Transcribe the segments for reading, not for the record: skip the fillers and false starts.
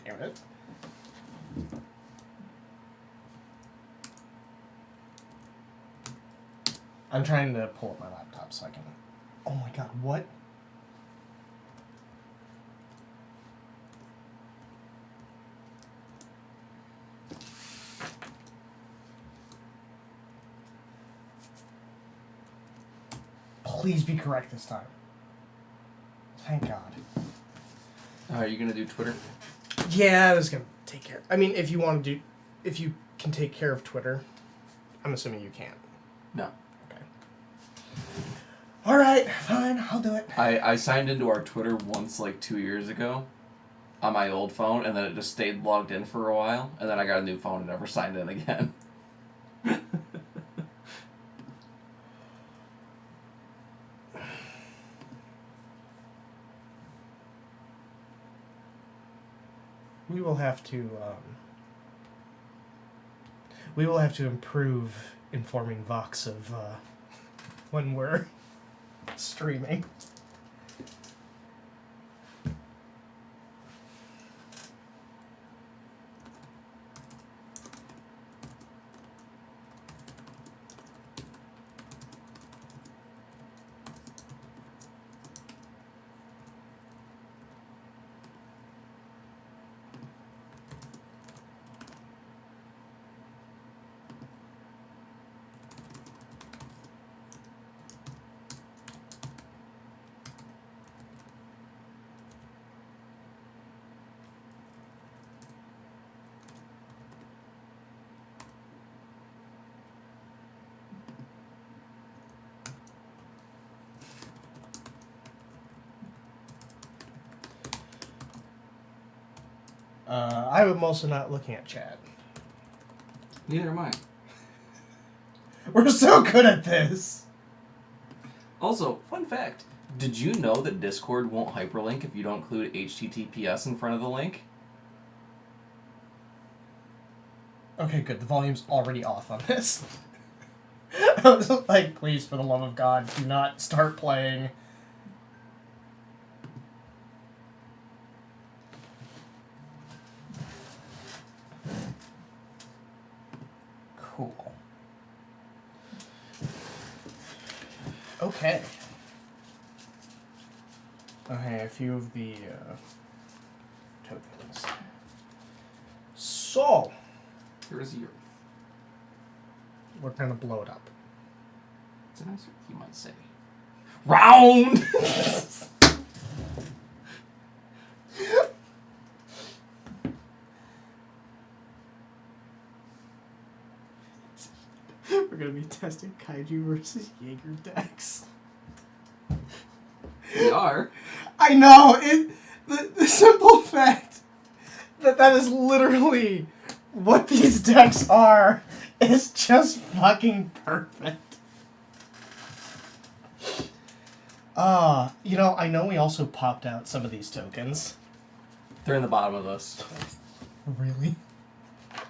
damn it. I'm trying to pull up my laptop so I can... Oh my god, what? Please be correct this time. Thank God. Are you going to do Twitter? Yeah, I was going to take care... I mean, if you want to do... If you can take care of Twitter, I'm assuming you can't. No. Okay. Alright, fine, I'll do it. I signed into our Twitter once, like, 2 years ago on my old phone, and then it just stayed logged in for a while, and then I got a new phone and never signed in again. We will have to improve informing Vox of when we're streaming. I'm also not looking at chat. Neither am I. We're so good at this! Also, fun fact. Did you know that Discord won't hyperlink if you don't include HTTPS in front of the link? Okay, good. The volume's already off on this. I was like, please, for the love of God, do not start playing. Cool. Okay. Okay, a few of the tokens. So, Here is your... we're gonna blow it up. It's a nice, you might say. Round! We're gonna be testing Kaiju versus Jaeger decks. We are. I know! The simple fact that is literally what these decks are is just fucking perfect. You know, I know we also popped out some of these tokens. They're in the bottom of this. Really?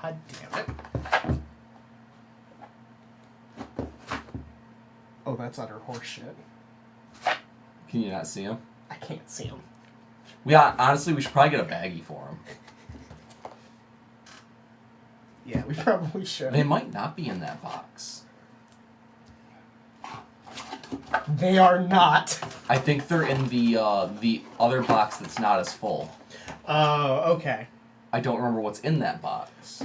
God damn it. Oh, that's utter horseshit. Can you not see them? I can't see them. Honestly, we should probably get a baggie for them. Yeah, we probably should. They might not be in that box. They are not. I think they're in the other box that's not as full. Oh, okay. I don't remember what's in that box.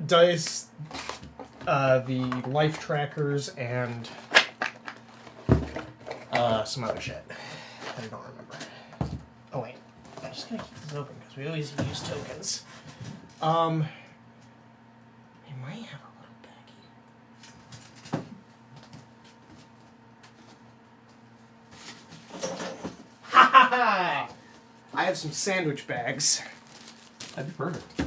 Dice, the life trackers, and some other shit. I don't remember. Oh wait, I'm just gonna keep this open because we always use tokens. We might have a little baggie. Ha ha ha! I have some sandwich bags. That'd be perfect.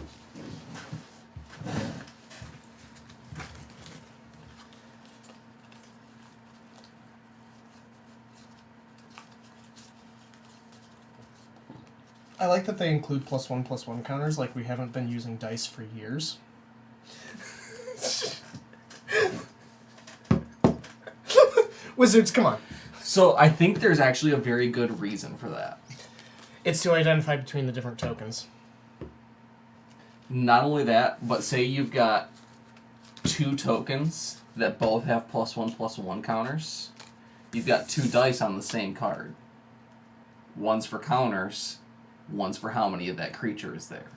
I like that they include +1/+1 counters, like we haven't been using dice for years. Wizards, come on. So I think there's actually a very good reason for that. It's to identify between the different tokens. Not only that, but say you've got 2 tokens that both have +1/+1 counters. You've got 2 dice on the same card. One's for counters, one's for how many of that creature is there.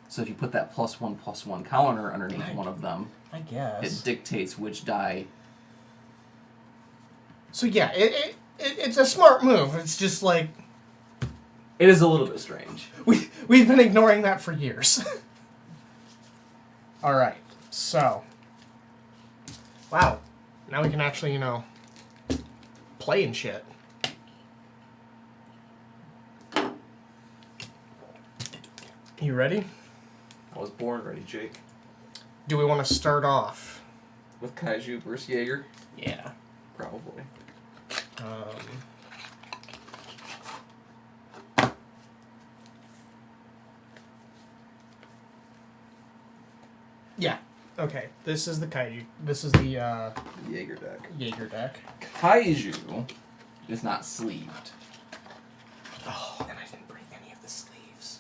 So if you put that +1/+1 counter underneath one of them, I guess it dictates which die. So yeah, it's a smart move. It's just like It is a little bit strange. we've been ignoring that for years. All right, so wow, now we can actually play and shit. You ready? I was born ready, Jake. Do we want to start off With Kaiju versus Jaeger? Yeah. Probably. Yeah. Okay. This is the Kaiju. This is the Jaeger deck. Jaeger deck. Kaiju is not sleeved. Oh, and I didn't bring any of the sleeves.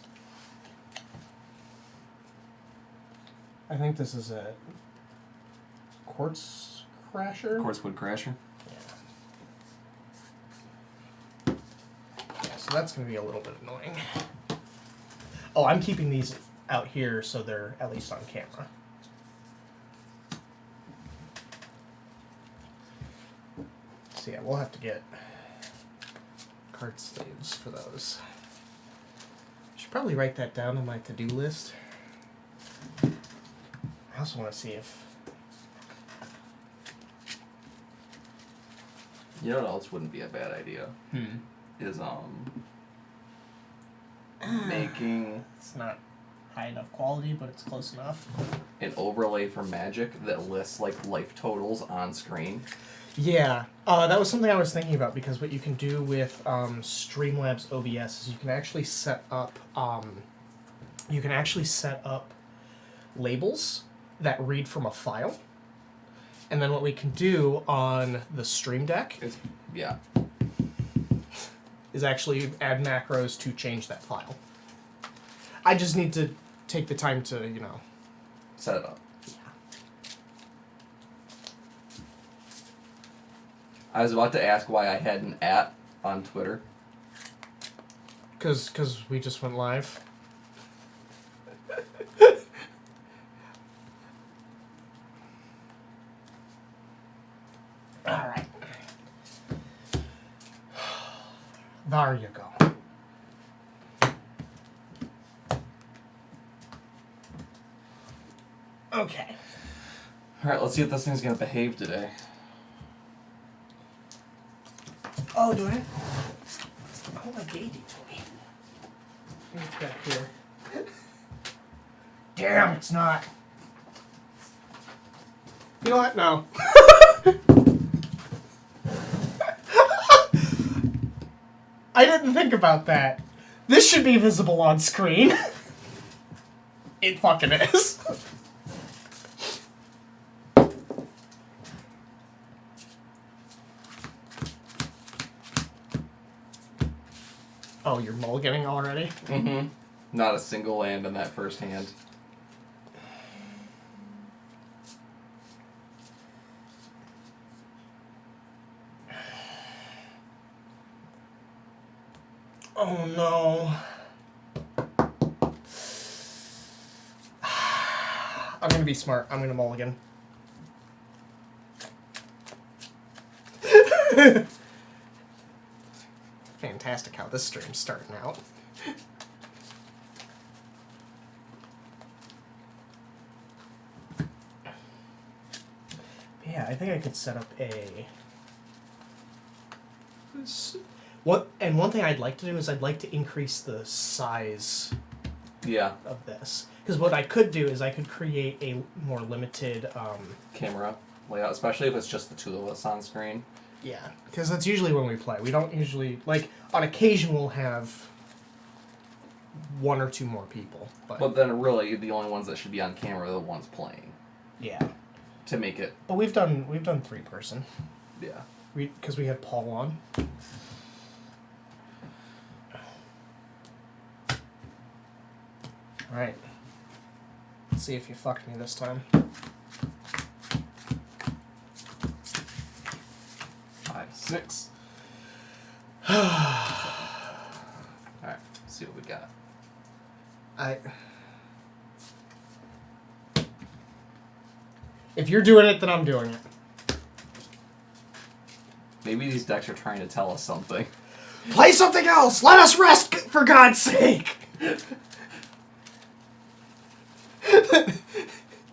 I think this is a Quartz Crasher. Quartzwood Crasher. Yeah, so that's going to be a little bit annoying. Oh, I'm keeping these out here so they're at least on camera. So yeah, we'll have to get card sleeves for those. I should probably write that down on my to-do list. I also want to see if... You know what else wouldn't be a bad idea? Is making It's not high enough quality, but it's close enough. an overlay for Magic that lists like life totals on screen. Yeah, that was something I was thinking about, because what you can do with Streamlabs OBS is you can actually set up labels that read from a file, and then what we can do on the Stream Deck is actually add macros to change that file. I just need to take the time to Set it up. I was about to ask why I had an @ on Twitter. Because we just went live. All right. There you go. Okay. Alright, let's see if this thing's gonna behave today. Oh, do I? Oh, my baby toy. It's back here. Damn, it's not. You know what? No. I didn't think about that. This should be visible on screen. It fucking is. Oh, you're mulliganing already? Mm-hmm. Not a single land in that first hand. Oh no. I'm gonna be smart. I'm gonna mulligan. Fantastic how this stream's starting out. Yeah, I think I could set up a... One thing I'd like to do is I'd like to increase the size of this. Because what I could do is I could create a more limited... camera layout, especially if it's just the two of us on screen. Yeah, because that's usually when we play. We don't usually... Like, on occasion we'll have 1 or 2 more people. But then really, the only ones that should be on camera are the ones playing. Yeah. To make it... But we've done 3-person. Yeah. Because we had Paul on. Alright. Let's see if you fucked me this time. 5, 6. Alright, let's see what we got. If you're doing it, then I'm doing it. Maybe these decks are trying to tell us something. Play something else! Let us rest, for God's sake!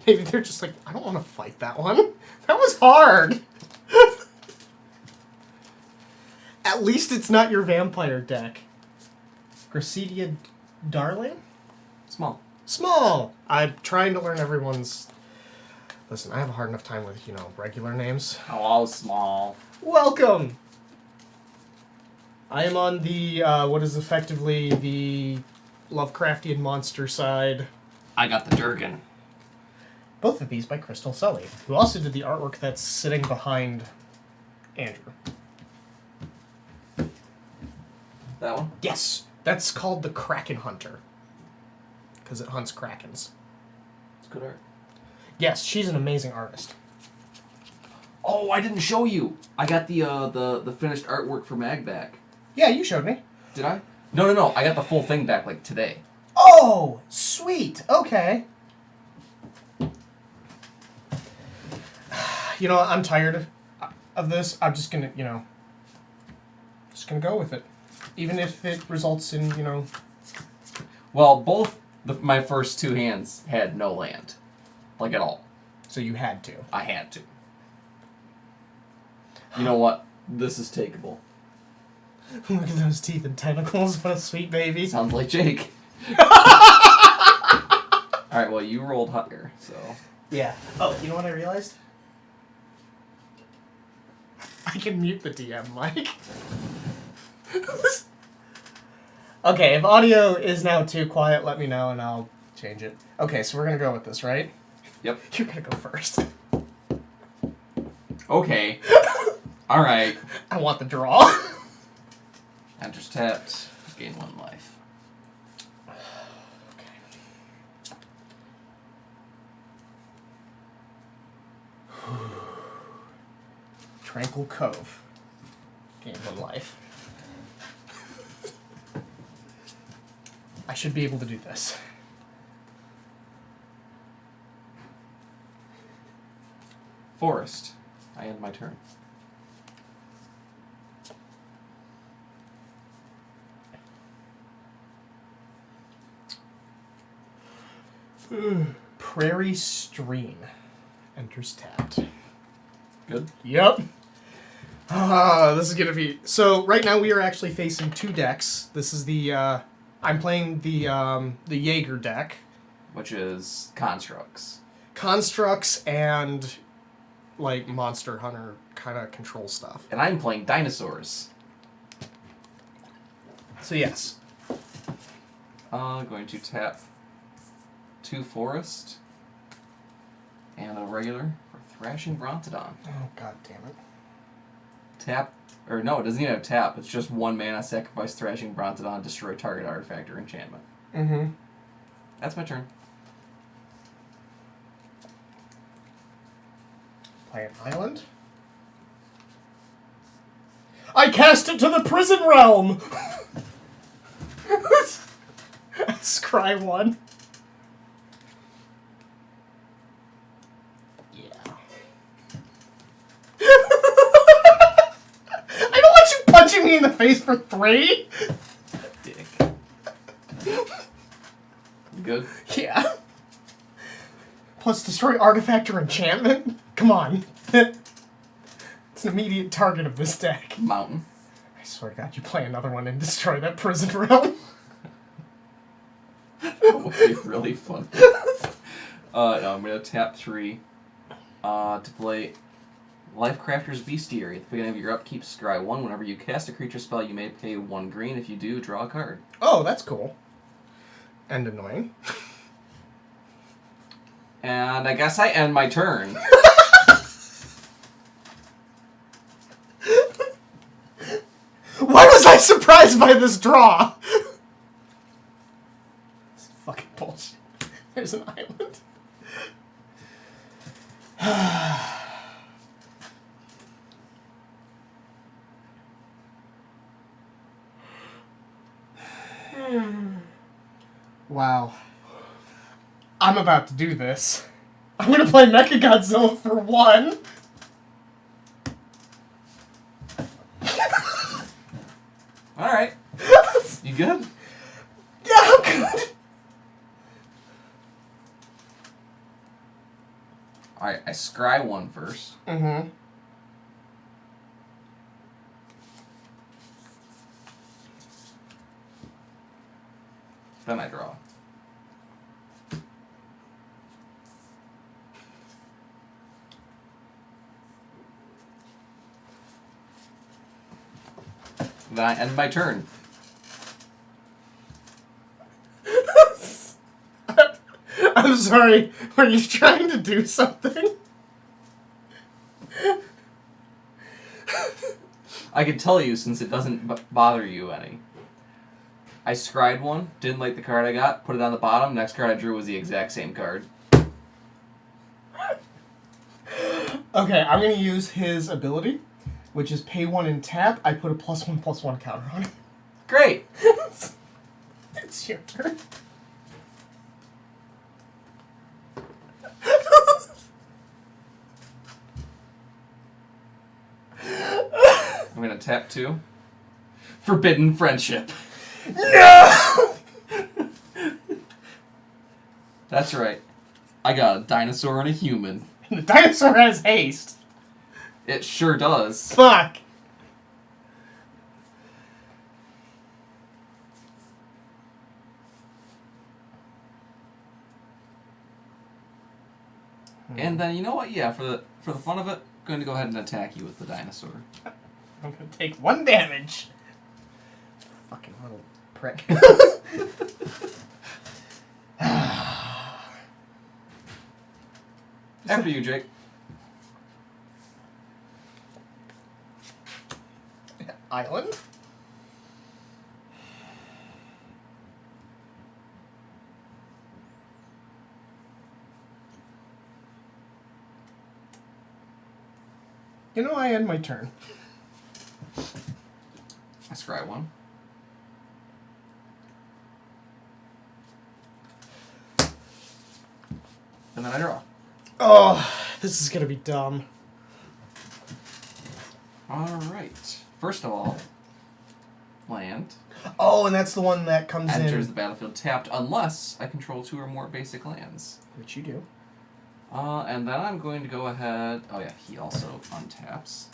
Maybe they're just like, I don't want to fight that one. That was hard. At least it's not your vampire deck. Gracidia Darling? Small. Small! I'm trying to learn everyone's... Listen, I have a hard enough time with, regular names. Oh, small. Welcome! I am on the, what is effectively the Lovecraftian monster side. I got the Durgan. Both of these by Crystal Sully, who also did the artwork that's sitting behind Andrew. That one? Yes! That's called the Kraken Hunter. Because it hunts krakens. It's good art. Yes, she's an amazing artist. Oh, I didn't show you. I got the finished artwork for Mag back. Yeah, you showed me. Did I? No. I got the full thing back like today. Oh, sweet. Okay. I'm tired of this. I'm just gonna, just gonna go with it. Even if it results in, Well, both my first two hands had no land. Like at all. So you had to. I had to. You know what? This is takeable. Look at those teeth and tentacles. What a sweet baby. Sounds like Jake. Alright, well, you rolled higher, so... Yeah. Oh, you know what I realized? I can mute the DM mic. Okay, if audio is now too quiet, let me know and I'll change it. Okay, so we're gonna go with this, right? Yep. You're gonna go first. Okay. Alright. I want the draw. Enters tapped. Gain 1 life. Tranquil Cove. Gain 1 life. I should be able to do this. Forest. I end my turn. Prairie Stream. Enters tapped. Good. Yep. This is gonna be... So, right now we are actually facing 2 decks. This is the, I'm playing the Jaeger deck. Which is Constructs. Constructs and, like, Monster Hunter kind of control stuff. And I'm playing Dinosaurs. So, yes. Going to tap 2 Forest. And a regular for Thrashing Brontodon. Oh, god damn it. Tap, or no, it doesn't even have tap. It's just 1 mana, sacrifice Thrashing Brontodon, destroy target artifact or enchantment. Mm-hmm. That's my turn. Play an island. I cast it to the prison realm! Scry 1. Punching me in the face for 3? Dick. You good? Yeah. Plus destroy artifact or enchantment? Come on. It's an immediate target of this deck. Mountain. I swear to God, you play another one and destroy that prison realm. That would be really fun. No, I'm going to tap 3 to play Lifecrafter's Bestiary. At the beginning of your upkeep, scry 1. Whenever you cast a creature spell, you may pay 1 green. If you do, draw a card. Oh, that's cool. And annoying. And I guess I end my turn. Why was I surprised by this draw? This is fucking bullshit. bullshit. There's an island. Wow. I'm about to do this. I'm gonna play Mechagodzilla for 1. Alright. You good? Yeah, I'm good. Alright, I scry 1 first. Mm-hmm. Then I draw. Then I end my turn. I'm sorry. Were you trying to do something? I can tell you since it doesn't bother you any. I scried 1, didn't like the card I got, put it on the bottom, next card I drew was the exact same card. Okay, I'm gonna use his ability, which is pay 1 and tap. I put a +1/+1 counter on it. Great! It's your turn. I'm gonna tap 2. Forbidden Friendship. No! That's right. I got a dinosaur and a human. The dinosaur has haste. It sure does. Fuck. And then, you know what? Yeah, for the fun of it, I'm going to go ahead and attack you with the dinosaur. I'm gonna take 1 damage. Fucking little prick. After you, Jake. Island? You know, I end my turn. I scry 1. And then I draw. Oh, this is gonna be dumb. Alright. First of all, land. Oh, and that's the one that comes Enters the in. battlefield tapped unless I control 2 or more basic lands. Which you do. And then I'm going to go ahead... Oh yeah, he also untaps.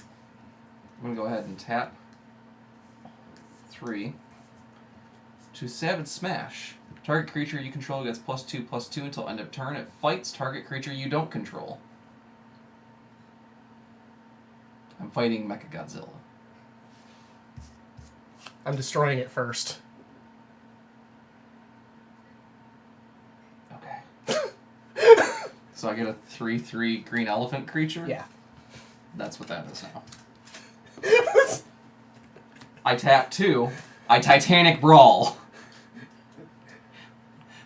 I'm going to go ahead and tap 3 to Savage Smash. Target creature you control gets +2/+2 until end of turn. It fights target creature you don't control. I'm fighting Mechagodzilla. I'm destroying it first. Okay. So I get a 3/3 green elephant creature? Yeah. That's what that is now. I tap 2. I Titanic Brawl.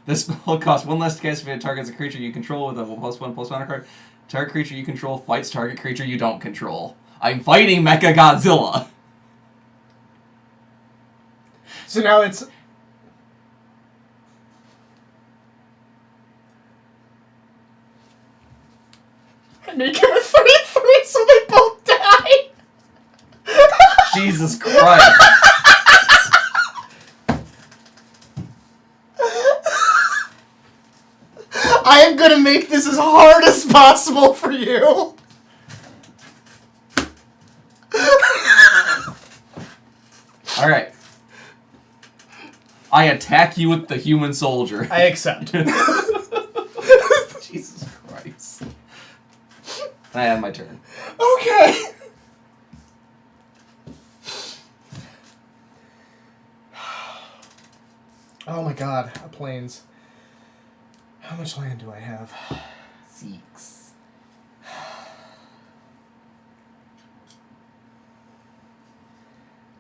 This spell costs 1 less to cast if it targets a creature you control with a +1/+1 card. Target creature you control fights target creature you don't control. I'm fighting Mechagodzilla. So now it's... I make him a 3/3 so they both die! Jesus Christ. I am gonna make this as hard as possible for you! Alright. I attack you with the human soldier. I accept. Jesus Christ. I have my turn. Okay. Oh my god, planes. How much land do I have? 6.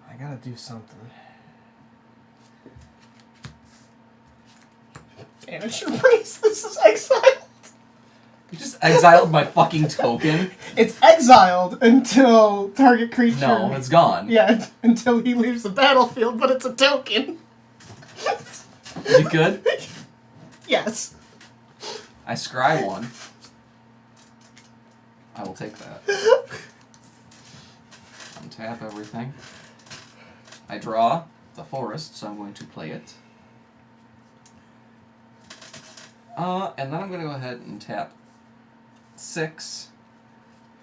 I gotta do something. Banish your priest. This is exiled. You just exiled my fucking token? It's exiled until target creature... No, it's gone. Yeah, until he leaves the battlefield, but it's a token. You good? Yes. I scry one. I will take that. Untap everything. I draw the forest, so I'm going to play it. And then I'm going to go ahead and tap 6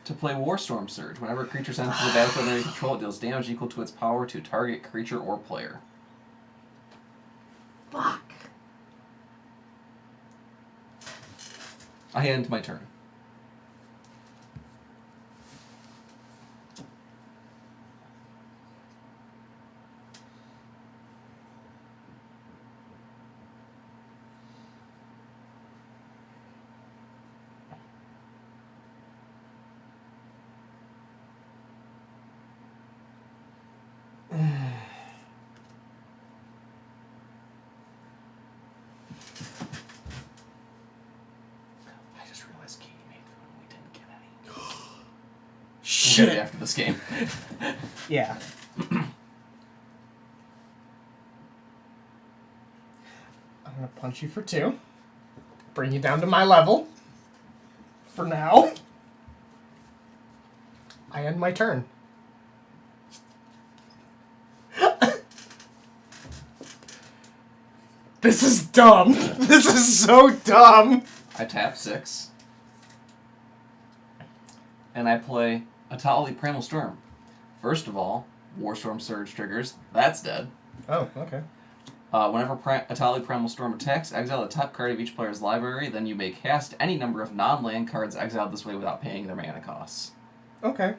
to play Warstorm Surge. Whenever a creature enters the battlefield under your control, it deals damage equal to its power to target creature or player. Fuck. I end my turn. Shit. After this game. Yeah. I'm gonna punch you for 2. Bring you down to my level. For now. I end my turn. This is dumb. This is so dumb. I tap 6. And I play Atali Primal Storm. First of all, Warstorm Surge triggers. That's dead. Oh, okay. Whenever Atali Primal Storm attacks, exile the top card of each player's library, then you may cast any number of non-land cards exiled this way without paying their mana costs. Okay.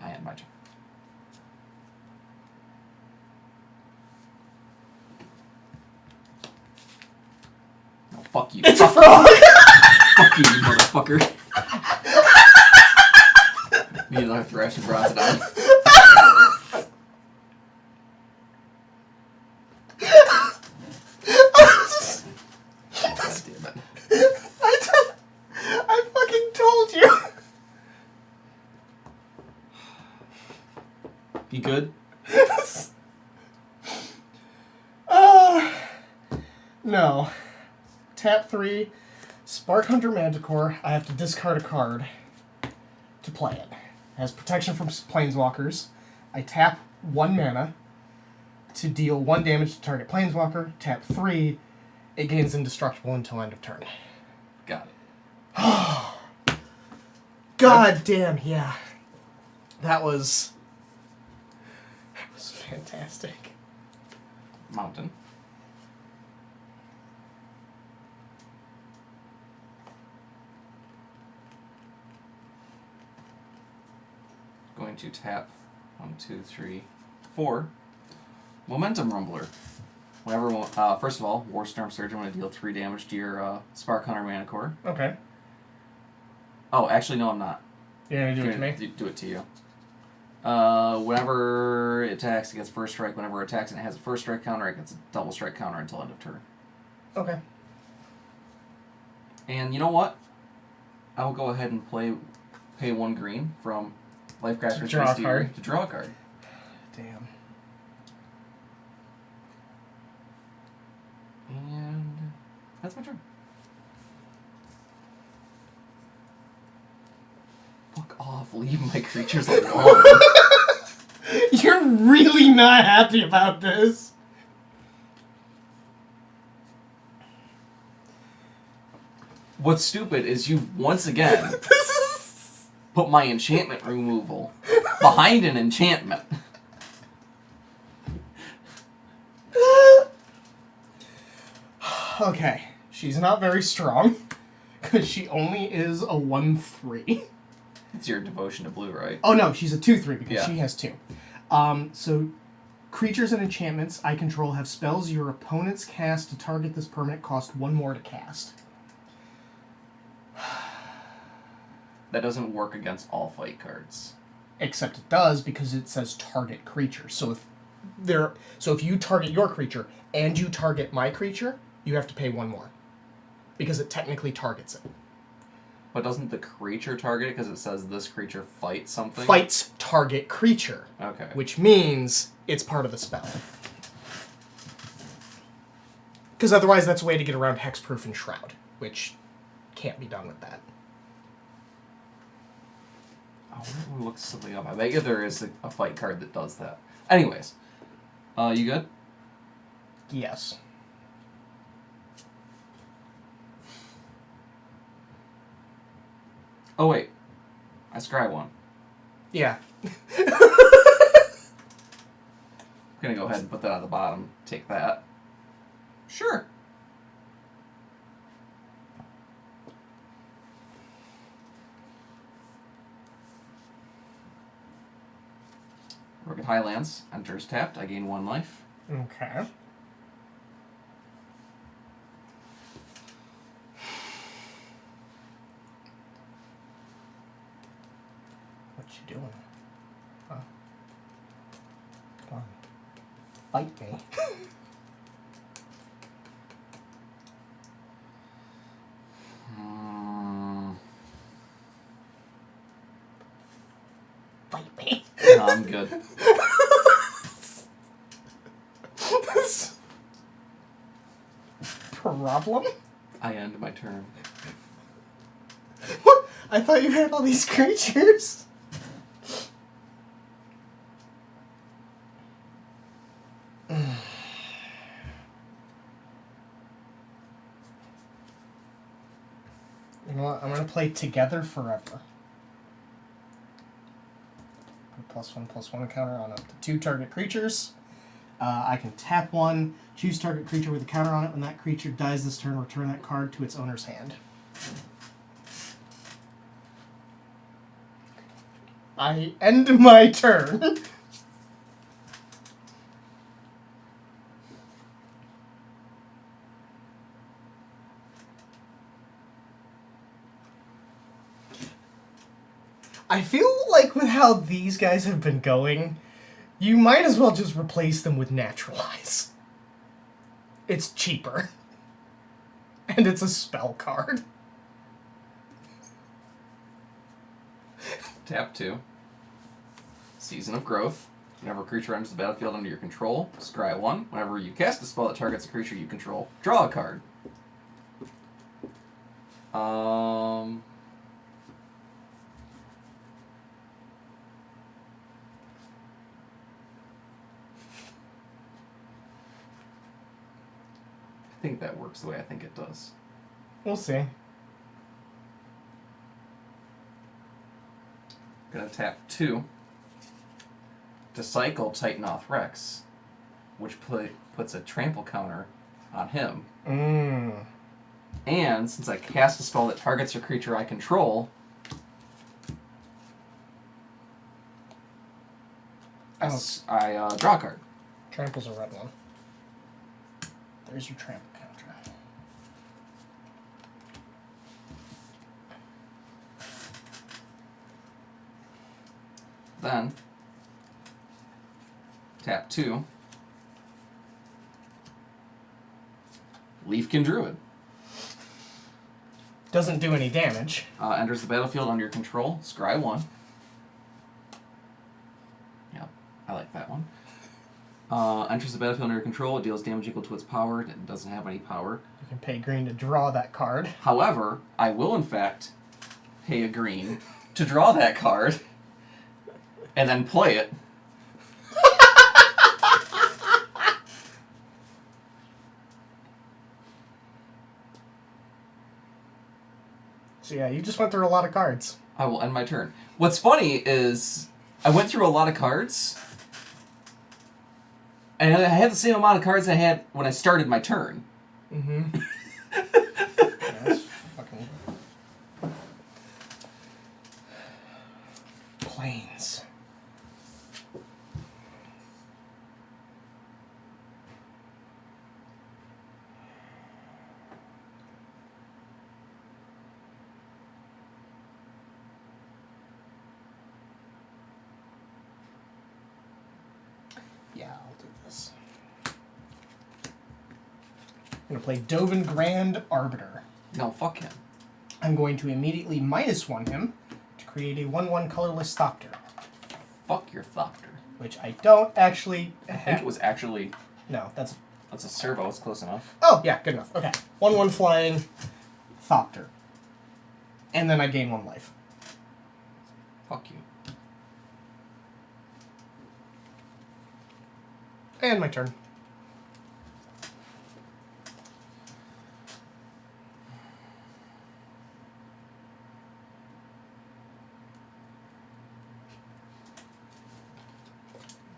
I end my turn. No, fuck you. It's a frog! Fuck you, you motherfucker. Me and Arthur actually brought it on. God damn it. I fucking told you! You good? No. Tap 3, Spark Hunter Manticore. I have to discard a card to play it. It has protection from Planeswalkers. I tap 1 mana to deal 1 damage to target Planeswalker. Tap 3, it gains indestructible until end of turn. Got it. God damn, yeah. That was fantastic. Mountain. Going to tap 1, 2, 3, 4. Momentum Rumbler. Whenever, first of all, Warstorm Surge, I'm going to deal 3 damage to your Spark Hunter Manticore. Okay. Oh, actually, no, I'm not. You're going to do it to me? Do it to you. Whenever it attacks, it gets first strike. Whenever it attacks and it has a first strike counter, it gets a double strike counter until end of turn. Okay. And you know what? I will go ahead and pay 1 green from Lifecrafter's draw a card. to draw a card. Damn. And that's my turn. Fuck off, leave my creatures alone. You're really not happy about this. What's stupid is you've once again put my enchantment removal behind an enchantment. Okay, she's not very strong, because she only is a 1/3. It's your devotion to blue, right? Oh no, she's a 2/3 because Yeah. she has 2. So, creatures and enchantments I control have spells your opponents cast to target this permanent cost 1 more to cast. That doesn't work against all fight cards. Except it does because it says target creature. So if So if you target your creature and you target my creature, you have to pay one more. Because it technically targets it. But doesn't the creature target it because it says this creature fights something? Fights target creature. Okay. Which means it's part of the spell. Because otherwise that's a way to get around Hexproof and Shroud, which can't be done with that. I want to look something up. I bet you there is a fight card that does that. Anyways. You good? Yes. Oh, wait. I scry one. Yeah. I'm going to go ahead and put that on the bottom. Take that. Sure. Rugged Highlands enters tapped. I gain 1 life. Okay. What you doing? Huh? Come on. Fight me. Fight me. No, I'm good. Problem? I end my turn. What? I thought you had all these creatures. You know what? I'm gonna play Together Forever. Put +1/+1 counter on up to 2 target creatures. I can tap 1, choose target creature with a counter on it. When that creature dies this turn, return that card to its owner's hand. I end my turn. I feel like with how these guys have been going, you might as well just replace them with Naturalize. It's cheaper. And it's a spell card. Tap 2. Season of Growth. Whenever a creature enters the battlefield under your control, scry 1. Whenever you cast a spell that targets a creature you control, draw a card. I think that works the way I think it does. We'll see. Gonna tap 2 to cycle Titanoth Rex, which puts a trample counter on him. And since I cast a spell that targets a creature I control, I draw a card. Trample's a red one. There's your trample counter. Then tap 2. Leafkin Druid. Doesn't do any damage. Enters the battlefield under your control. Scry 1. Yep, I like that one. Enters the battlefield under your control. It deals damage equal to its power. It doesn't have any power. You can pay green to draw that card. However, I will in fact pay a green to draw that card and then play it. So yeah, you just went through a lot of cards. I will end my turn. What's funny is I went through a lot of cards, and I had the same amount of cards I had when I started my turn. Mm-hmm. Yeah, that's fucking planes. Yeah, I'll do this. I'm going to play Dovin Grand Arbiter. No, fuck him. I'm going to immediately -1 him to create a 1/1 colorless Thopter. Fuck your Thopter. Which I don't actually I think it was actually... No, that's a servo. It's close enough. Oh, yeah, good enough. Okay. 1/1 flying Thopter. And then I gain 1 life. Fuck you. And my turn.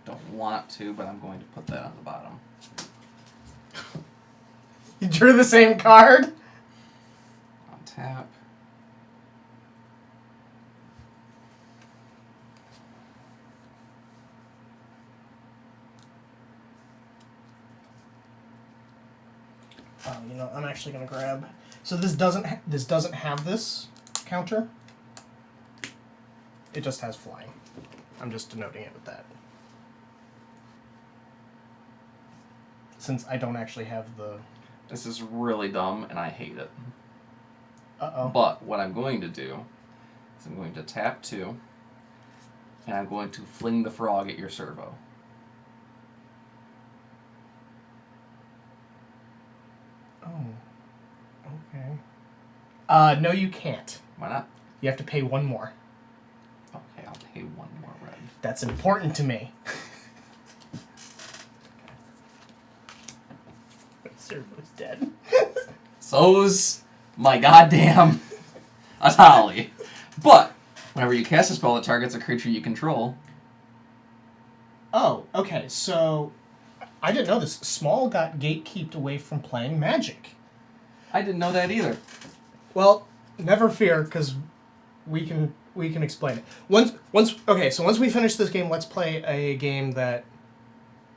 Don't want to, but I'm going to put that on the bottom. You drew the same card? On tap. Oh, you know, I'm actually gonna grab. So this doesn't have this counter. It just has flying. I'm just denoting it with that. Since I don't actually have the. This is really dumb, and I hate it. Uh-oh. But what I'm going to do is I'm going to tap 2, and I'm going to fling the frog at your servo. Oh. Okay. No, you can't. Why not? You have to pay 1 more. Okay, I'll pay 1 more red. That's important to me. Servo's dead. So's my goddamn Atali. But whenever you cast a spell that targets a creature you control. Oh, okay. So I didn't know this. Small got gatekeeped away from playing Magic. I didn't know that either. Well, never fear, because we can explain it. Once we finish this game, let's play a game that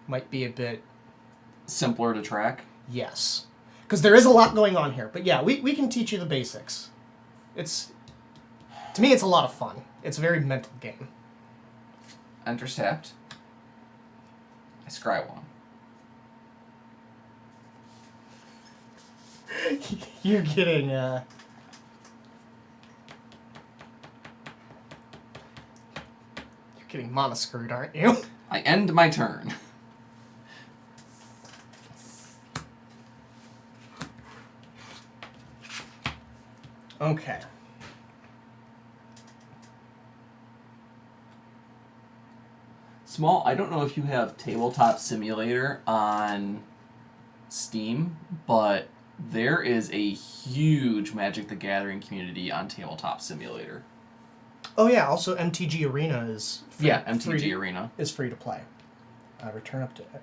might be a bit Simpler to track. yes, because there is a lot going on here. But yeah, we can teach you the basics. To me, it's a lot of fun. It's a very mental game. Enter tapped. I scry 1. You're getting you're getting monoscrewed, aren't you? I end my turn. Okay. Small, I don't know if you have Tabletop Simulator on Steam, but there is a huge Magic the Gathering community on Tabletop Simulator. Oh yeah, also MTG Arena is free, Yeah, MTG Arena. is free to play. Return up to it.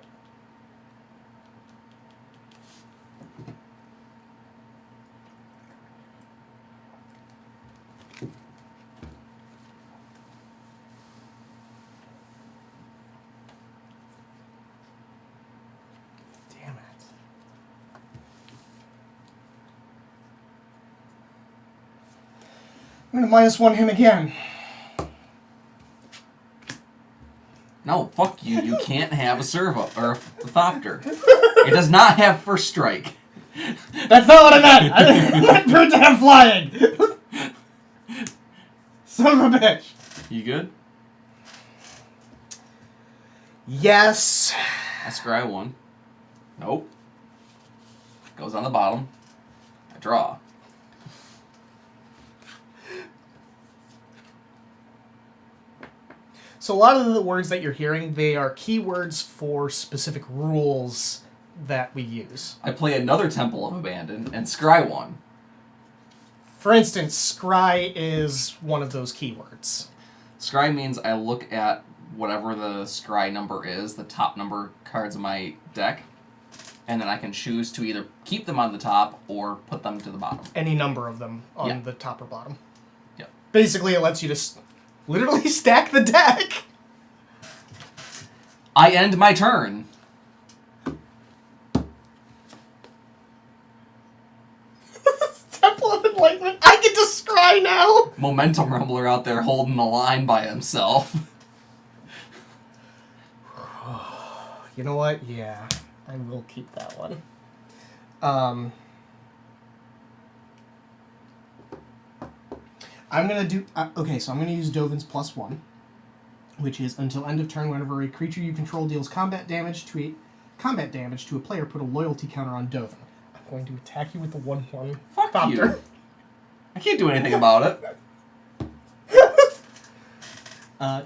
Damn it. I'm gonna -1 him again. No, fuck you. You can't have a servo or a Thopter. It does not have first strike. That's not what I meant! I meant for it to have flying! Son of a bitch. You good? Yes. I scry 1. Nope. Goes on the bottom. I draw. So a lot of the words that you're hearing, they are keywords for specific rules that we use. I play another Temple of Abandon and scry 1. For instance, scry is one of those keywords. Scry means I look at whatever the scry number is, the top number cards in my deck, and then I can choose to either keep them on the top or put them to the bottom. Any number of them on Yeah. the top or bottom. Yep. Basically, it lets you just literally stack the deck. I end my turn. Temple of Enlightenment. I get to scry now. Momentum Rumbler out there holding the line by himself. You know what? Yeah, I will keep that one. I'm gonna do okay. So I'm gonna use Dovin's +1, which is until end of turn. Whenever a creature you control deals combat damage to a player, put a loyalty counter on Dovin. I'm going to attack you with the 1/1. Fuck you. I can't do anything about it.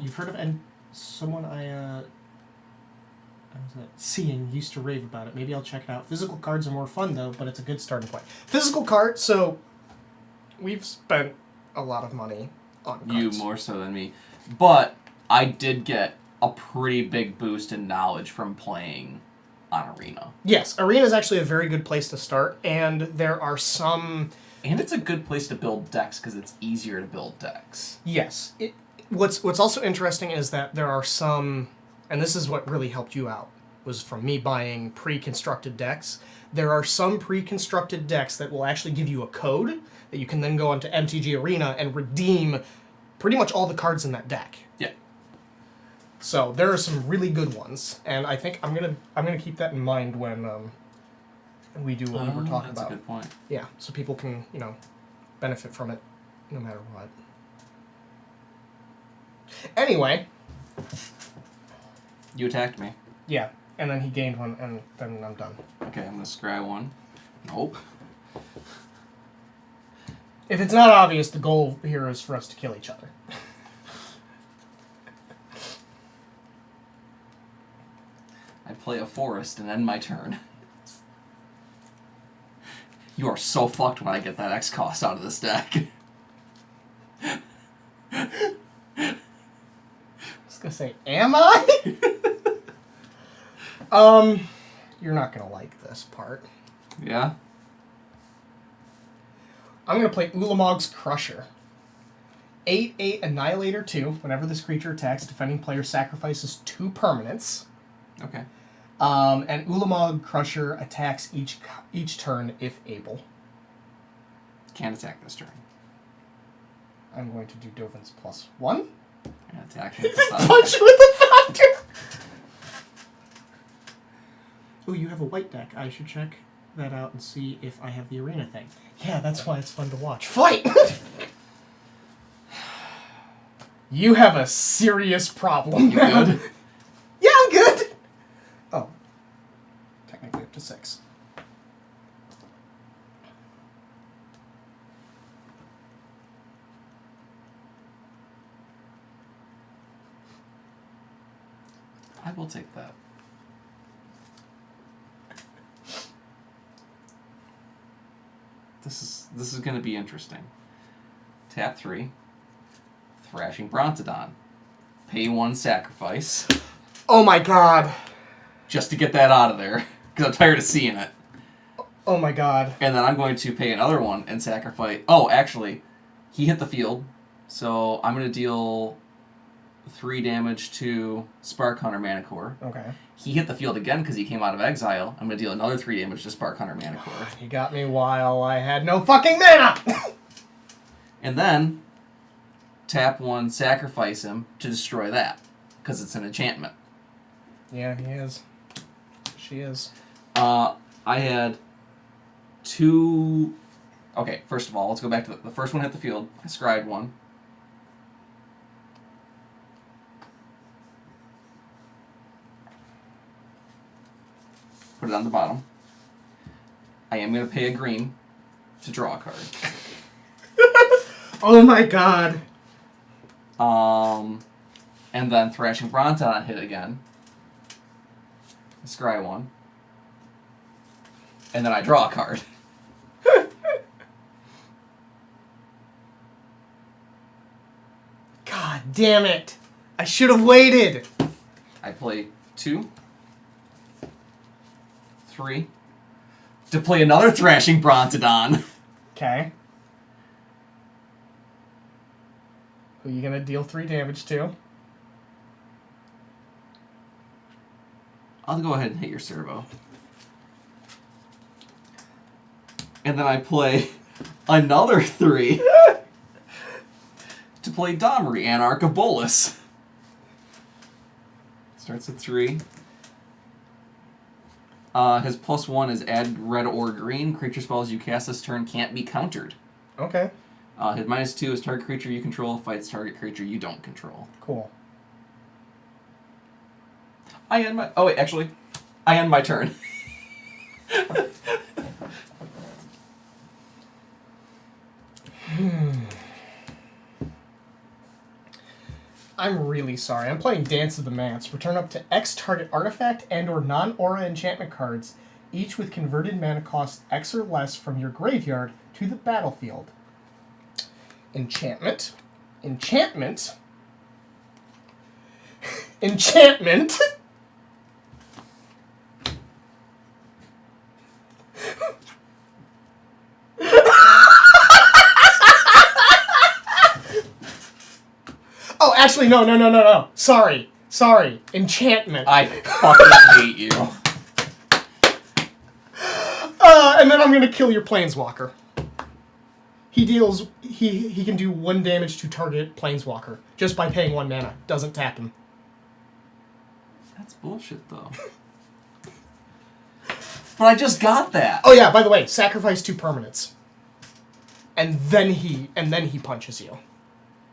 You've heard of someone I was seeing used to rave about it. Maybe I'll check it out. Physical cards are more fun though, but it's a good starting point. Physical card. So we've spent a lot of money on cards. You more so than me, but I did get a pretty big boost in knowledge from playing on Arena. Yes, Arena is actually a very good place to start, and there are some. And it's a good place to build decks because it's easier to build decks. Yes. What's also interesting is that there are some, and this is what really helped you out, was from me buying pre-constructed decks. There are some pre-constructed decks that will actually give you a code that you can then go onto MTG Arena and redeem pretty much all the cards in that deck. Yeah. So there are some really good ones, and I think I'm gonna keep that in mind when we do what we were talking about. That's a good point. Yeah, so people can benefit from it no matter what. Anyway. You attacked me. Yeah, and then he gained one, and then I'm done. Okay, I'm gonna scry one. Nope. If it's not obvious, the goal here is for us to kill each other. I play a forest and end my turn. You are so fucked when I get that X cost out of this deck. I was gonna say, am I? You're not gonna like this part. Yeah? I'm gonna play Ulamog's Crusher. 8/8 Annihilator 2. Whenever this creature attacks, defending player sacrifices 2 permanents. Okay. And Ulamog Crusher attacks each turn if able. Can't attack this turn. I'm going to do Dovin's +1. And attack with the side. Punch you with the Thopter! Oh, you have a white deck. I should check that out and see if I have the arena thing. Yeah, that's why it's fun to watch. Fight! You have a serious problem. You good? Yeah, I'm good! Oh. Technically up to 6. I will take that. This is going to be interesting. Tap 3. Thrashing Brontodon. Pay 1 sacrifice. Oh my god. Just to get that out of there. Because I'm tired of seeing it. Oh my god. And then I'm going to pay another 1 and sacrifice... Oh, actually, he hit the field. So I'm going to deal 3 damage to Spark Hunter Manicore. Okay. He hit the field again because he came out of exile. I'm going to deal another 3 damage to Spark Hunter Manicore. You got me while I had no fucking mana! And then, tap 1, sacrifice him to destroy that. Because it's an enchantment. Yeah, he is. She is. I had 2... Okay, first of all, let's go back to the first one hit the field. I scryed 1. Put it on the bottom. I am going to pay a green to draw a card. Oh my god. And then Thrashing Brontodon hit again. Scry 1. And then I draw a card. God damn it. I should have waited. I play 2, 3, to play another Thrashing Brontodon. Okay. Who are you gonna deal 3 damage to? I'll go ahead and hit your servo. And then I play another 3 to play Domri, Anarch of Bolus. Starts at 3. His +1 is add red or green. Creature spells you cast this turn can't be countered. Okay. His -2 is target creature you control fights target creature you don't control. Cool. I end my... Oh, wait, actually. I end my turn. I'm really sorry. I'm playing Dance of the Mance. Return up to X target artifact and or non-aura enchantment cards, each with converted mana cost X or less from your graveyard to the battlefield. Enchantment. Enchantment. Enchantment. Oh, actually, no. Sorry. Enchantment. I fucking hate you. And then I'm gonna kill your planeswalker. He deals. He can do 1 damage to target planeswalker just by paying 1 mana. Doesn't tap him. That's bullshit, though. But I just got that. Oh yeah. By the way, sacrifice 2 permanents, and then he punches you.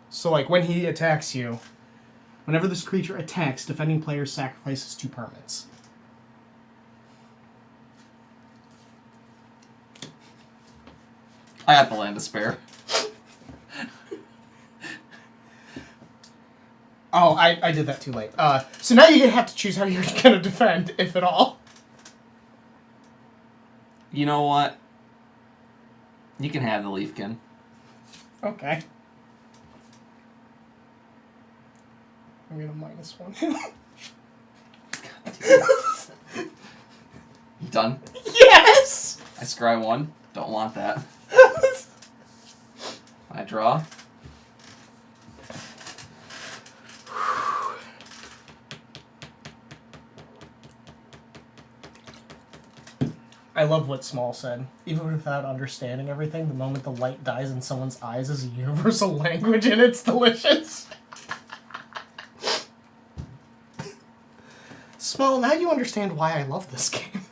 So like when he attacks you, whenever this creature attacks, defending player sacrifices 2 permanents. I got the land to spare. Oh, I did that too late. So now you're gonna have to choose how you're gonna defend, if at all. You know what? You can have the Leafkin. Okay. I'm gonna -1. You done? Yes! I scry 1. Don't want that. I draw. I love what Small said. Even without understanding everything, the moment the light dies in someone's eyes is a universal language and it's delicious. Small, now you understand why I love this game.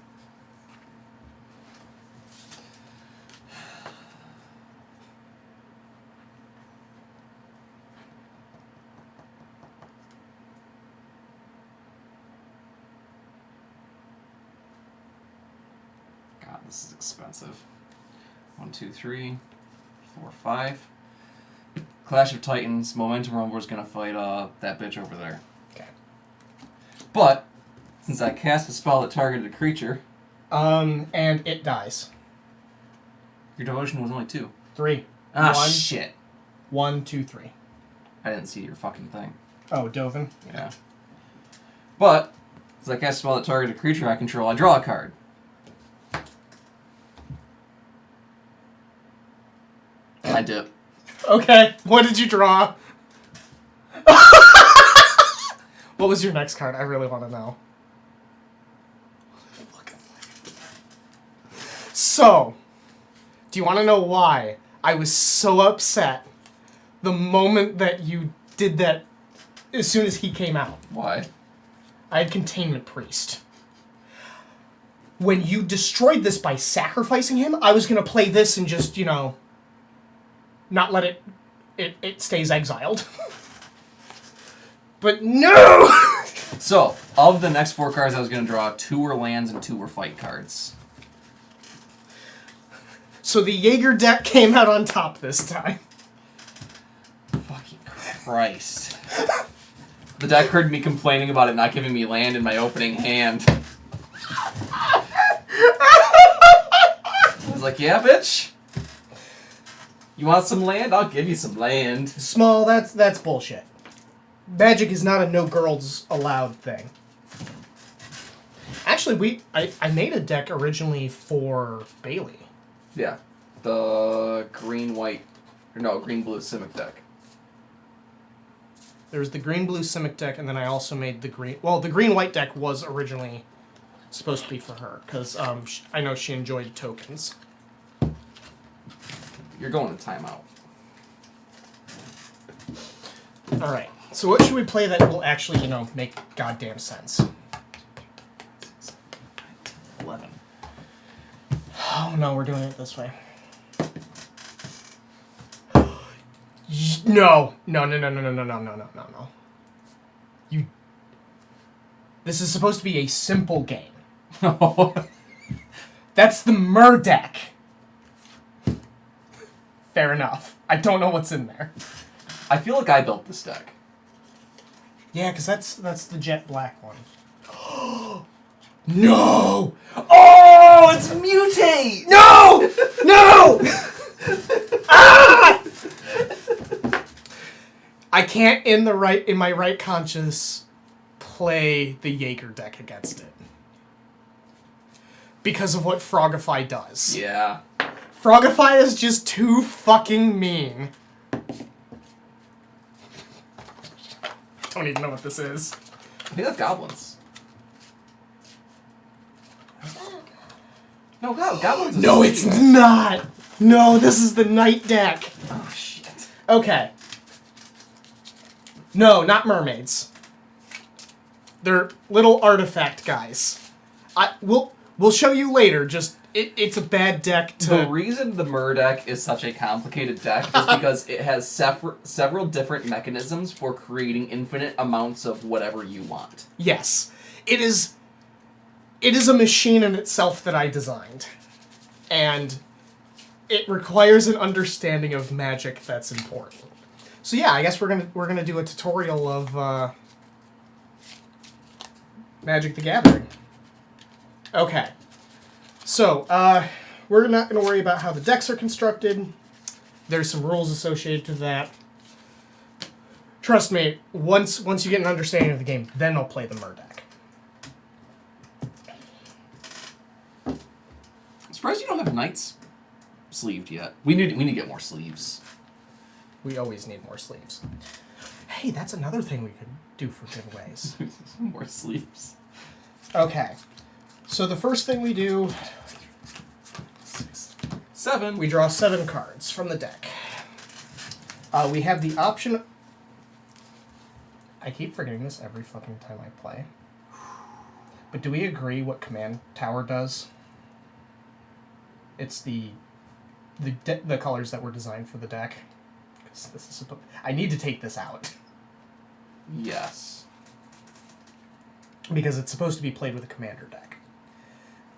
God, this is expensive. 1, 2, 3, 4, 5. Clash of Titans. Momentum Rumbler's gonna fight that bitch over there. Okay. But since I cast a spell that targeted a creature, And it dies. your devotion was only 2. 3. Ah, 1, shit. 1, 2, 3. I didn't see your fucking thing. Oh, Dovin? Yeah. But since I cast a spell that targeted a creature I control, I draw a card. I dip. Okay, what did you draw? What was your next card? I really want to know. So, do you want to know why I was so upset the moment that you did that as soon as he came out? Why? I had Containment Priest. When you destroyed this by sacrificing him, I was going to play this and just, not let it stays exiled. But no! So, of the next 4 cards I was going to draw, 2 were lands and 2 were fight cards. So the Jaeger deck came out on top this time. Fucking Christ. The deck heard me complaining about it not giving me land in my opening hand. I was like, yeah, bitch? You want some land? I'll give you some land. Small, that's bullshit. Magic is not a no girls allowed thing. Actually, I made a deck originally for Bailey. Yeah. The green-blue Simic deck. There's the green-blue Simic deck, and then I also made the green... Well, the green-white deck was originally supposed to be for her, because I know she enjoyed tokens. You're going to timeout. Alright, so what should we play that will actually, make goddamn sense? 11, Oh no, we're doing it this way. No. No. You. This is supposed to be a simple game. That's the Mer deck. Fair enough. I don't know what's in there. I feel like I built this deck. Yeah, because that's the jet black one. No! Oh, it's mutate! No! No! Ah! I can't in my right conscience play the Jaeger deck against it. Because of what Frogify does. Yeah. Frogify is just too fucking mean. Don't even know what this is. I think that's goblins. No, goblins. No, it's not. No, this is the night deck. Oh shit. Okay. No, not mermaids. They're little artifact guys. We'll show you later. Just it's a bad deck to. The reason the Mer deck is such a complicated deck is because it has several different mechanisms for creating infinite amounts of whatever you want. Yes, it is. It is a machine in itself that I designed, and it requires an understanding of magic that's important. So yeah, I guess we're gonna do a tutorial of Magic the Gathering. Okay, so we're not gonna worry about how the decks are constructed. There's some rules associated to that. Trust me, once you get an understanding of the game, then I'll play the Mer deck. I'm surprised you don't have knights sleeved yet. We need to get more sleeves. We always need more sleeves. Hey, that's another thing we could do for giveaways. More sleeves. Okay. So the first thing we do, 6, 7. we draw 7 cards from the deck. We have the option... I keep forgetting this every fucking time I play. But do we agree what Command Tower does? It's the colors that were designed for the deck. This is I need to take this out. Yes. Because it's supposed to be played with a commander deck.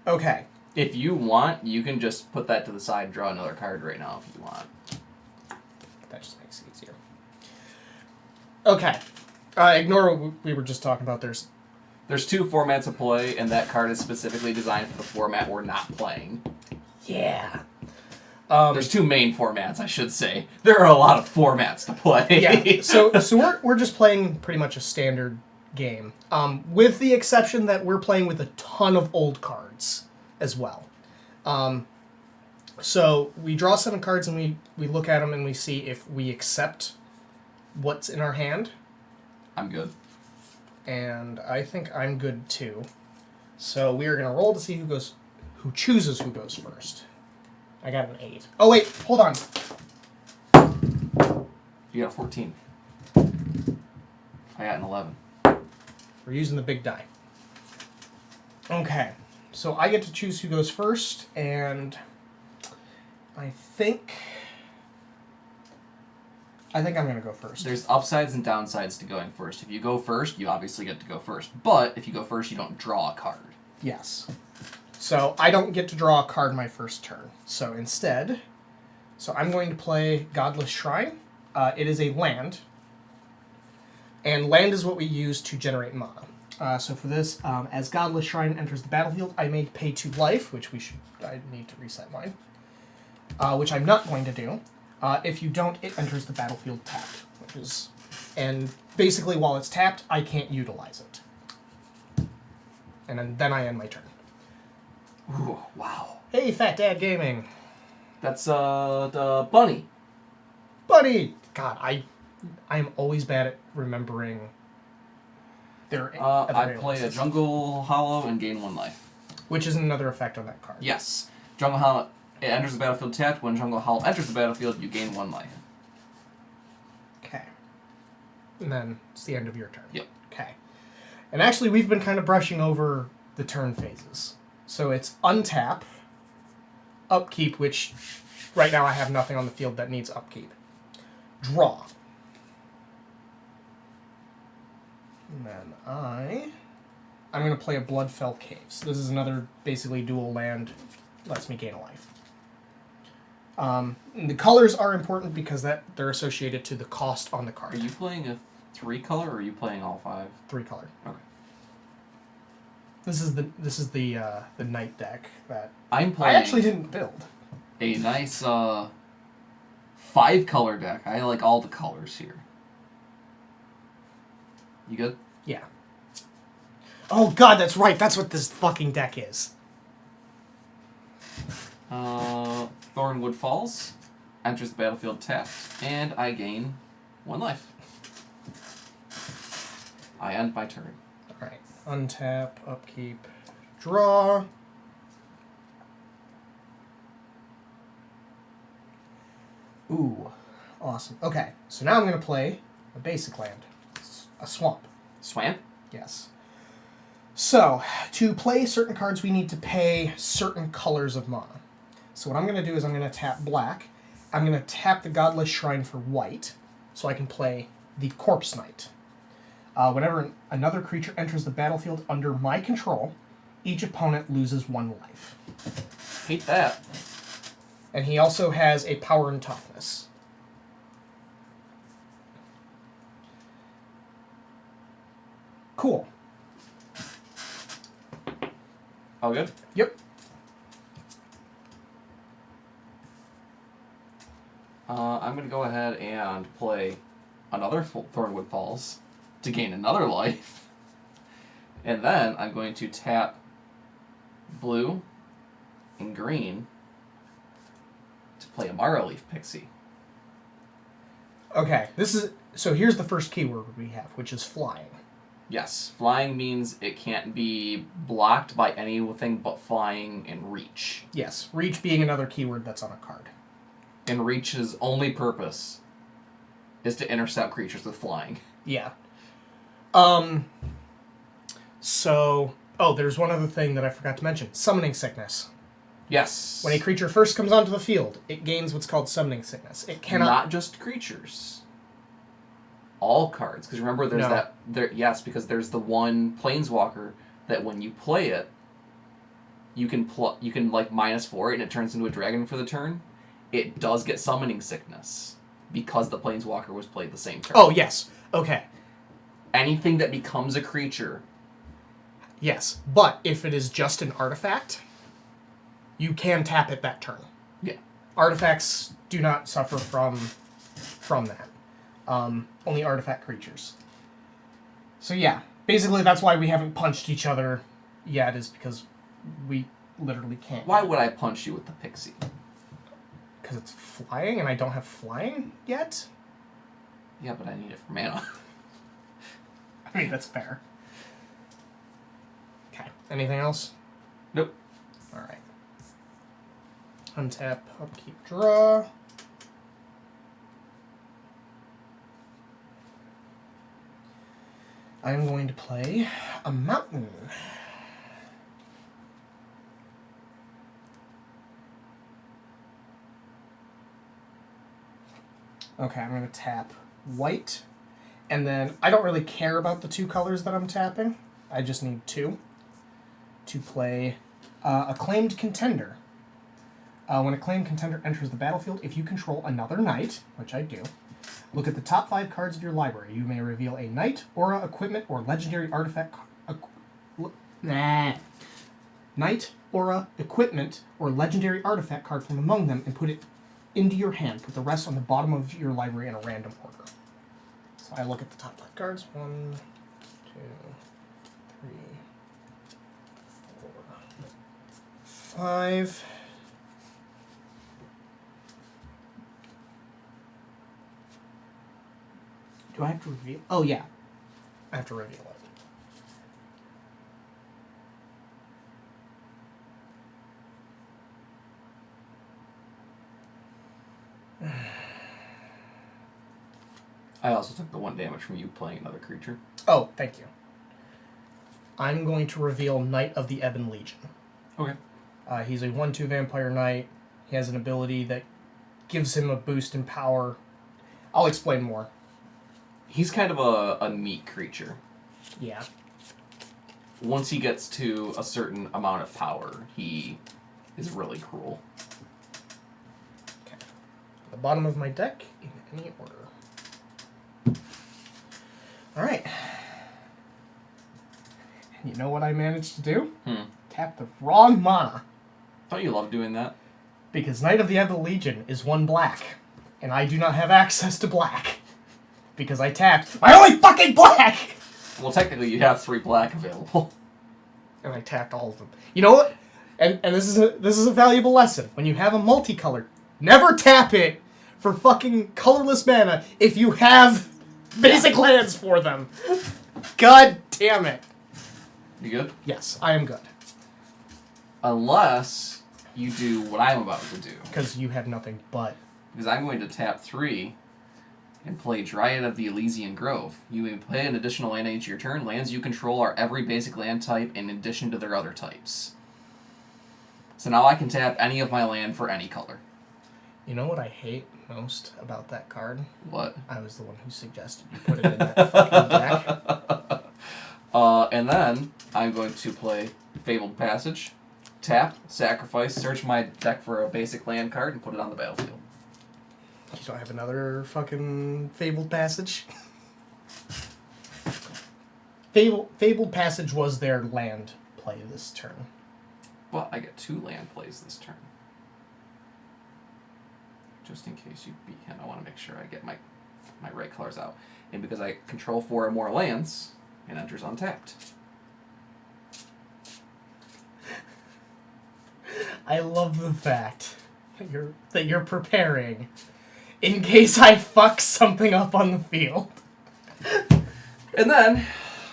Okay. If you want, you can just put that to the side and draw another card right now if you want. That just makes it easier. Okay. Ignore what we were just talking about. There's 2 formats of play, and that card is specifically designed for the format we're not playing. Yeah. There's 2 main formats, I should say. There are a lot of formats to play. Yeah. So we're just playing pretty much a standard game, with the exception that we're playing with a ton of old cards as well. So we draw 7 cards and we look at them and we see if we accept what's in our hand. I'm good. And I think I'm good too. So we are gonna roll to see who chooses who goes first. I got an 8. Oh wait, hold on. You got a 14. I got an 11. We're using the big die. Okay, so I get to choose who goes first, and I think I'm gonna go first. There's upsides and downsides to going first. If you go first, you obviously get to go first. But if you go first, you don't draw a card. Yes. So I don't get to draw a card my first turn. So instead, I'm going to play Godless Shrine. It is a land. And land is what we use to generate mana. So for this, as Godless Shrine enters the battlefield, I may pay 2 life, which I need to reset mine. Which I'm not going to do. If you don't, it enters the battlefield tapped, and basically while it's tapped, I can't utilize it. And then I end my turn. Ooh, wow. Hey, Fat Dad Gaming. That's the bunny. Bunny! God, I am always bad at remembering their I other play a aliases. Jungle Hollow and gain 1 life. Which is another effect on that card. Yes. Jungle Hollow, it enters the battlefield tapped. When Jungle Hollow enters the battlefield, you gain 1 life. Okay. And then it's the end of your turn. Yep. Okay. And actually, we've been kind of brushing over the turn phases. So it's untap, upkeep, which right now I have nothing on the field that needs upkeep. Draw. And then I'm going to play a Bloodfell Caves. This is another basically dual land, lets me gain a life. The colors are important because they're associated to the cost on the card. Are you playing a 3-color or are you playing all 5? 3-color. Okay. This is the night deck that I'm I playing actually didn't build. a nice 5-color deck. I like all the colors here. You good? Yeah. Oh god, that's right. That's what this fucking deck is. Thornwood Falls enters the battlefield tapped, and I gain 1 life. I end my turn. Alright. Untap, upkeep, draw. Ooh. Awesome. Okay, so now I'm going to play a basic land. A swamp. Swamp? Yes. So, to play certain cards, we need to pay certain colors of mana. So what I'm going to do is I'm going to tap black. I'm going to tap the Godless Shrine for white, so I can play the Corpse Knight. Whenever another creature enters the battlefield under my control, each opponent loses 1 life. Hate that. And he also has a power and toughness. Cool. All good? Yep. I'm going to go ahead and play another Thornwood Falls to gain another life. And then I'm going to tap blue and green to play a Mara Leaf Pixie. Okay, so here's the first keyword we have, which is flying. Yes, flying means it can't be blocked by anything but flying and reach. Yes, reach being another keyword that's on a card. And reach's only purpose is to intercept creatures with flying. Yeah. There's one other thing that I forgot to mention. Summoning Sickness. Yes. When a creature first comes onto the field, it gains what's called Summoning Sickness. It cannot... Not just creatures. All cards. Because remember, there's because there's the one Planeswalker that when you play it, you can like -4 and it turns into a dragon for the turn. It does get Summoning Sickness because the Planeswalker was played the same turn. Oh, yes. Okay. Anything that becomes a creature. Yes, but if it is just an artifact, you can tap it that turn. Yeah. Artifacts do not suffer from that. Only artifact creatures. So yeah, basically that's why we haven't punched each other yet, is because we literally can't. Why would I punch you with the Pixie? Because it's flying and I don't have flying yet? Yeah, but I need it for mana. I mean, that's fair. Okay, anything else? Nope. Alright. Untap, upkeep, draw. I'm going to play a mountain. Okay, I'm going to tap white. And then I don't really care about the 2 colors that I'm tapping. I just need 2 to play Acclaimed Contender. When Acclaimed Contender enters the battlefield, if you control another knight, which I do, look at the top 5 cards of your library. You may reveal a knight, aura, equipment, or legendary artifact... Knight, aura, equipment, or legendary artifact card from among them and put it into your hand. Put the rest on the bottom of your library in a random order. So I look at the top 5 cards. 1, 2, 3, 4, 5... Do I have to reveal? Oh, yeah. I have to reveal it. I also took the 1 damage from you playing another creature. Oh, thank you. I'm going to reveal Knight of the Ebon Legion. Okay. He's a 1/2 vampire knight. He has an ability that gives him a boost in power. I'll explain more. He's kind of a neat creature. Yeah. Once he gets to a certain amount of power, he is really cruel. Okay. The bottom of my deck in any order. Alright. And you know what I managed to do? Tap the wrong mana. Don't you love doing that? Because Knight of the Ebon Legion is 1 black. And I do not have access to black. Because I tapped my only fucking black! Well, technically, you have 3 black available. And I tapped all of them. You know what? And this is a valuable lesson. When you have a multicolored, never tap it for fucking colorless mana if you have basic lands for them. God damn it. You good? Yes, I am good. Unless you do what I'm about to do. Because you have nothing but... Because I'm going to tap 3 and play Dryad of the Elysian Grove. You may play an additional land each your turn. Lands you control are every basic land type in addition to their other types. So now I can tap any of my land for any color. You know what I hate most about that card? What? I was the one who suggested you put it in that fucking deck. And then I'm going to play Fabled Passage. Tap, sacrifice, search my deck for a basic land card, and put it on the battlefield. You don't have another fucking Fabled Passage? Fabled Passage was their land play this turn. Well, I get 2 land plays this turn. Just in case you beat him, I want to make sure I get my right colors out. And because I control 4 or more lands, it enters untapped. I love the fact that you're preparing in case I fuck something up on the field. And then,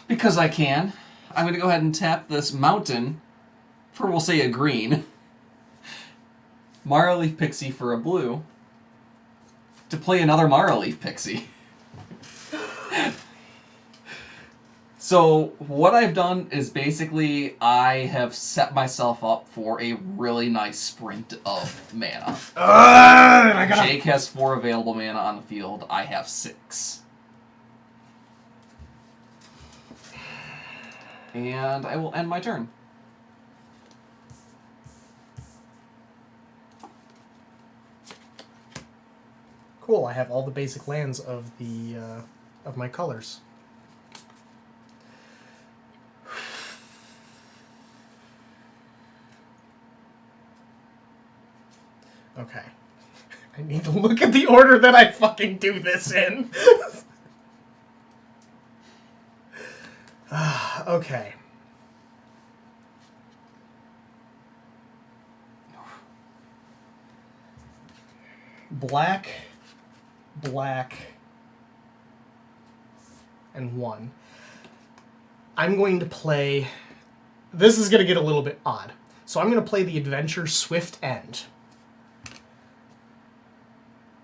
because I can, I'm going to go ahead and tap this mountain for, we'll say, a green. Mara Leaf Pixie for a blue. To play another Mara Leaf Pixie. So, what I've done is basically I have set myself up for a really nice sprint of mana. Jake has 4 available mana on the field. I have 6. And I will end my turn. Cool, I have all the basic lands of the of my colors. Okay. I need to look at the order that I fucking do this in. Okay. Black, and 1. I'm going to play... This is going to get a little bit odd. So I'm going to play the Adventure Swift End,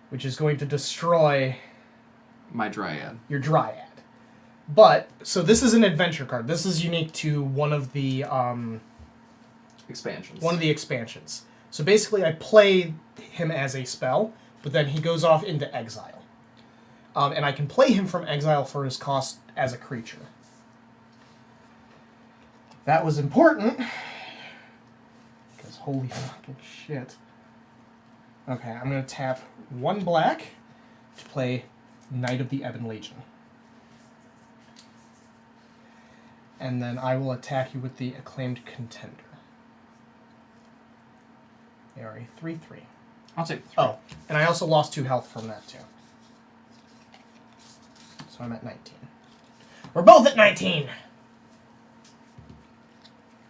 which is going to destroy... My Dryad. Your Dryad. But, so this is an adventure card. This is unique to one of the... Expansions. One of the expansions. So basically I play him as a spell, but then he goes off into exile. And I can play him from exile for his cost as a creature. That was important. Because holy fucking shit. Okay, I'm going to tap 1 black to play Knight of the Ebon Legion. And then I will attack you with the Acclaimed Contender. They are a 3/3. I'll take 3. Oh, and I also lost 2 health from that too. So I'm at 19. We're both at 19!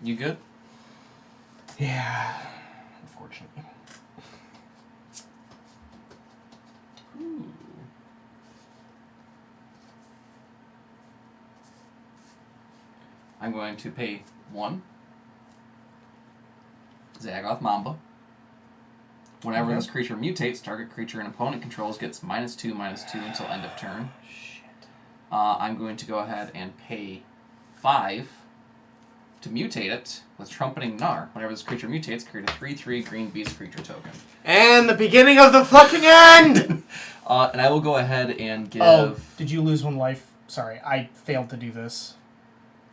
You good? Yeah, unfortunately. Ooh. I'm going to pay 1. Zagoth Mamba. Whenever this creature mutates, target creature an opponent controls gets -2/-2 until end of turn. Shit. I'm going to go ahead and pay 5 to mutate it with Trumpeting Gnar. Whenever this creature mutates, create a 3/3 green beast creature token. And the beginning of the fucking end! And I will go ahead and give... Oh, did you lose 1 life? Sorry, I failed to do this.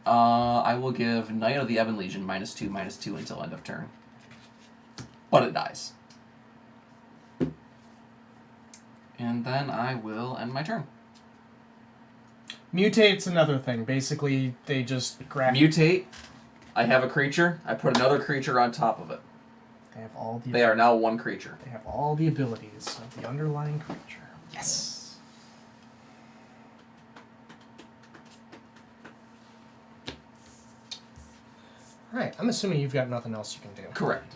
I will give Knight of the Ebon Legion -2/-2 until end of turn. But it dies. And then I will end my turn. Mutate's another thing. Basically, they just grab... Mutate. I have a creature. I put another creature on top of it. They have all the... They are now 1 creature. They have all the abilities of the underlying creature. Yes. Alright, I'm assuming you've got nothing else you can do. Correct.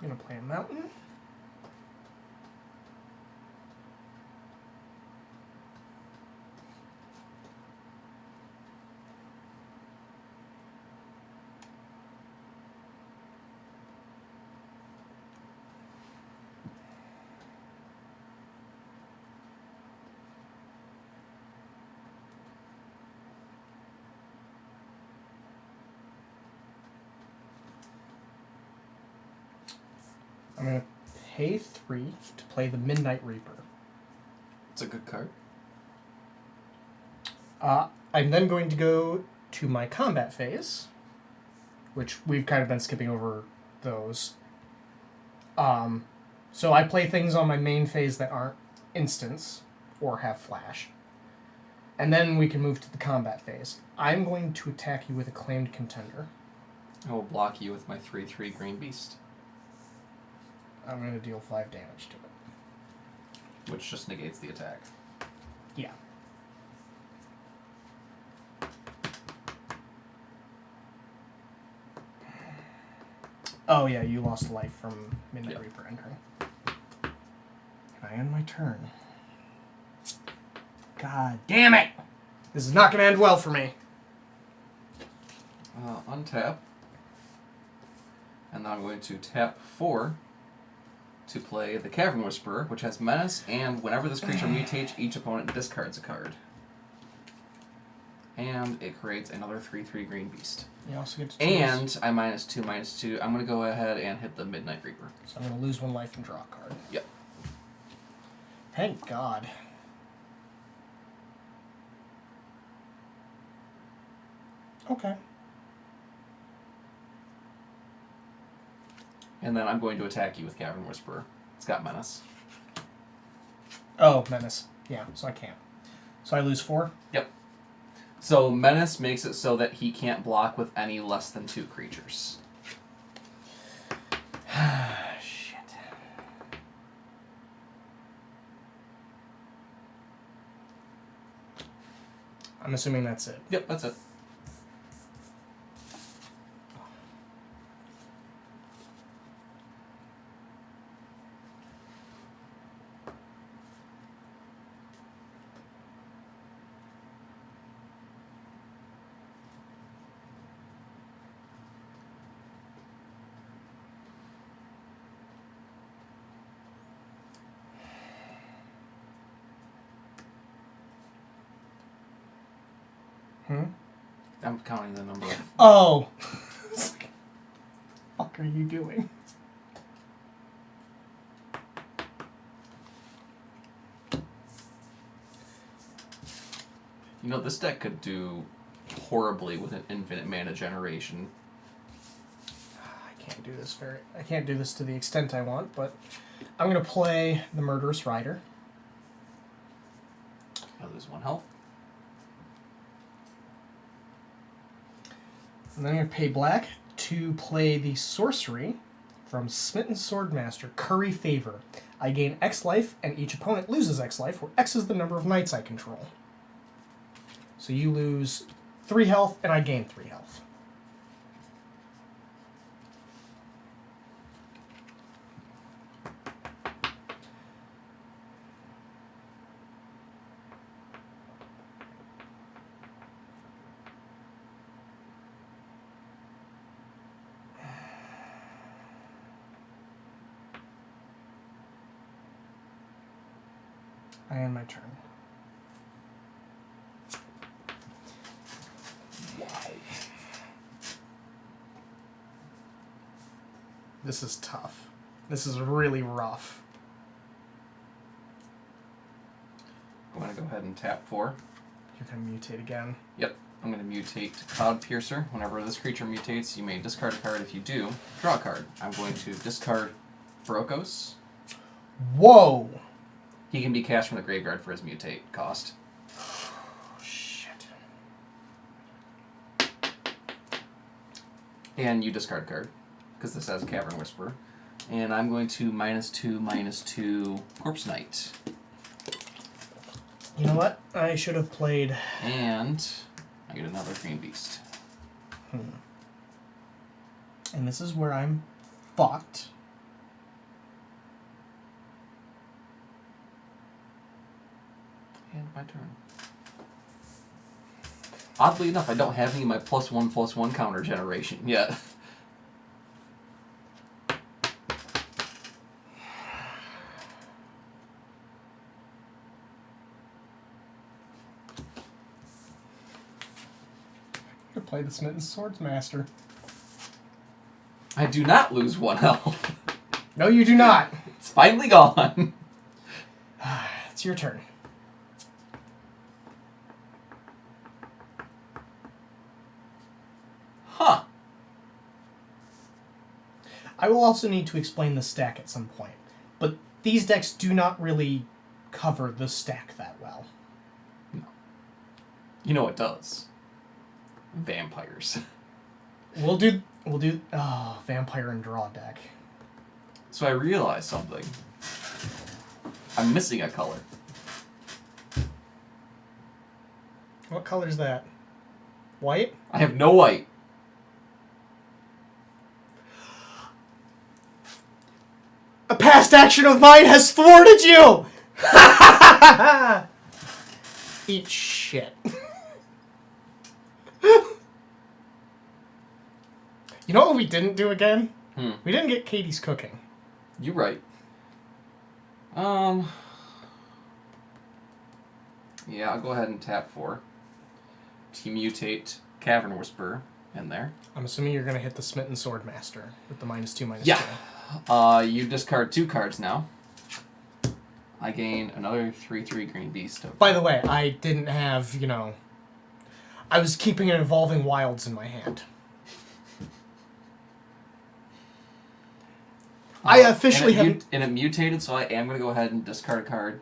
I'm gonna play a mountain. I'm going to pay 3 to play the Midnight Reaper. It's a good card. I'm then going to go to my combat phase, which we've kind of been skipping over those. So I play things on my main phase that aren't instants or have flash. And then we can move to the combat phase. I'm going to attack you with Acclaimed Contender. I will block you with my 3/3 green beast. I'm going to deal 5 damage to it. Which just negates the attack. Yeah. Oh yeah, you lost life from Midnight Reaper entering. Can I end my turn? God damn it! This is not going to end well for me. Untap. And now I'm going to tap 4 to play the Cavern Whisperer, which has Menace, and whenever this creature mutates, each opponent discards a card. And it creates another 3/3 green beast. You also get to choose. And I -2/-2. I'm going to go ahead and hit the Midnight Reaper. So I'm going to lose 1 life and draw a card. Yep. Thank God. Okay. And then I'm going to attack you with Cavern Whisperer. It's got Menace. Oh, Menace. Yeah, so I can't. So I lose 4? Yep. So Menace makes it so that he can't block with any less than 2 creatures. Shit. I'm assuming that's it. Yep, that's it. I'm counting the number of... Oh! What the fuck are you doing? You know, this deck could do horribly with an infinite mana generation. I can't do this to the extent I want, but I'm going to play the Murderous Rider. I lose 1 health. And then I'm going to pay black to play the sorcery from Smitten Swordmaster, Curry Favor. I gain X life, and each opponent loses X life, where X is the number of knights I control. So you lose 3 health, and I gain 3 health. I end my turn. Wow. This is tough. This is really rough. I'm going to go ahead and tap 4. You're going to mutate again. Yep. I'm going to mutate to Cloud Piercer. Whenever this creature mutates, you may discard a card. If you do, draw a card. I'm going to discard Ferocos. Whoa! He can be cast from the graveyard for his mutate cost. Oh, shit. And you discard a card, because this has Cavern Whisperer. And I'm going to -2/-2 Corpse Knight. You know what? I should have played... And I get another Green Beast. And this is where I'm fucked. And my turn. Oddly enough, I don't have any of my +1/+1 counter generation yet. To play the Smitten Swordsmaster. I do not lose 1 health. No, you do not. It's finally gone. It's your turn. Huh. I will also need to explain the stack at some point. But these decks do not really cover the stack that well. No. You know what does? Vampires. We'll do vampire and draw deck. So I realized something. I'm missing a color. What color's that? White? I have no white. A past action of mine has thwarted you! Eat shit. You know what we didn't do again? We didn't get Katie's cooking. You're right. Yeah, I'll go ahead and tap 4. To mutate Cavern Whisperer in there. I'm assuming you're going to hit the Smitten Swordmaster with the -2/-2. Yeah. You discard 2 cards now. I gain another 3/3 Green Beast. By the way, I didn't have, I was keeping an Evolving Wilds in my hand. I officially haven't... And it mutated, so I am going to go ahead and discard a card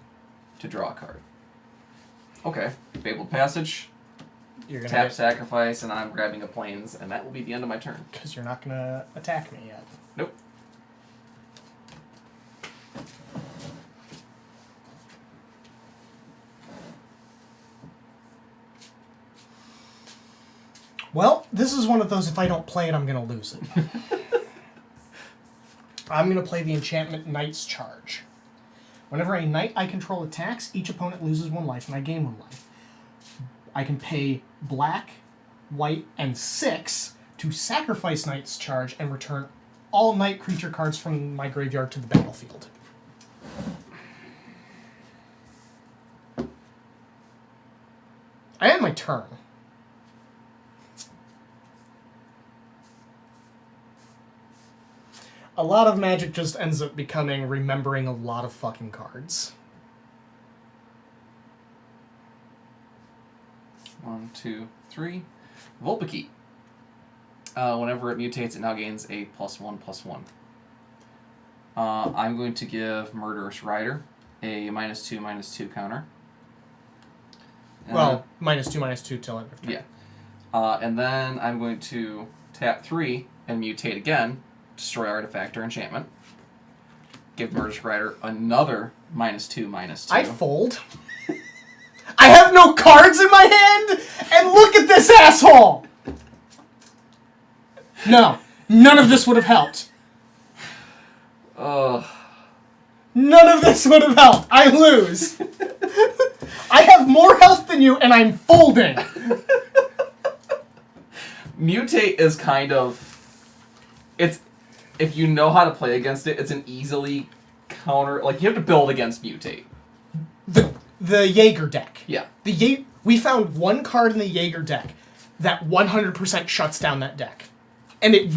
to draw a card. Okay. Fabled Passage. You're gonna Tap Sacrifice, and I'm grabbing a Plains, and that will be the end of my turn. Because you're not going to attack me yet. Nope. Well, this is one of those, if I don't play it, I'm going to lose it. I'm going to play the enchantment Knight's Charge. Whenever a knight I control attacks, each opponent loses 1 life, and I gain 1 life. I can pay black, white, and 6 to sacrifice Knight's Charge and return all knight creature cards from my graveyard to the battlefield. I end my turn. A lot of Magic just ends up becoming remembering a lot of fucking cards. 1, 2, 3. Vulpikeet. Whenever it mutates, it now gains a +1/+1. I'm going to give Murderous Rider a -2/-2 counter. Well, -2/-2 till end of turn. Yeah. And then I'm going to tap 3 and mutate again. Destroy artifact or enchantment. Give Murderous Rider another -2/-2. I fold. I have no cards in my hand, and look at this asshole! No, none of this would have helped. Ugh. None of this would have helped. I lose. I have more health than you, and I'm folding. Mutate is kind of... It's... If you know how to play against it, it's an easily counter... Like, you have to build against Mutate. The The Jaeger deck. Yeah. We found one card in the Jaeger deck that 100% shuts down that deck. And it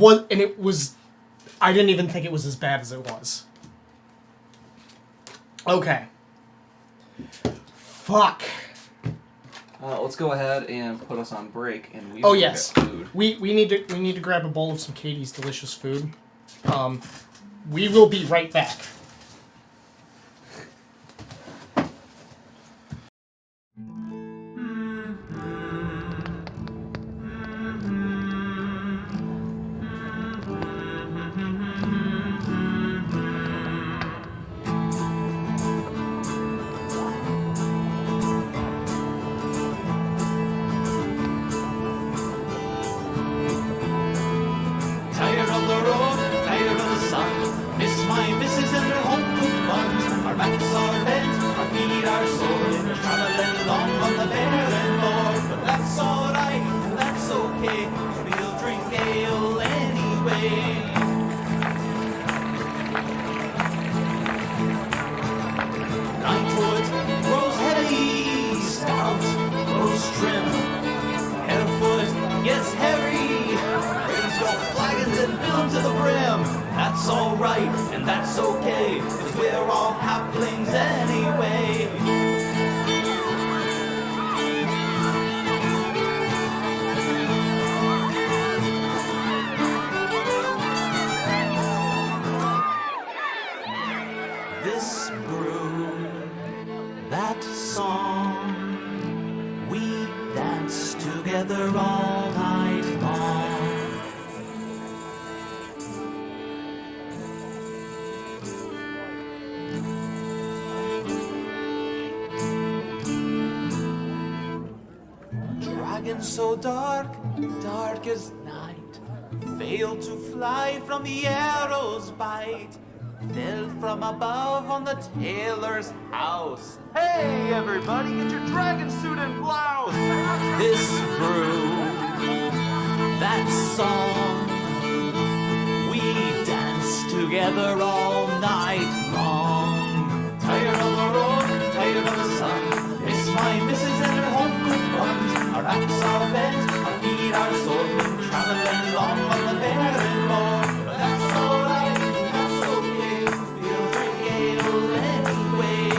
was I didn't even think it was as bad as it was. Okay. Fuck. Let's go ahead and put us on break, and we Oh will yes. get food. We need to grab a bowl of some Katie's delicious food. We will be right back. Tired of the road, tired of the sun. Miss my missus and her home cooked buns. Our backs are bent, our feet are sore. Traveling along on the barren moor. But that's alright, and that's okay. We'll drink ale anyway. 9 foot grows heavy, stout grows trim. Harefoot gets hairy. Raise your flagons and fill them to the brim. That's alright, and that's okay, 'cause we're all halflings anyway. This brew, that song, we dance together all night long. Dragon so dark, dark as night, failed to fly from the arrow's bite, fell from above on the tailor's house. Hey everybody, get your dragon suit and blouse! This brew, that song, we dance together all night long. Tired of the road, tired of the sun, miss my missus and her home cooked buns. Our backs are bent, our feet are sore, been traveling long on the barren moor. But that's alright, that's okay, we'll drink ale anyway.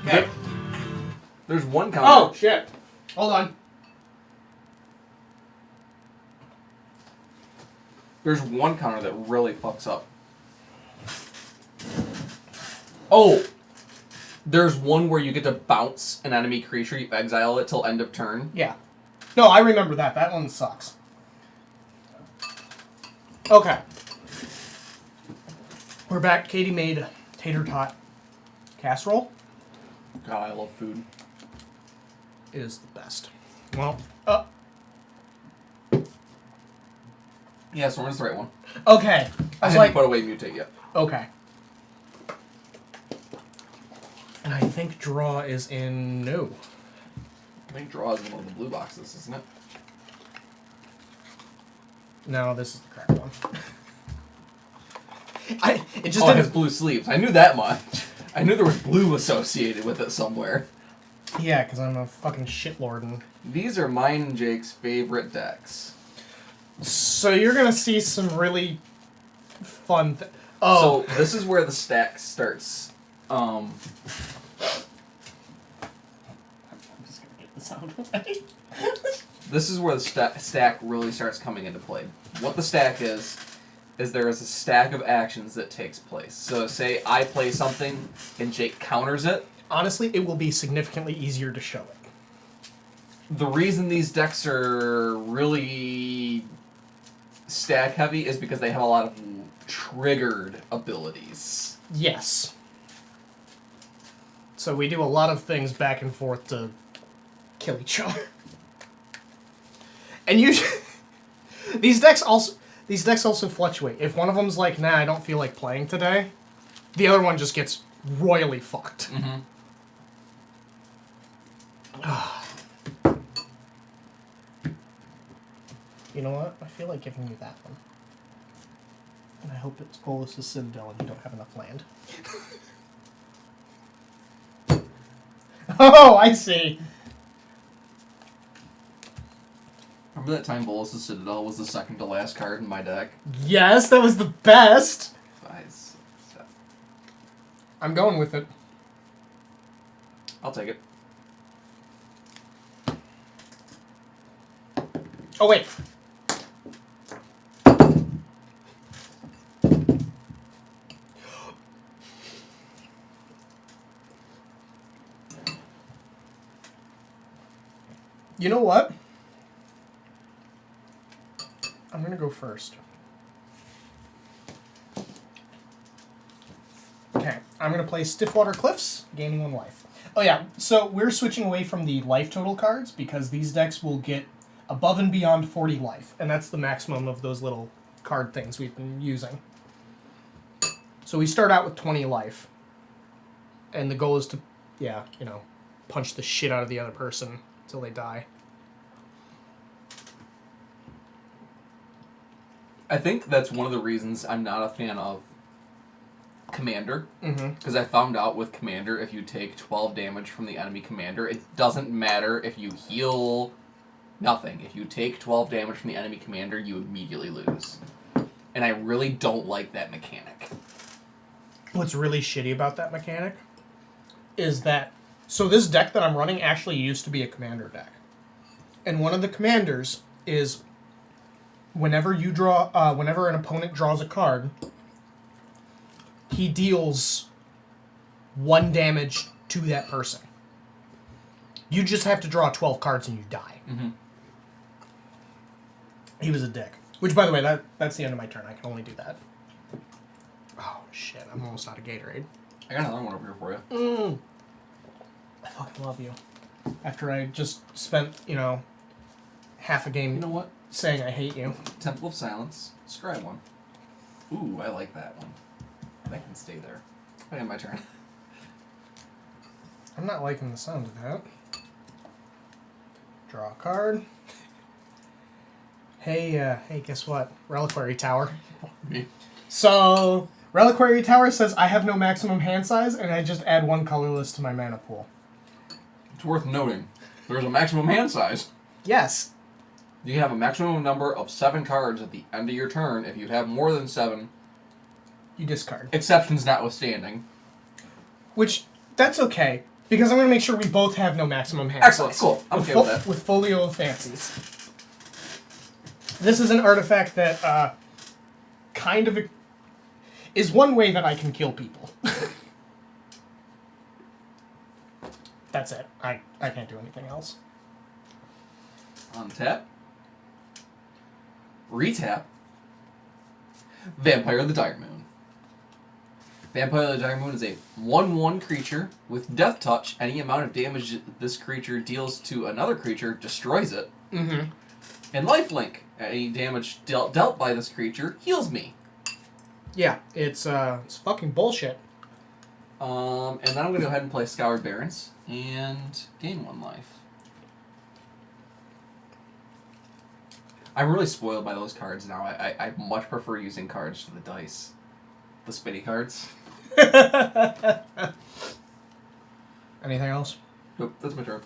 Okay. There's one counter. Oh shit. Hold on. There's one counter that really fucks up. Oh! There's one where you get to bounce an enemy creature, you exile it till end of turn. Yeah. No, I remember that. That one sucks. Okay. We're back. Katie made tater tot casserole. God, I love food. It is the best. Well, Yeah, Storm's the right one. okay. I was haven't like, put away mutate yet. okay. And I think draw is in no. I think draw is in one of the blue boxes, isn't it? No, this is the correct one. It just Oh, it didn't. has blue sleeves. I knew that much. I knew there was blue associated with it somewhere. Yeah, because I'm a fucking shitlord. And These are mine and Jake's favorite decks. so you're gonna see some really fun. Oh, So this is where the stack starts. I'm just gonna get the sound away. This is where the stack really starts coming into play. What the stack is there is a stack of actions that takes place. So say I play something and Jake counters it. Honestly, it will be significantly easier to show it. The reason these decks are really stack heavy is because they have a lot of triggered abilities. Yes. So we do a lot of things back and forth to kill each other. And usually, these decks also fluctuate. If one of them's like, nah, I don't feel like playing today, the other one just gets royally fucked. Mm-hmm. You know what? I feel like giving you that one. And I hope it's Bolas' Citadel and you don't have enough land. Oh, I see. Remember that time Bolas' Citadel was the second to last card in my deck? Yes, that was the best. 5, 6, 7. I'm going with it. I'll take it. Oh, wait. You know what? I'm going to go first. Okay, I'm going to play Stiffwater Cliffs, gaining 1 life. Oh yeah, so we're switching away from the life total cards because these decks will get above and beyond 40 life, and that's the maximum of those little card things we've been using. So we start out with 20 life, and the goal is to, punch the shit out of the other person until they die. I think that's one of the reasons I'm not a fan of Commander. Mm-hmm. Because I found out with Commander, if you take 12 damage from the enemy commander, it doesn't matter if you heal nothing. If you take 12 damage from the enemy commander, you immediately lose. And I really don't like that mechanic. What's really shitty about that mechanic is that... So this deck that I'm running actually used to be a commander deck. And one of the commanders is... Whenever an opponent draws a card, he deals 1 damage to that person. You just have to draw 12 cards and you die. Mm-hmm. He was a dick. Which, by the way, that's the end of my turn. I can only do that. Oh, shit. I'm almost out of Gatorade. I got another one over here for you. I fucking love you. After I just spent, half a game You know what? saying I hate you. Temple of Silence. Scribe one. Ooh, I like that one. That can stay there. I got my turn. I'm not liking the sound of that. Draw a card. Hey, guess what? Reliquary Tower. Me. So, Reliquary Tower says I have no maximum hand size, and I just add 1 colorless to my mana pool. It's worth noting. There's a maximum hand size. Yes. You have a maximum number of 7 cards at the end of your turn. If you have more than 7, You discard. exceptions notwithstanding. Which, that's okay, because I'm going to make sure we both have no maximum hand Excellent, size. cool. I'm okay with that. With Folio of Fancies. This is an artifact that kind of is one way that I can kill people. That's it. I can't do anything else. Untap. Retap. Vampire of the Dire Moon. Vampire of the Dire Moon is a 1/1 creature with Death Touch. Any amount of damage this creature deals to another creature destroys it. Mm-hmm. And Lifelink. Any damage dealt by this creature heals me. Yeah, it's fucking bullshit. And then I'm going to go ahead and play Scoured Barrens and gain 1 life. I'm really spoiled by those cards now. I much prefer using cards to the dice. The spinny cards. Anything else? Nope, that's my turn.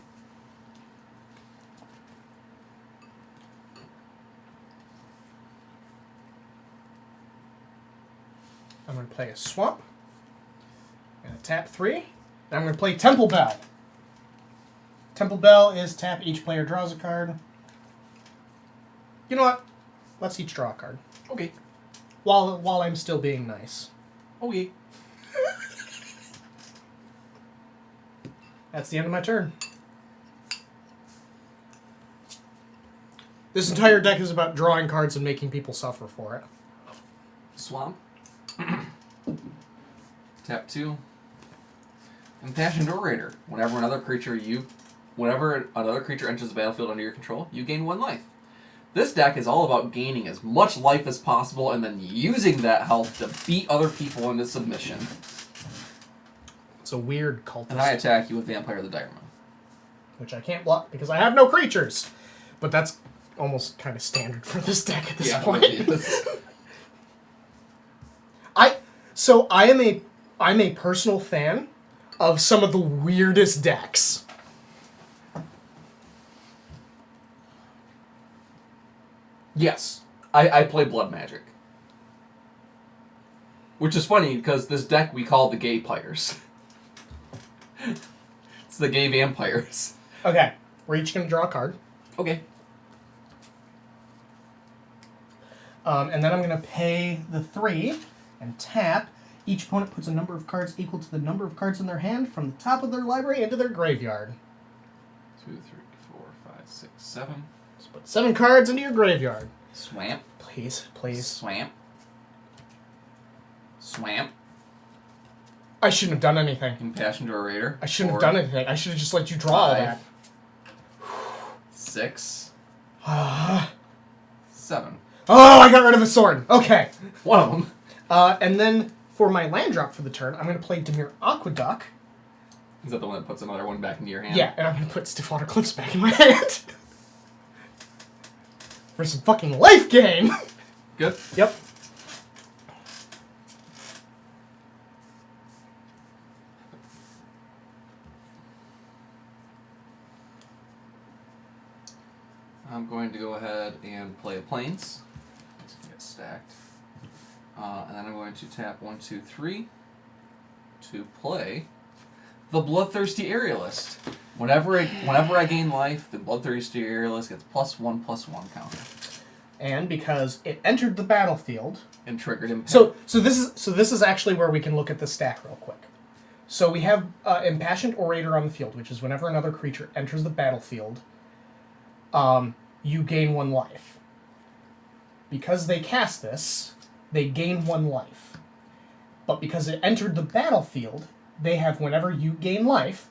I'm going to play a Swamp. I'm going to tap 3. And I'm going to play Temple Bell. Temple Bell is tap, each player draws a card. You know what? Let's each draw a card. Okay. While I'm still being nice. Okay. That's the end of my turn. This entire deck is about drawing cards and making people suffer for it. Swamp. Tap 2. Impassioned Orator. Whenever another creature enters the battlefield under your control, you gain 1 life. This deck is all about gaining as much life as possible and then using that health to beat other people into submission. It's a weird cultist. And I attack you with Vampire of the Dire Moon. Which I can't block because I have no creatures. But that's almost kind of standard for this deck at this Yeah, point. it is. I'm a personal fan of some of the weirdest decks. Yes, I play Blood Magic. Which is funny, because this deck we call the Gay Pyres. It's the Gay Vampires. Okay, we're each going to draw a card. Okay. And then I'm going to pay the 3 and tap. Each opponent puts a number of cards equal to the number of cards in their hand from the top of their library into their graveyard. 2, 3, 4, 5, 6, 7. So put 7 cards into your graveyard. Swamp. Please, please. Swamp. Swamp. I shouldn't have done anything. Impassioned Orator. I shouldn't have done anything. I should have just let you draw all 5, that. 6, Oh, 7. I got rid of a sword. Okay. One of them. And then for my land drop for the turn, I'm going to play Dimir Aqueduct. Is that the one that puts another one back into your hand? Yeah, and I'm going to put Stiffwater Cliffs back in my hand. For some fucking life gain. Good. Yep. I'm going to go ahead and play a Plains. Let's get stacked. And then I'm going to tap 1, 2, 3 to play the Bloodthirsty Aerialist. Whenever I gain life, the Bloodthirsty Aerialist gets +1/+1 counter. And because it entered the battlefield, And triggered him. so this is actually where we can look at the stack real quick. So we have Impassioned Orator on the field, which is whenever another creature enters the battlefield, you gain 1 life. Because they cast this, they gain 1 life. But because it entered the battlefield, they have whenever you gain life,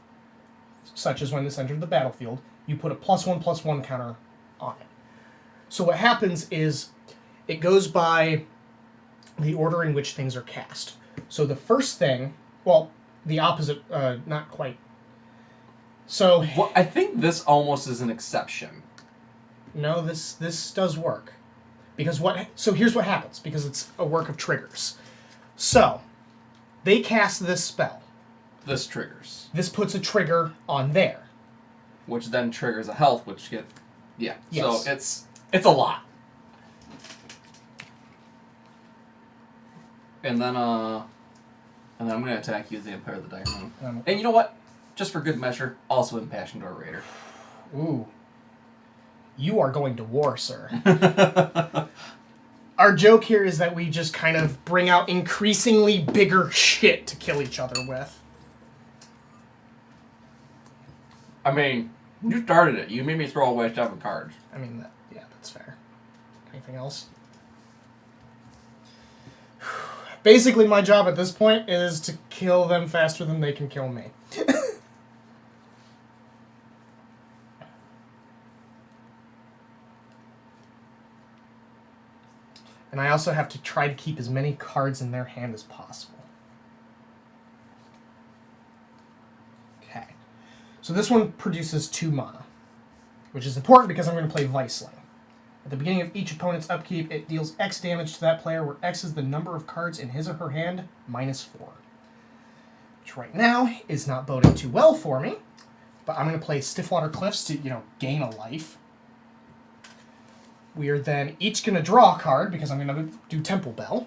such as when this entered the battlefield, you put a +1/+1 counter on it. So what happens is it goes by the order in which things are cast. So the first thing, well, the opposite, not quite. So Well, I think this almost is an exception. no, this does work. Because so here's what happens, because it's a work of triggers. So, they cast this spell. This triggers. This puts a trigger on there. Which then triggers a health, which get... Yeah. Yes. So it's a lot. And then I'm going to attack you with the Empire of the Diamond. And you know what? Just for good measure, also Impassioned Orator. Ooh. You are going to war, sir. Our joke here is that we just kind of bring out increasingly bigger shit to kill each other with. I mean, you started it. You made me throw away 7 cards. I mean, yeah, that's fair. Anything else? Basically, my job at this point is to kill them faster than they can kill me. And I also have to try to keep as many cards in their hand as possible. Okay. So this one produces 2 mana, which is important because I'm going to play Viceling. At the beginning of each opponent's upkeep, it deals X damage to that player, where X is the number of cards in his or her hand, -4. Which right now is not boding too well for me, but I'm going to play Stiffwater Cliffs to, gain a life. We are then each going to draw a card, because I'm going to do Temple Bell.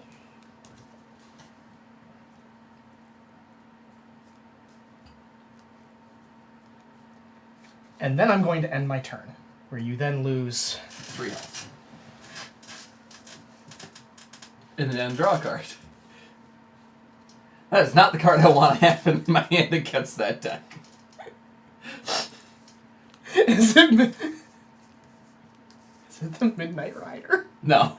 And then I'm going to end my turn, where you then lose 3 health. And then draw a card. That is not the card I want to have in my hand against that deck. Is it the Midnight Rider? No.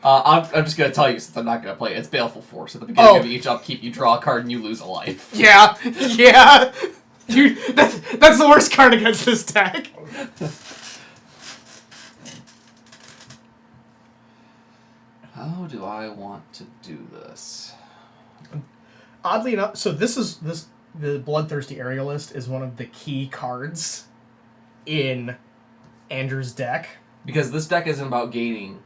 I'm just going to tell you, since I'm not going to play it, it's Baleful Force. At the beginning of each upkeep, you draw a card and you lose a life. Yeah, yeah. Dude, that's the worst card against this deck. How do I want to do this? Oddly enough, so the Bloodthirsty Aerialist is one of the key cards in Andrew's deck. Because this deck isn't about gaining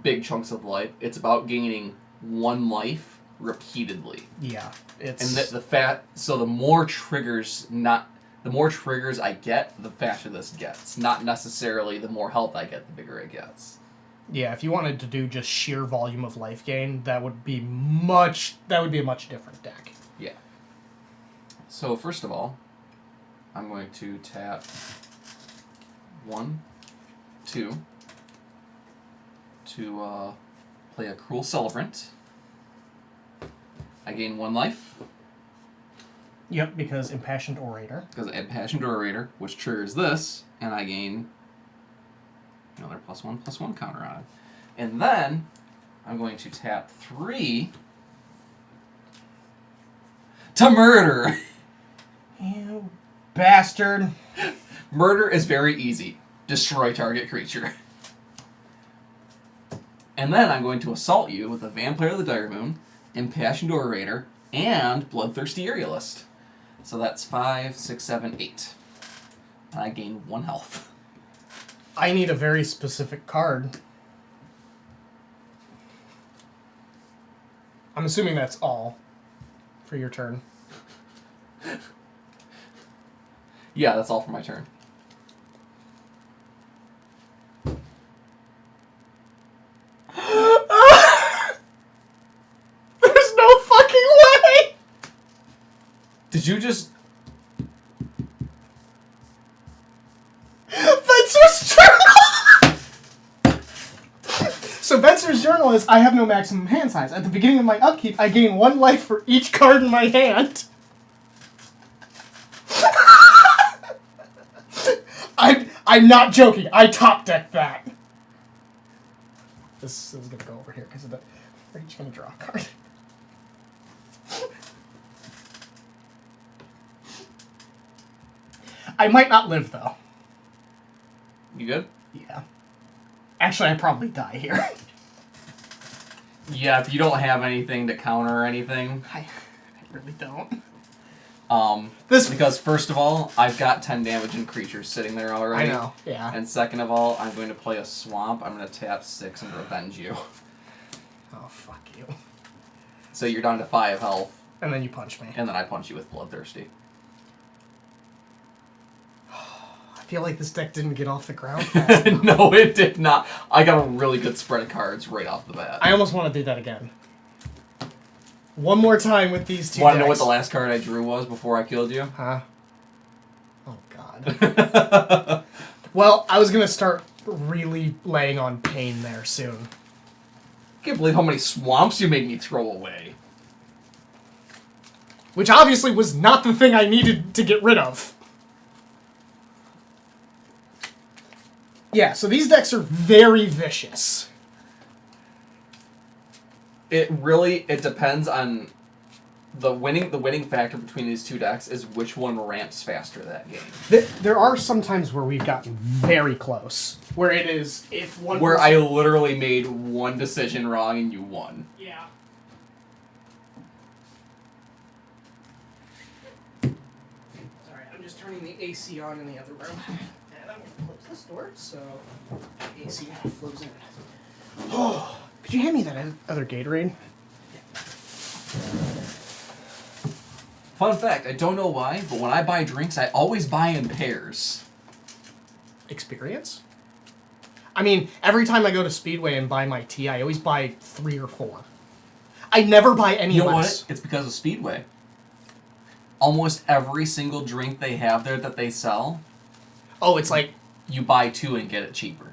big chunks of life. It's about gaining 1 life repeatedly. Yeah, it's... And so the more triggers I get, the faster this gets. Not necessarily the more health I get, the bigger it gets. Yeah, if you wanted to do just sheer volume of life gain, that would be a much different deck. Yeah. So first of all, I'm going to tap 1, 2 to play a Cruel Celebrant. I gain 1 life. Yep, because Impassioned Orator. Because I add Impassioned Orator, which triggers this, and I gain another +1/+1 counter on it. And then I'm going to tap 3 to murder. You bastard. Murder is very easy. Destroy target creature. And then I'm going to assault you with a Vampire of the Dire Moon, Impassioned Orator, and Bloodthirsty Aerialist. So that's 5, 6, 7, 8. And I gain 1 health. I need a very specific card. I'm assuming that's all for your turn. Yeah, that's all for my turn. There's no fucking way! Did you just... Venser's Journal! So Venser's Journal is, I have no maximum hand size. At the beginning of my upkeep, I gain 1 life for each card in my hand. I'm not joking. I top decked that. This is gonna go over here because of the... We're each gonna draw a card. I might not live, though. You good? Yeah. Actually, I'd probably die here. Yeah, if you don't have anything to counter or anything. I really don't. Because first of all, I've got 10 damage in creatures sitting there already. I know, yeah. And second of all, I'm going to play a swamp. I'm going to tap 6 and revenge you. Oh, fuck you. So you're down to 5 health. And then you punch me. And then I punch you with Bloodthirsty. I feel like this deck didn't get off the ground fast enough. No, it did not. I got a really good spread of cards right off the bat. I almost want to do that again. One more time with these two Want to decks. know what the last card I drew was before I killed you? Huh? Oh, God. Well, I was going to start really laying on pain there soon. I can't believe how many swamps you made me throw away. Which obviously was not the thing I needed to get rid of. Yeah, so these decks are very vicious. It depends on the winning factor between these two decks is which one ramps faster that game. There are some times where we've gotten very close. Where it is, if one Where person... I literally made one decision wrong and you won. Yeah. Sorry, I'm just turning the AC on in the other room. And I'm going to close this door so AC flows in. Oh, could you hand me that other Gatorade? Fun fact, I don't know why, but when I buy drinks, I always buy in pairs. Experience? I mean, every time I go to Speedway and buy my tea, I always buy 3 or 4. I never buy any You know less. what? It's because of Speedway. Almost every single drink they have there that they sell, Oh, it's like... you buy 2 and get it cheaper.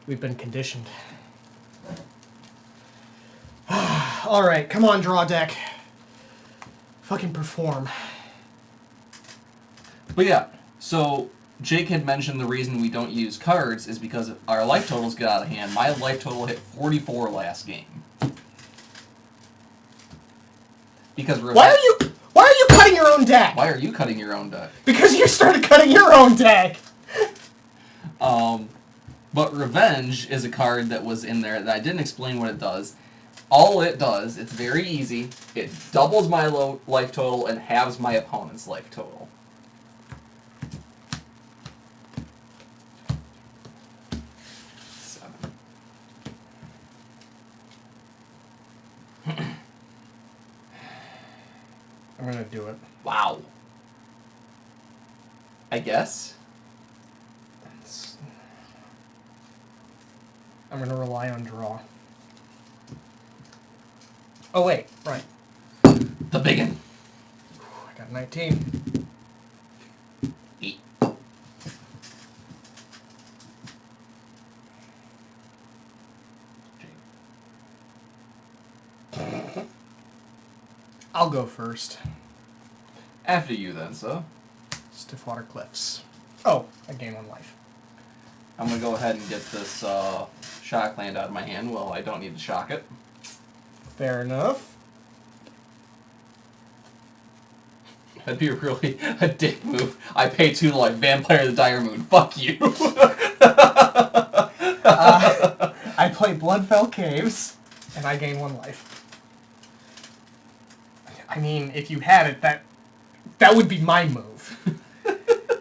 We've been conditioned. Alright, come on, draw deck. Fucking perform. But yeah, so Jake had mentioned the reason we don't use cards is because our life totals get out of hand. My life total hit 44 last game. Because Why are you cutting your own deck? Why are you cutting your own deck? Because you started cutting your own deck! But Revenge is a card that was in there that I didn't explain what it does. All it does, it's very easy. It doubles my life total and halves my opponent's life total. I'm gonna do it. Wow. I guess. I'm gonna rely on draw. Oh wait, right. The biggin. I got 19. 8. I'll go first. After you then, so. Stiffwater Cliffs. Oh, I gain 1 life. I'm gonna go ahead and get this shock land out of my hand. Well, I don't need to shock it. Fair enough. That'd be really a dick move. I pay 2 to like Vampire of the Dire Moon. Fuck you. I play Bloodfell Caves, and I gain 1 life. I mean, if you had it, that would be my move.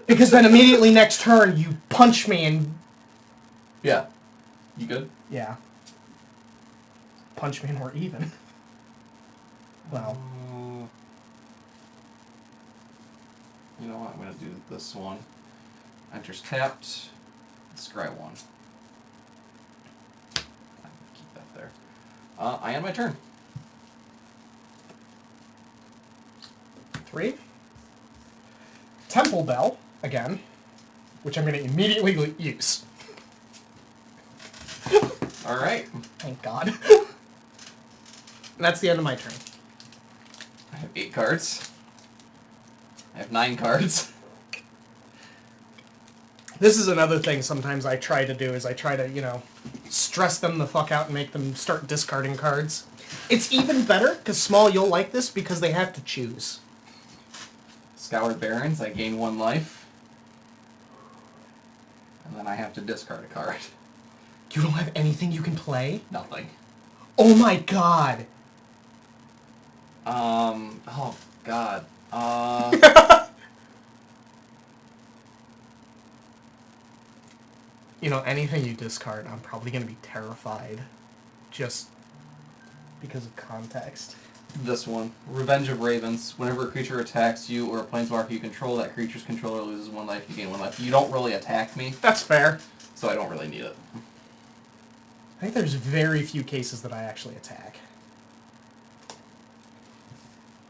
Because then immediately next turn, you punch me and... Yeah. You good? Yeah. Punch me and we're even. Well. You know what? I'm going to do this one. Enters tapped. Scry 1. Keep that there. I end my turn. 3. Temple Bell, again, which I'm going to immediately use. Alright. Thank God. That's the end of my turn. I have 8 cards. I have 9 cards. This is another thing sometimes I try to do, is I try to, you know, stress them the fuck out and make them start discarding cards. It's even better, because Small, you'll like this, because they have to choose. Scoured Barrens, I gain 1 life. And then I have to discard a card. You don't have anything you can play? Nothing. Oh my god! Oh god. You know, anything you discard, I'm probably going to be terrified. Just because of context. This one. Revenge of Ravens. Whenever a creature attacks you or a planeswalker you control, that creature's controller loses 1 life, you gain 1 life. You don't really attack me, That's fair. so I don't really need it. I think there's very few cases that I actually attack.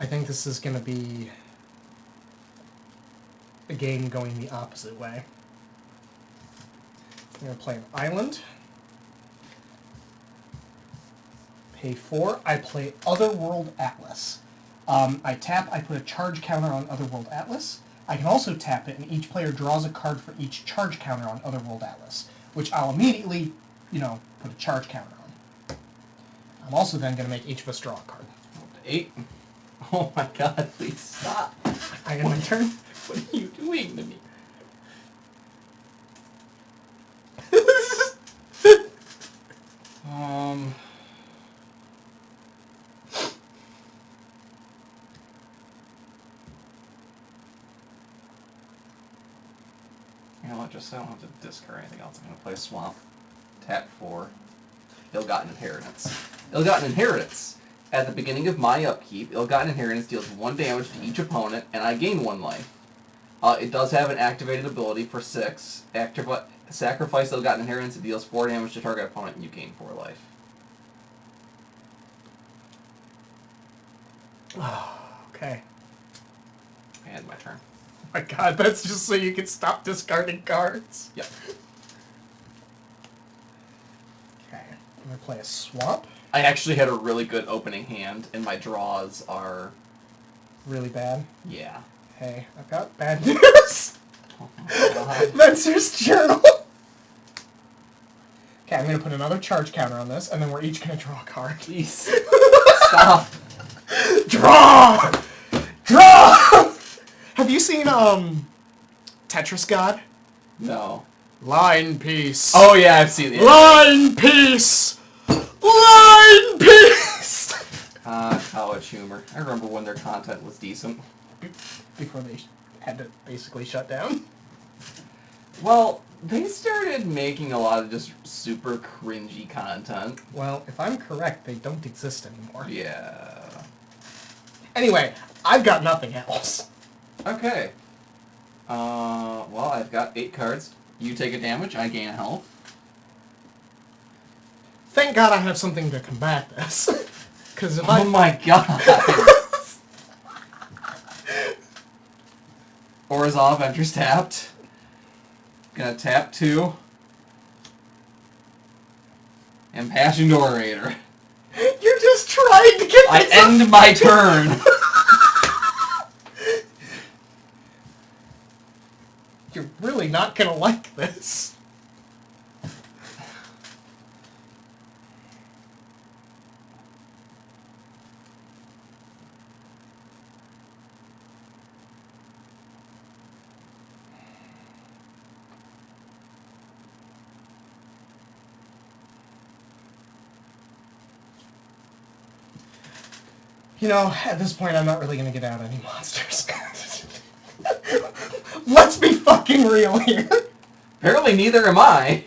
I think this is going to be a game going the opposite way. I'm going to play an island. Pay 4. I play Otherworld Atlas. I tap, I put a charge counter on Otherworld Atlas. I can also tap it, and each player draws a card for each charge counter on Otherworld Atlas, which I'll immediately, you know, put a charge counter on. I'm also then going to make each of us draw a card. 8. Oh my god, please stop. I end my turn. What are you doing to me? You know what, just so I don't have to discard anything else, I'm going to play Swamp. Tap 4. Ill-Gotten Inheritance. Ill-Gotten Inheritance. At the beginning of my upkeep, Ill-Gotten Inheritance deals 1 damage to each opponent, and I gain 1 life. It does have an activated ability for 6. Sacrifice Ill-Gotten Inheritance, it deals 4 damage to target opponent, and you gain 4 life. Okay. I end my turn. Oh my god, that's just so you can stop discarding cards. Yep. Okay, I'm going to play a swamp. I actually had a really good opening hand, and my draws are... Really bad. yeah. Hey, I've got bad news! Oh my god. Mentor's Journal! Okay, I'm going to put another charge counter on this, and then we're each going to draw a card. Please. Stop. Draw! Draw! Have you seen, Tetris God? No. Line piece. Oh yeah, I've seen it. Line piece! Line piece! College humor. I remember when their content was decent. Before they had to basically shut down. Well, they started making a lot of just super cringy content. Well, if I'm correct, they don't exist anymore. Yeah. Anyway, I've got nothing else. Okay. Well, I've got 8 cards. You take a damage, I gain a health. Thank God I have something to combat this. Because if Oh my god! Orzhov enters tapped. Gonna tap 2. Impassioned Orator. You're just trying to get I this end my turn! You're really not gonna like this. You know, at this point, I'm not really gonna get out any monsters. Let's be fucking real here. Apparently neither am I.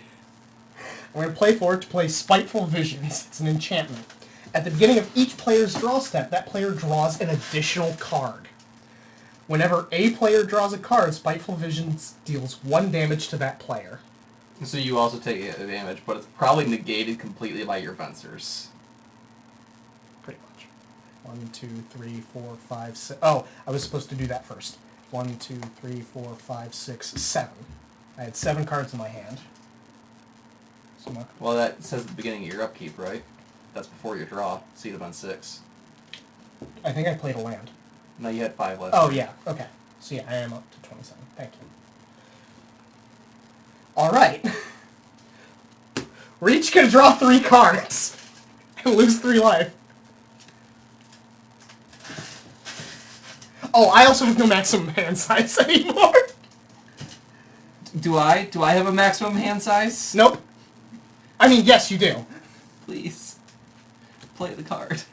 I'm gonna play for it to play Spiteful Visions. It's an enchantment. At the beginning of each player's draw step, that player draws an additional card. Whenever a player draws a card, Spiteful Visions deals 1 damage to that player. So you also take a damage, but it's probably negated completely by your fencers. Pretty much. 1, 2, 3, 4, 5, 6. Oh, I was supposed to do that first. 1, 2, 3, 4, 5, 6, 7. I had 7 cards in my hand. So my... Well, that says at the beginning of your upkeep, right? That's before your draw, so you'd have been 6. I think I played a land. No, you had 5 left. Oh, yeah. Okay. So, yeah, I am up to 27. Thank you. Alright. We're each gonna draw 3 cards. And lose 3 life. Oh, I also have no maximum hand size anymore. Do I? Do I have a maximum hand size? Nope. I mean, yes, you do. Please. Play the card.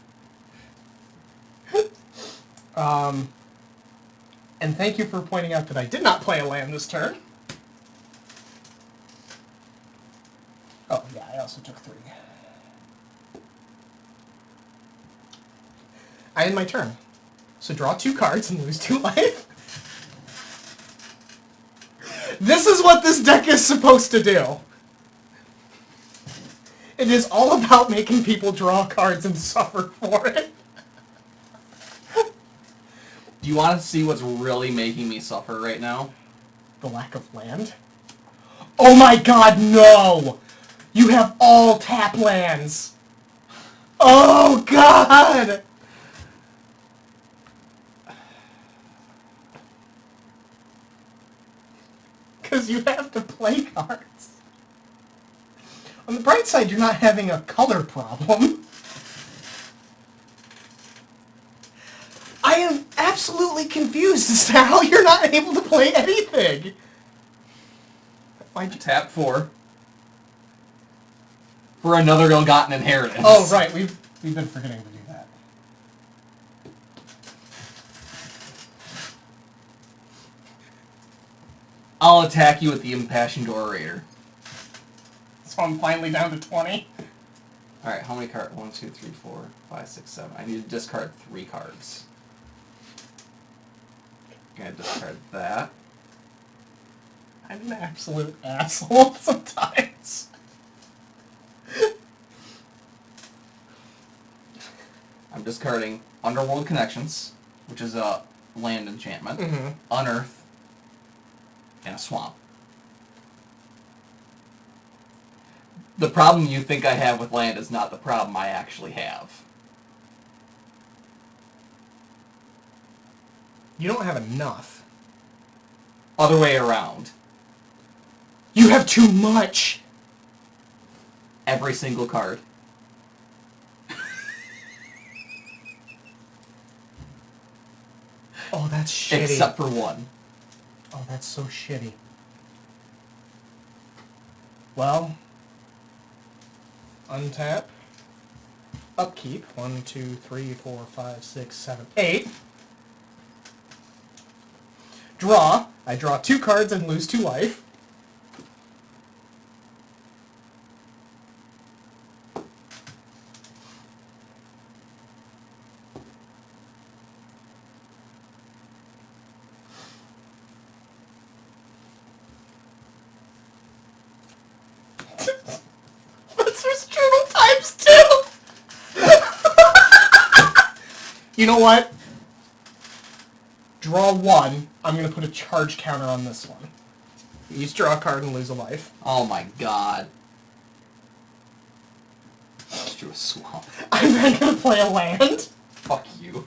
And thank you for pointing out that I did not play a land this turn. Oh, yeah, I also took 3. I end my turn. So draw 2 cards and lose 2 life. This is what this deck is supposed to do. It is all about making people draw cards and suffer for it. Do you want to see what's really making me suffer right now? The lack of land? Oh my god, no! You have all tap lands! Oh god! Because you have to play cards. On the bright side, you're not having a color problem. I am absolutely confused as to how you're not able to play anything. Why'd you... Tap 4. For another ill-gotten inheritance. Oh, right, we've been forgetting to do that. I'll attack you with the Impassioned Orator. So I'm finally down to 20. Alright, how many cards? 1, 2, 3, 4, 5, 6, 7. I need to discard 3 cards. Gonna discard that. I'm an absolute asshole sometimes. I'm discarding Underworld Connections, which is a land enchantment, Mm-hmm. Unearth, and a swamp. The problem you think I have with land is not the problem I actually have. You don't have enough. Other way around. You have too much! Every single card. Oh, that's shitty. Except for 1. Oh, that's so shitty. Well, untap. Upkeep. 1, 2, 3, 4, 5, 6, 7, 8. Draw. I draw 2 cards and lose 2 life. You know what? Draw 1. I'm going to put a charge counter on this one. You each draw a card and lose a life. Oh my god. Let's do a swamp. I'm then going to play a land. Fuck you.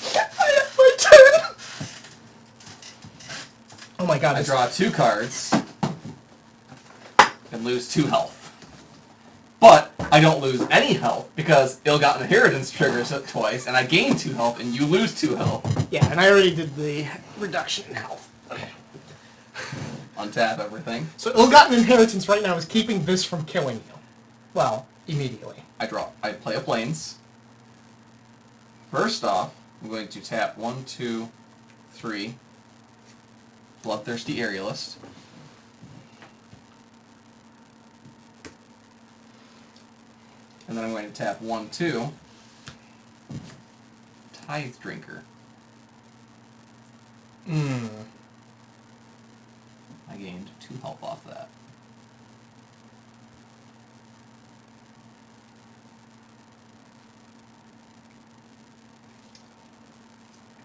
I have my turn. Oh my god. I draw 2 cards and lose 2 health. But I don't lose any health because Ill-Gotten Inheritance triggers it twice, and I gain 2 health and you lose 2 health. Yeah, and I already did the reduction in health. Untap everything. So Ill-Gotten Inheritance right now is keeping this from killing you. Well, immediately. I play a Plains. First off, I'm going to tap 1, 2, 3. Bloodthirsty Aerialist. And then I'm going to tap 1, 2. Tithe Drinker. Hmm. I gained 2 health off that.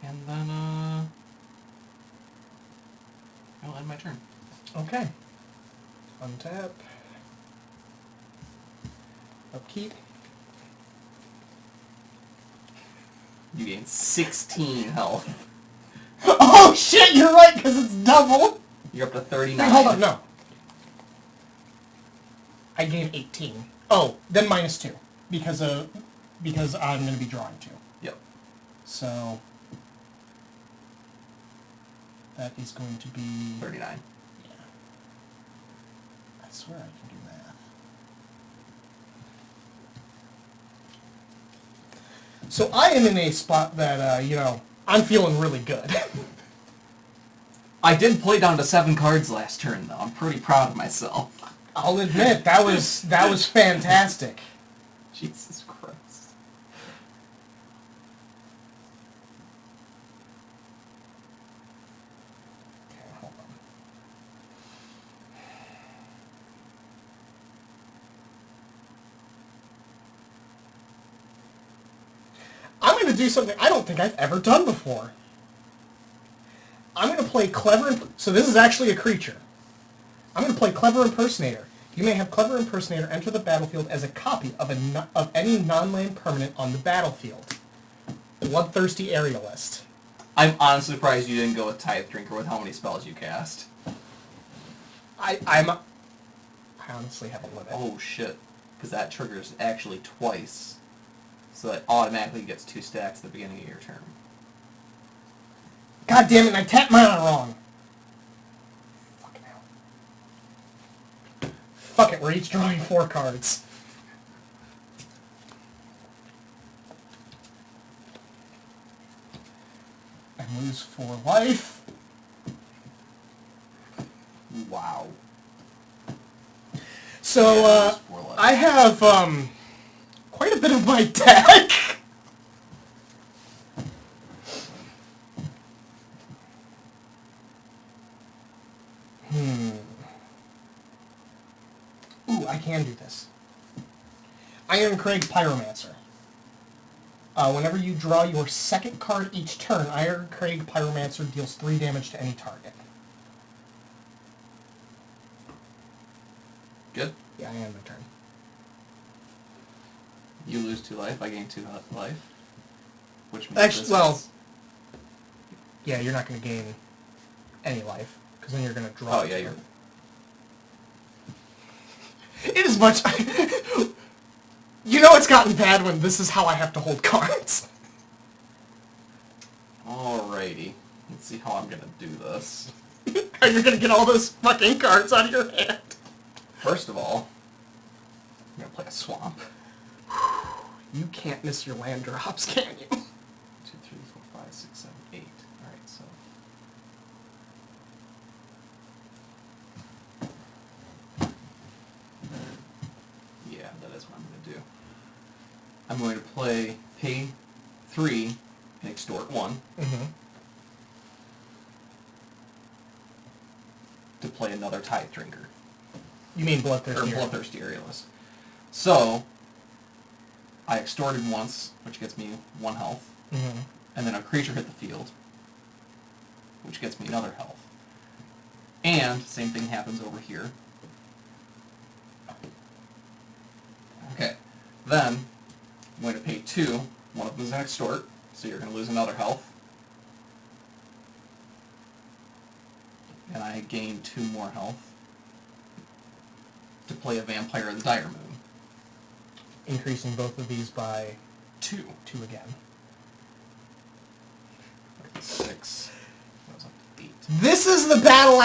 And then, I'll end my turn. Okay. Untap. Upkeep. You gain 16 health. Oh shit, you're right, because it's double! You're up to 39. Wait, hold on, no. I gained 18. Oh, then minus 2. Because I'm going to be drawing 2. Yep. So... that is going to be... 39. Yeah. I swear I can do math. So I am in a spot that, I'm feeling really good. I did play down to 7 cards last turn, though. I'm pretty proud of myself. I'll admit, that was fantastic. Jesus Christ. Okay, hold on. I'm going to do something I don't think I've ever done before. I'm going to play Clever... So this is actually a creature. I'm going to play Clever Impersonator. You may have Clever Impersonator enter the battlefield as a copy of any non-land permanent on the battlefield. Bloodthirsty Aerialist. I'm honestly surprised you didn't go with Tithe Drinker with how many spells you cast. I honestly have a limit. Oh, shit. Because that triggers actually twice. So that automatically gets 2 stacks at the beginning of your turn. God damn it, and I tapped mana wrong. Fucking hell. Fuck it, we're each drawing 4 cards. I lose 4 life. Wow. So, Yeah, lose 4 life. I have, quite a bit of my deck. Ooh, I can do this. Iron Craig Pyromancer. Whenever you draw your second card each turn, Iron Craig Pyromancer deals 3 damage to any target. Good. Yeah, I end my turn. You lose 2 life, I gain 2 life. Which means Actually, this well, is- yeah, you're not going to gain any life, because then you're going to draw. Oh, yeah, you're... It is much... You know it's gotten bad when this is how I have to hold cards. Alrighty. Let's see how I'm gonna do this. How you're going to get all those fucking cards out of your hand. First of all, I'm gonna play a swamp. You can't miss your land drops, can you? 2, 3, 4, 5, 6, 7, 8. Alright, so... yeah, that is what I'm gonna do. I'm going to pay 3 and extort 1 Mm-hmm. to play another Tithe Drinker. You mean Or Bloodthirsty? Bloodthirsty Aerialist. So, I extorted once, which gets me 1 health. Mm-hmm. And then a creature hit the field, which gets me another health. And same thing happens over here. Okay. Then I'm going to pay 2. One of them is an extort, so you're going to lose another health. And I gain 2 more health to play a Vampire of the Dire Moon. Increasing both of these by 2. 2 again. 6. That was up to 8. This is the battle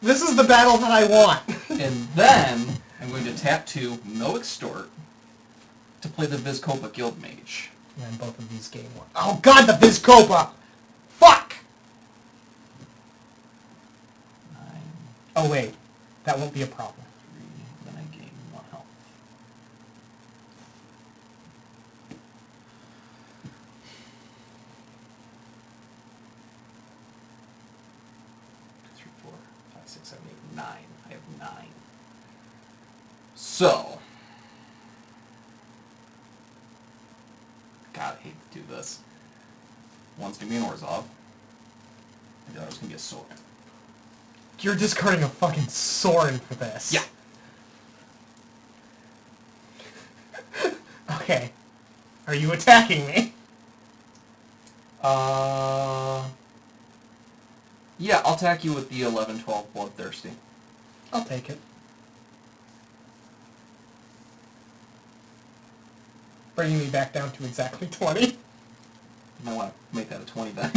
This is the battle that I want. And then I'm going to tap 2, no extort, to play the Vizkopa Guildmage. And then both of these gain 1. Oh god, the Vizkopa! Fuck! 9, Oh wait, that won't be a problem. 3, then I gain 1 health. Three, 4, 5, 6, 7, 8, 9. I have 9. So, God, I hate to do this. One's gonna be an Orzhov, and the other's gonna be a Sorin. You're discarding a fucking Sorin for this. Yeah. Okay. Are you attacking me? Yeah, I'll attack you with the 11-12 Bloodthirsty. I'll take it. Bringing me back down to exactly 20. You might want to make that a 20 then.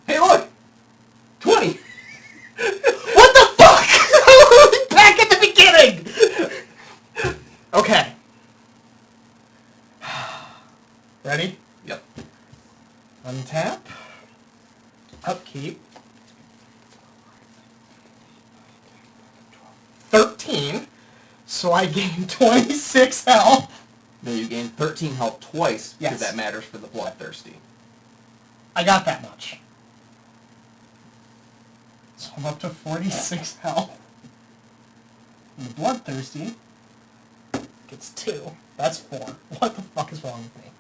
Hey, look! 20! What the fuck? Back at the beginning! Okay. Ready? Yep. Untap. Upkeep. 13. So I gain 26 health. No, you gain 13 health twice, because Yes. that matters for the Bloodthirsty. I got that much. So I'm up to 46 health. And the Bloodthirsty gets 2. That's 4. What the fuck is wrong with me?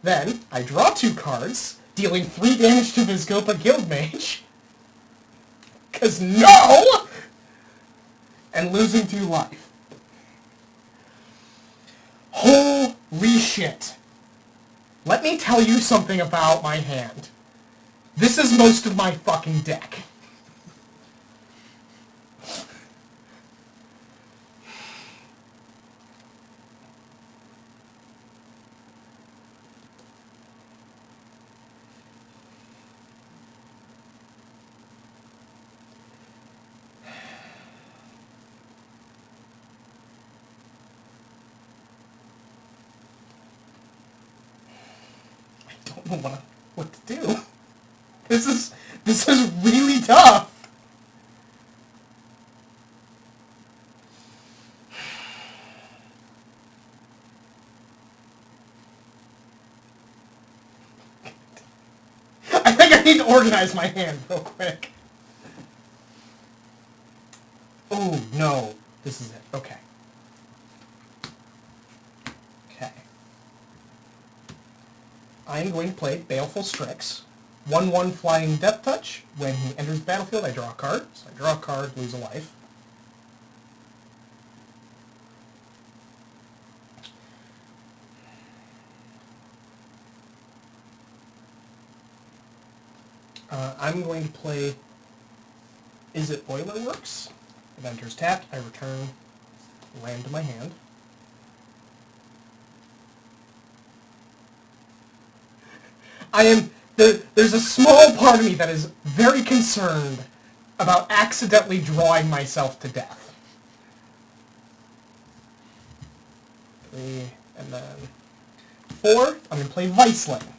Then, I draw 2 cards, dealing 3 damage to Vizkopa Guildmage. 'Cause no! And losing 2 life. Holy shit. Let me tell you something about my hand. This is most of my fucking deck. I don't know what to do. This is really tough. I think I need to organize my hand real quick. Oh, no. This is it. Okay. Okay. I'm going to play Baleful Strix. 1/1 Flying Depth Touch. When he enters the battlefield, I draw a card. So I draw a card, lose a life. I'm going to play Is It Boiler Works? It enters tapped. I return land to my hand. There's a small part of me that is very concerned about accidentally drawing myself to death. 3, and then 4. I'm going to play Viceling.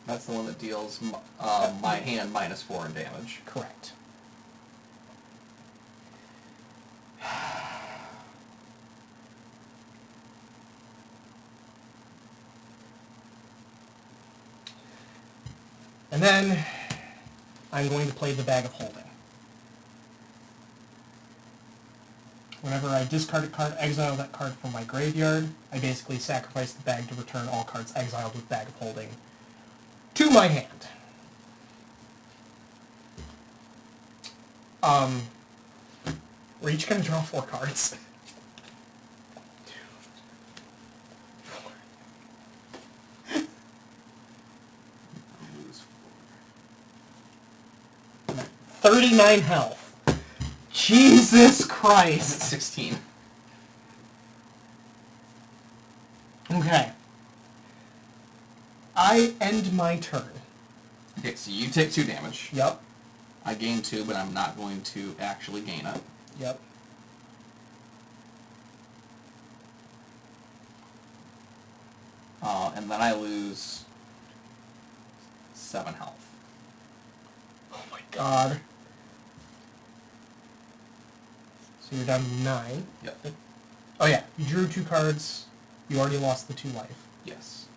That's the one that deals my hand -4 in damage. Correct. And then I'm going to play the Bag of Holding. Whenever I discard a card, exile that card from my graveyard, I basically sacrifice the bag to return all cards exiled with Bag of Holding to my hand. We're each going to draw 4 cards. I'll lose 39 health. Jesus 4. Christ. 16. Okay. I end my turn. Okay, so you take 2 damage. Yep. I gain 2, but I'm not going to actually gain it. Yep. And then I lose 7 health. Oh my god. So you're down to 9. Yep. Oh yeah, you drew 2 cards. You already lost the 2 life. Yes.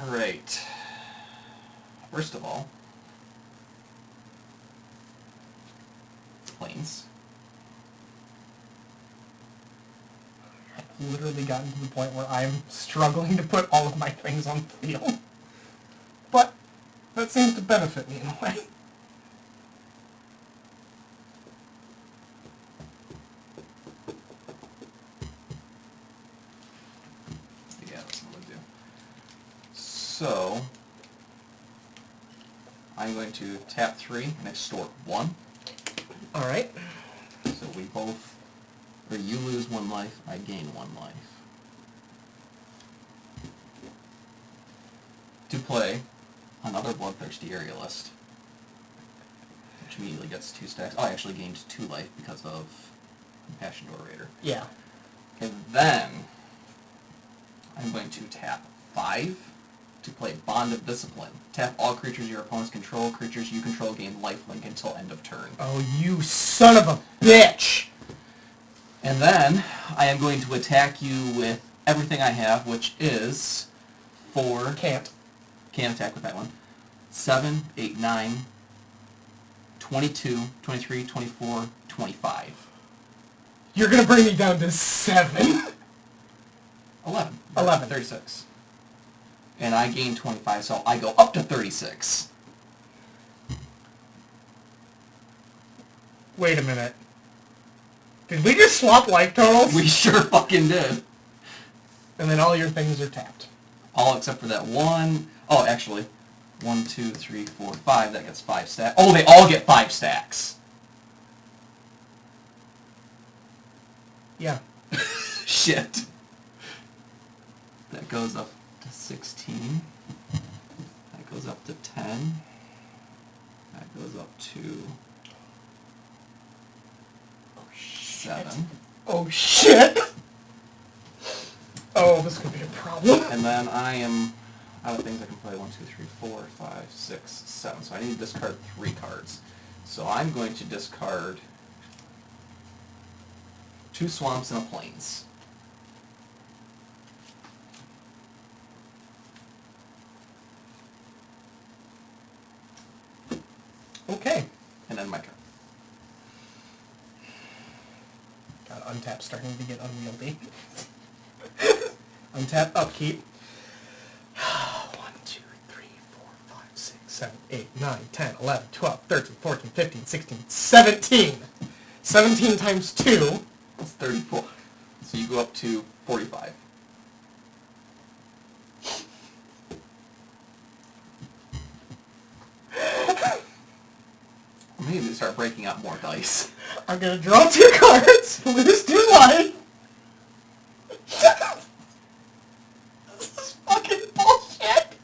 Alright. First of all, planes. I've literally gotten to the point where I'm struggling to put all of my things on the field. But that seems to benefit me in a way. Yeah, that's what I'm going to do. So, I'm going to tap 3 and extort 1. Alright. So we both, or you lose 1 life, I gain 1 life. To play another Bloodthirsty Aerialist, which immediately gets 2 stacks. Oh, I actually gained 2 life because of Impassioned Orator. Yeah. And then, I'm going to tap 5 to play Bond of Discipline. Tap all creatures your opponents control. Creatures you control gain lifelink until end of turn. Oh, you son of a bitch! And then, I am going to attack you with everything I have, which is 4... Can't. Can't attack with that one. 7, 8, 9, 22, 23, 24, 25. You're gonna bring me down to 7. 11. 11. 36. And I gain 25, so I go up to 36. Wait a minute. Did we just swap life totals? We sure fucking did. And then all your things are tapped. All except for that one. Oh, actually. 1, 2, 3, 4, 5. That gets 5 stacks. Oh, they all get 5 stacks. Yeah. Shit. That goes up to 16. That goes up to 10. That goes up to 7. Oh shit! Oh, this could be a problem. And then I am out of things I can play. 1, 2, 3, 4, 5, 6, 7. So I need to discard 3 cards. So I'm going to discard 2 swamps and a plains. Okay. And then my turn. God, untap starting to get unwieldy. Untap, upkeep. 1, 2, 3, 4, 5, 6, 7, 8, 9, 10, 11, 12, 13, 14, 15, 16, 17. 17 times 2. That's 34. So you go up to 45. Maybe they start breaking out more dice. I'm gonna draw 2 cards, lose 2 life. This is fucking bullshit.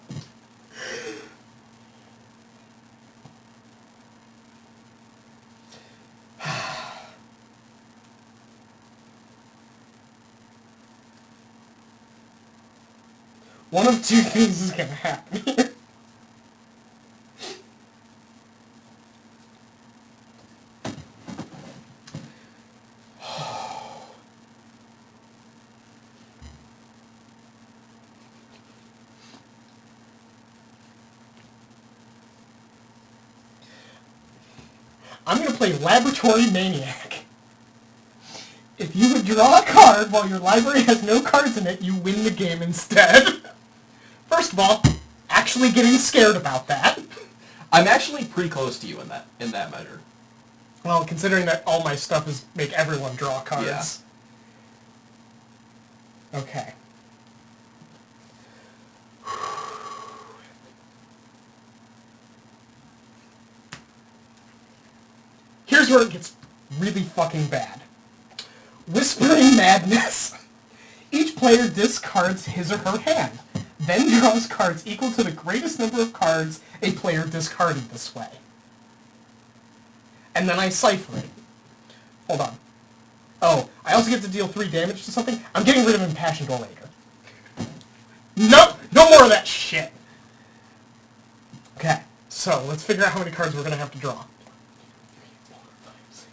One of 2 things is gonna happen here. I'm gonna play Laboratory Maniac. If you would draw a card while your library has no cards in it, you win the game instead. First of all, actually getting scared about that. I'm actually pretty close to you in that measure. Well, considering that all my stuff is make everyone draw cards. Yeah. Okay. Here's where it gets really fucking bad. Whispering Madness. Each player discards his or her hand, then draws cards equal to the greatest number of cards a player discarded this way. And then I cipher it. Hold on. Oh, I also get to deal 3 damage to something? I'm getting rid of Impassioned Orator. Nope! No more of that shit! Okay, so let's figure out how many cards we're going to have to draw.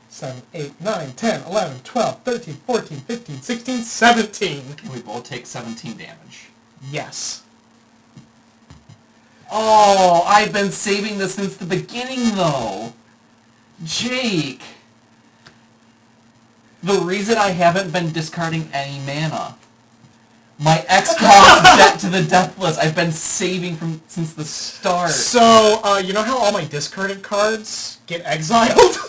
7, 8, 9, 10, 11, 12, 13, 14, 15, 16, 17. We both take 17 damage. Yes. Oh, I've been saving this since the beginning, though. Jake. The reason I haven't been discarding any mana. My X cost debt to the Deathless. I've been saving since the start. So, you know how all my discarded cards get exiled?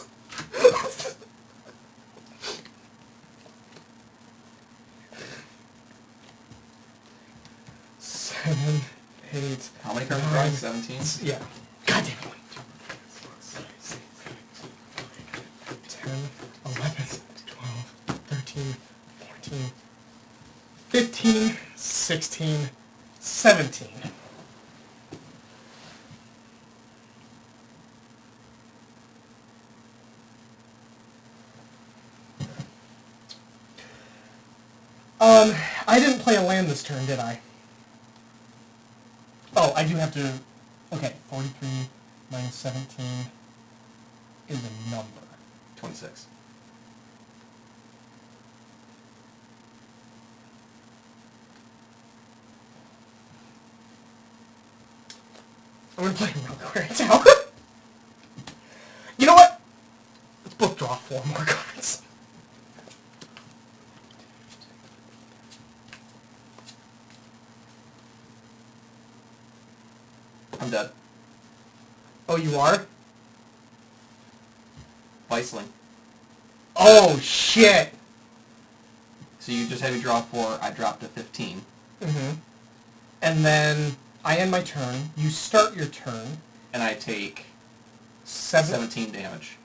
7, 8. How many cards are drawing? 17? Yeah. God damn it. 10, 11, 12, 13, 14, 15, 16, 17. I didn't play a land this turn, did I? Oh, I do have to... Okay, 43 minus 17 is a number. 26. I'm gonna play Reliquary Tower. You know what? Let's both draw 4 more cards. I'm dead. Oh, you are? Viceling. Oh, shit! So you just had me draw 4, I dropped to 15. Mm-hmm. And then I end my turn, you start your turn. And I take 17 damage.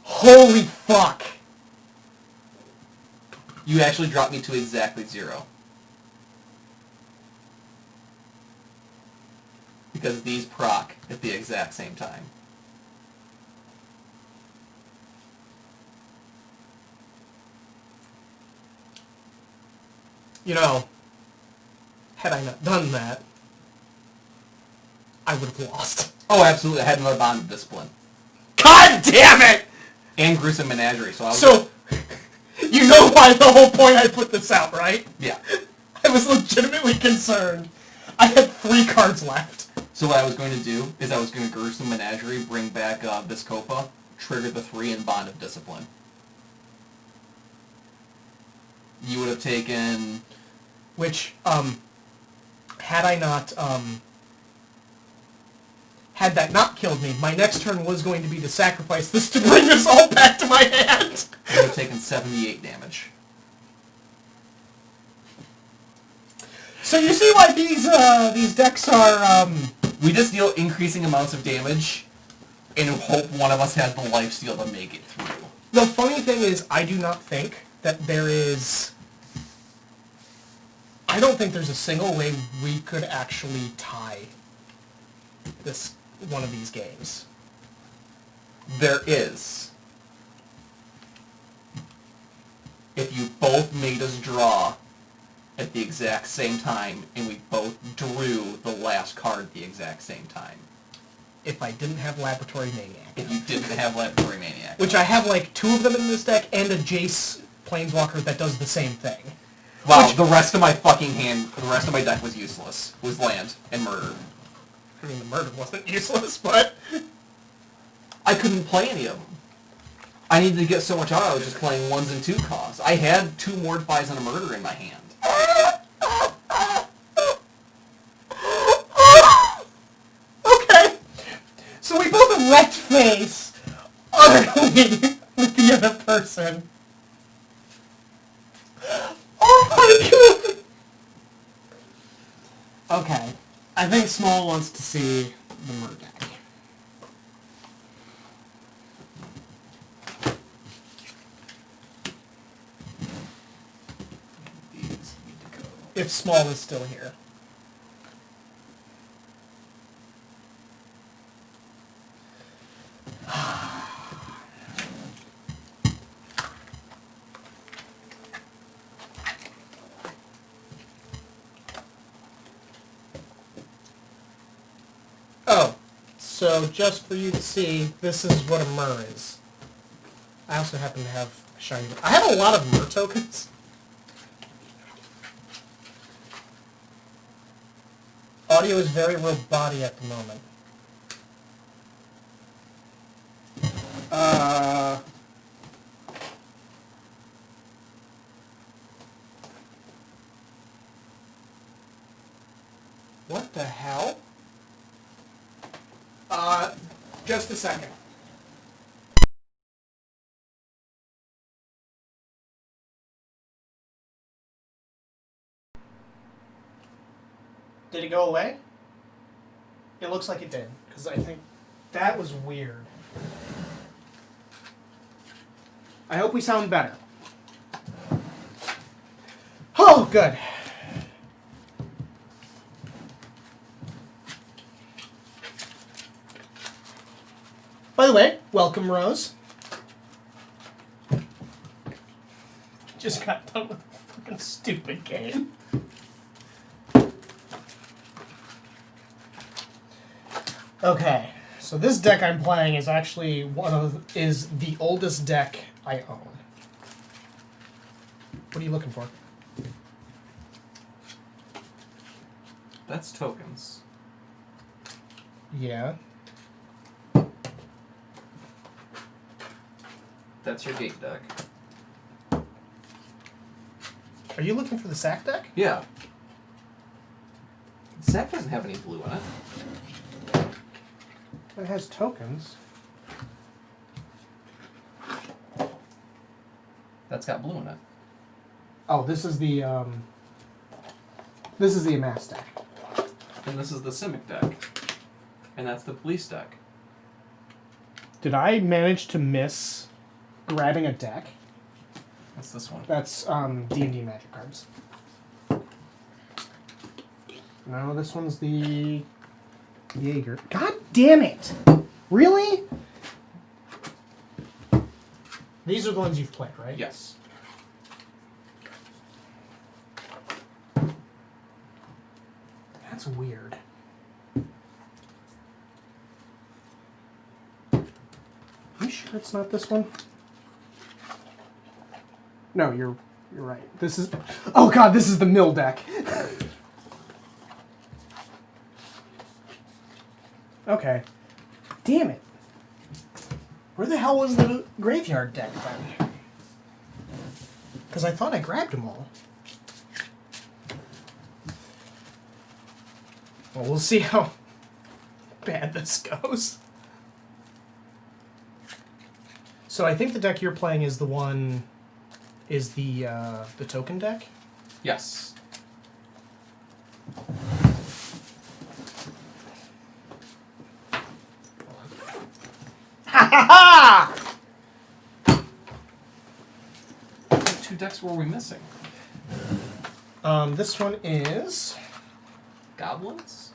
Holy fuck! You actually dropped me to exactly 0. Because these proc at the exact same time. You know, had I not done that, I would have lost. Oh, absolutely. I had another Bond of Discipline. God damn it! And Gruesome Menagerie, so I was... So, you know why the whole point I put this out, right? Yeah. I was legitimately concerned. I had 3 cards left. So what I was going to do is I was going to Gruesome Menagerie, bring back Viscopa, trigger the 3 and Bond of Discipline. You would have taken... Which, had I not, had that not killed me, my next turn was going to be to sacrifice this to bring this all back to my hand. You would have taken 78 damage. So you see why these decks are, We just deal increasing amounts of damage and hope one of us has the lifesteal to make it through. The funny thing is, I do not think that there is... I don't think there's a single way we could actually tie this one of these games. There is. If you both made us draw at the exact same time, and we both drew the last card at the exact same time. If I didn't have Laboratory Maniac. If you didn't have Laboratory Maniac. Which I have like 2 of them in this deck, and a Jace Planeswalker that does the same thing. Wow, the rest of my fucking hand, the rest of my deck was useless. Was land and murder. I mean, the murder wasn't useless, but... I couldn't play any of them. I needed to get so much out, I was just playing 1s and 2 costs. I had 2 Mortifies and a Murder in my hand. Okay. So we both wrecked face utterly with the other person. Oh my god! Okay. I think Small wants to see the Murder deck. These need to go. If Small is still here. Oh, so just for you to see, this is what a Mur is. I also happen to have a shiny. I have a lot of Mur tokens. Audio is very roboty at the moment. What the hell? Just a second. Did it go away? It looks like it did, because I think that was weird. I hope we sound better. Oh, good. By the way, welcome, Rose. Just got done with a fucking stupid game. Okay, so this deck I'm playing is actually is the oldest deck I own. What are you looking for? That's tokens. Yeah. That's your gate deck. Are you looking for the sack deck? Yeah. Zach doesn't have any blue in it. It has tokens. That's got blue in it. Oh, this is the amass deck. And this is the Simic deck. And that's the police deck. Did I manage to miss grabbing a deck? What's this one? That's D&D Magic cards. No, this one's the Jaeger. God damn it! Really? These are the ones you've played, right? Yes. That's weird. You sure it's not this one? No, you're right. This is. Oh god, this is the mill deck. Okay. Damn it. Where the hell was the graveyard deck then? Because I thought I grabbed them all. Well, we'll see how bad this goes. So I think the deck you're playing is the one... is the token deck? Yes. Ha What 2 decks were we missing? This one is... Goblins?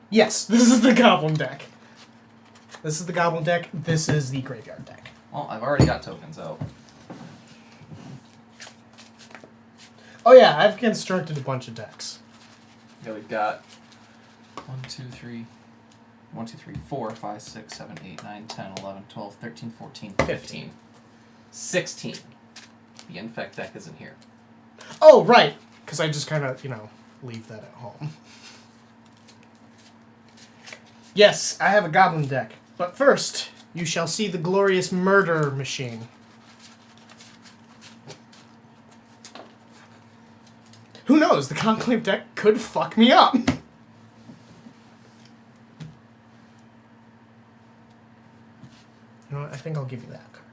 Yes, this is the goblin deck. This is the goblin deck. This is the graveyard deck. Well, I've already got tokens out. Oh yeah, I've constructed a bunch of decks. Yeah, we've got 1, 2, 3, 4, 5, 6, 7, 8, 9, 10, 11, 12, 13, 14, 15. 16. The Infect deck isn't here. Oh, right. Because I just kind of, leave that at home. Yes, I have a goblin deck. But first, You shall see the glorious murder machine. Who knows? The Conclave deck could fuck me up. You know what? I think I'll give you that card.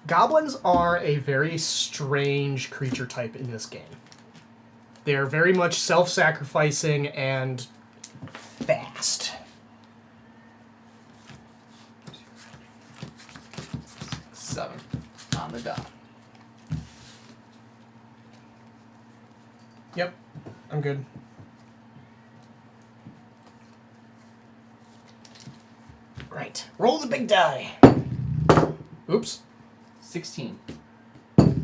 Goblins are a very strange creature type in this game. They're very much self-sacrificing and fast. Seven on the dot. Yep, I'm good. Right. Roll the big die. Oops. 16. 5.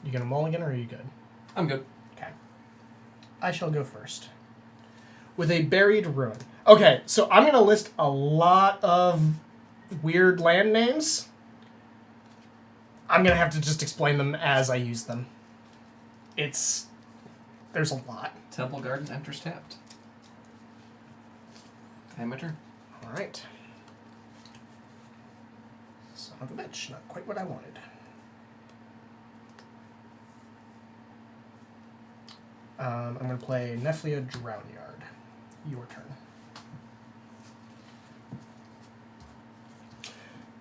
You gonna mulligan or are you good? I'm good. Okay. I shall go first. With a buried ruin. Okay, so I'm gonna list a lot of weird land names. I'm gonna have to just explain them as I use them. There's a lot. Temple Garden enters tapped. Amateur. Alright. Son of a bitch, not quite what I wanted. I'm going to play Nephlia Drownyard. Your turn.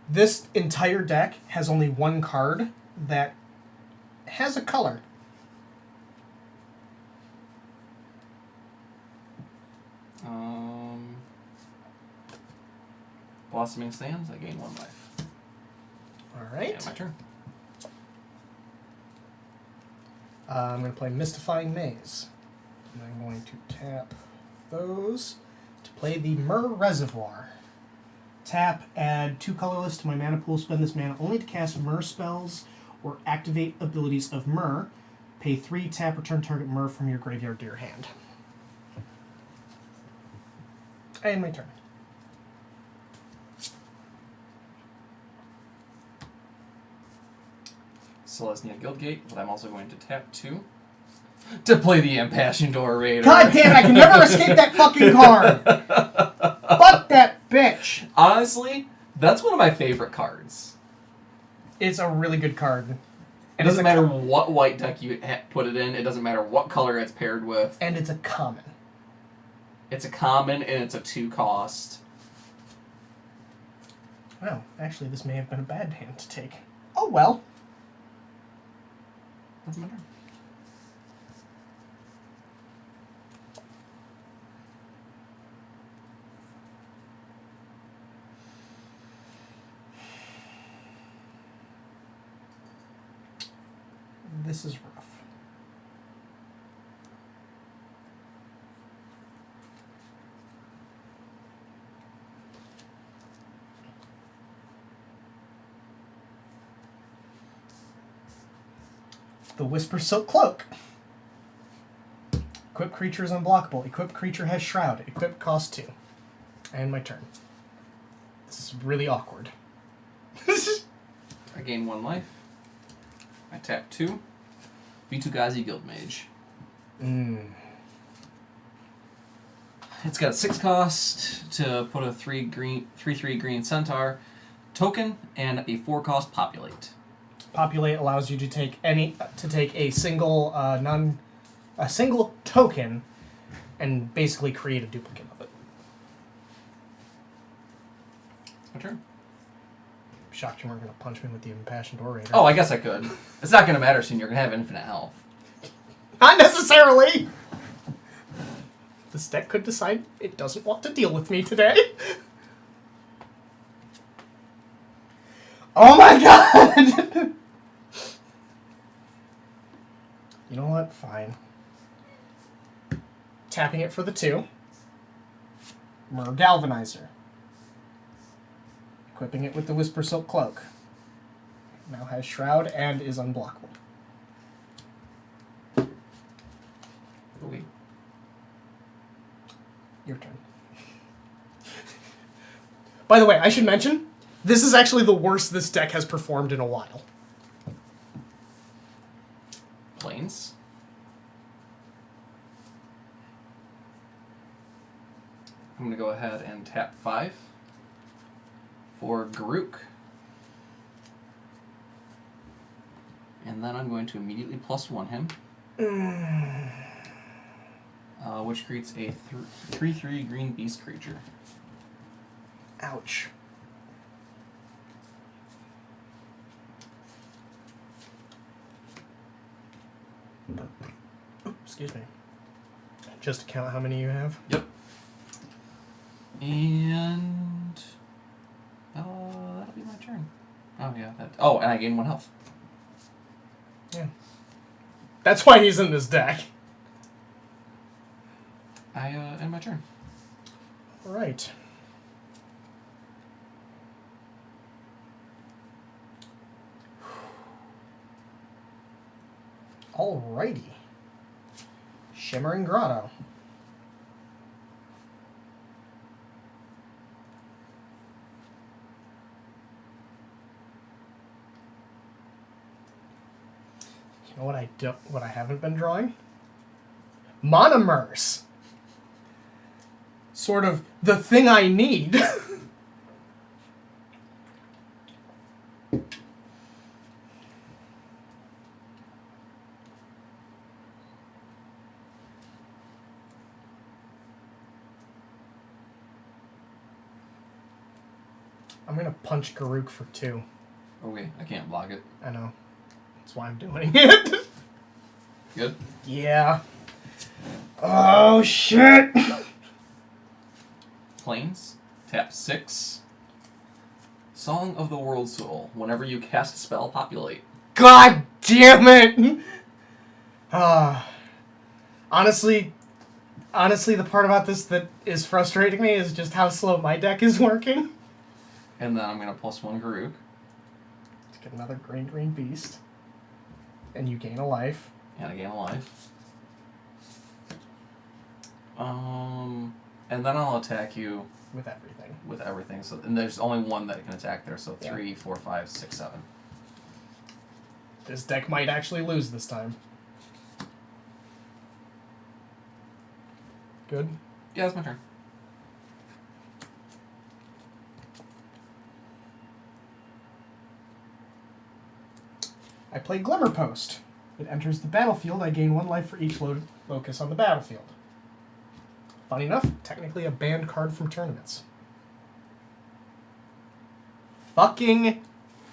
This entire deck has only one card that has a color. Blossoming Sands, I gain 1 life. Alright. Yeah, my turn. I'm going to play Mystifying Maze. And I'm going to tap those to play the Myr Reservoir. Tap, add 2 colorless to my mana pool, spend this mana only to cast Myr spells or activate abilities of Myr. Pay 3, tap, return target Myr from your graveyard to your hand. And my turn. Selesnya Guildgate, but I'm also going to tap 2 to play the Impassioned Orator. God damn it, I can never escape that fucking card! Fuck that bitch! Honestly, that's one of my favorite cards. It's a really good card. It doesn't matter what white deck you put it in. It doesn't matter what color it's paired with. And it's a common. It's a common, and it's a 2 cost. Well, actually, this may have been a bad hand to take. Oh well. Doesn't matter. This is rough. The Whisper Silk Cloak. Equipped creature is unblockable. Equipped creature has Shroud. Equipped costs 2. And my turn. This is really awkward. I gain 1 life. I tap 2. Vitu-Ghazi Guildmage. It's got a 6 cost to put a 3/3 green centaur token and a 4 cost populate. Populate allows you to take a single a single token and basically create a duplicate of it. It's my turn. I'm shocked you weren't going to punch me with the Impassioned Orator. Oh, I guess I could. It's not going to matter soon. You're going to have infinite health. Not necessarily! This deck could decide it doesn't want to deal with me today. Oh my god! You know what? Fine. Tapping it for the 2. Myr Galvanizer. Equipping it with the Whisper Silk Cloak. Now has Shroud and is unblockable. Ooh. Your turn. By the way, I should mention, this is actually the worst this deck has performed in a while. Planes. I'm going to go ahead and tap 5 for Garuk. And then I'm going to immediately +1 him. Which creates a 3/3 green beast creature. Ouch. Excuse me. Just to count how many you have. Yep. And that'll be my turn. Oh yeah. And I gain 1 health. Yeah. That's why he's in this deck. I end my turn. All right. Alrighty. Shimmering Grotto. You know what I haven't been drawing? Monomers. Sort of the thing I need. I'm gonna punch Garuk for 2. Okay, I can't block it. I know. That's why I'm doing it. Good. Yeah. Oh shit! Planes. Tap 6. Song of the World Soul. Whenever you cast a spell, populate. God damn it! Honestly, the part about this that is frustrating me is just how slow my deck is working. And then I'm going to +1 Garuk. Let's get another green beast. And you gain a life. And I gain a life. And then I'll attack you With everything. with everything. So, and there's only one that can attack there. So Yeah. 3, 4, 5, 6, 7. This deck might actually lose this time. Good. Yeah, that's my turn. I play Glimmer Post. It enters the battlefield. I gain 1 life for each locus on the battlefield. Funny enough, technically a banned card from tournaments. Fucking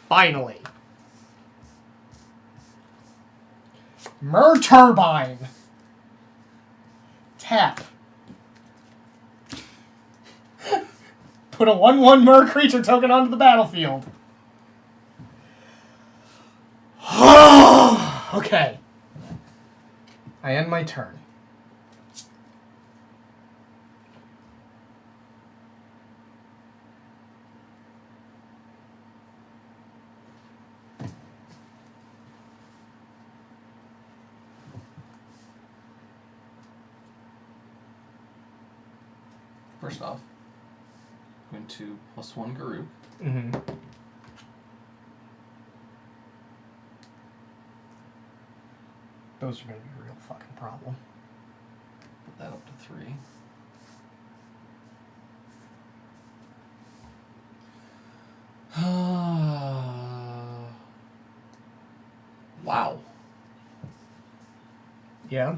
finally. Turbine. Tap. Put a 1/1 Mer creature token onto the battlefield. Okay. I end my turn. First off, I'm going to +1 Garuk. Mm-hmm. Those are going to be a real fucking problem. Put that up to 3. Wow. Yeah?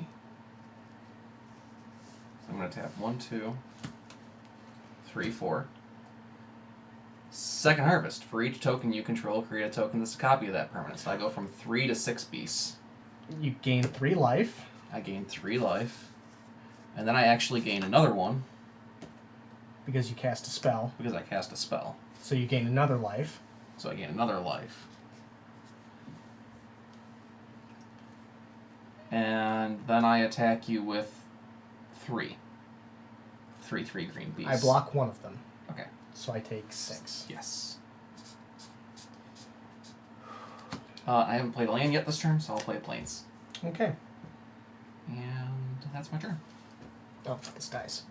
I'm going to tap 1, 2, 3, 4. Second Harvest. For each token you control, create a token that's a copy of that permanent. So I go from 3 to 6 beasts. You gain 3 life. I gain 3 life. And then I actually gain another 1. Because you cast a spell. Because I cast a spell. So you gain another life. So I gain another life. And then I attack you with 3. 3/3 green beasts. I block one of them. Okay. So I take 6. Yes. I haven't played a land yet this turn, so I'll play planes. Okay. And that's my turn. Oh, this dies.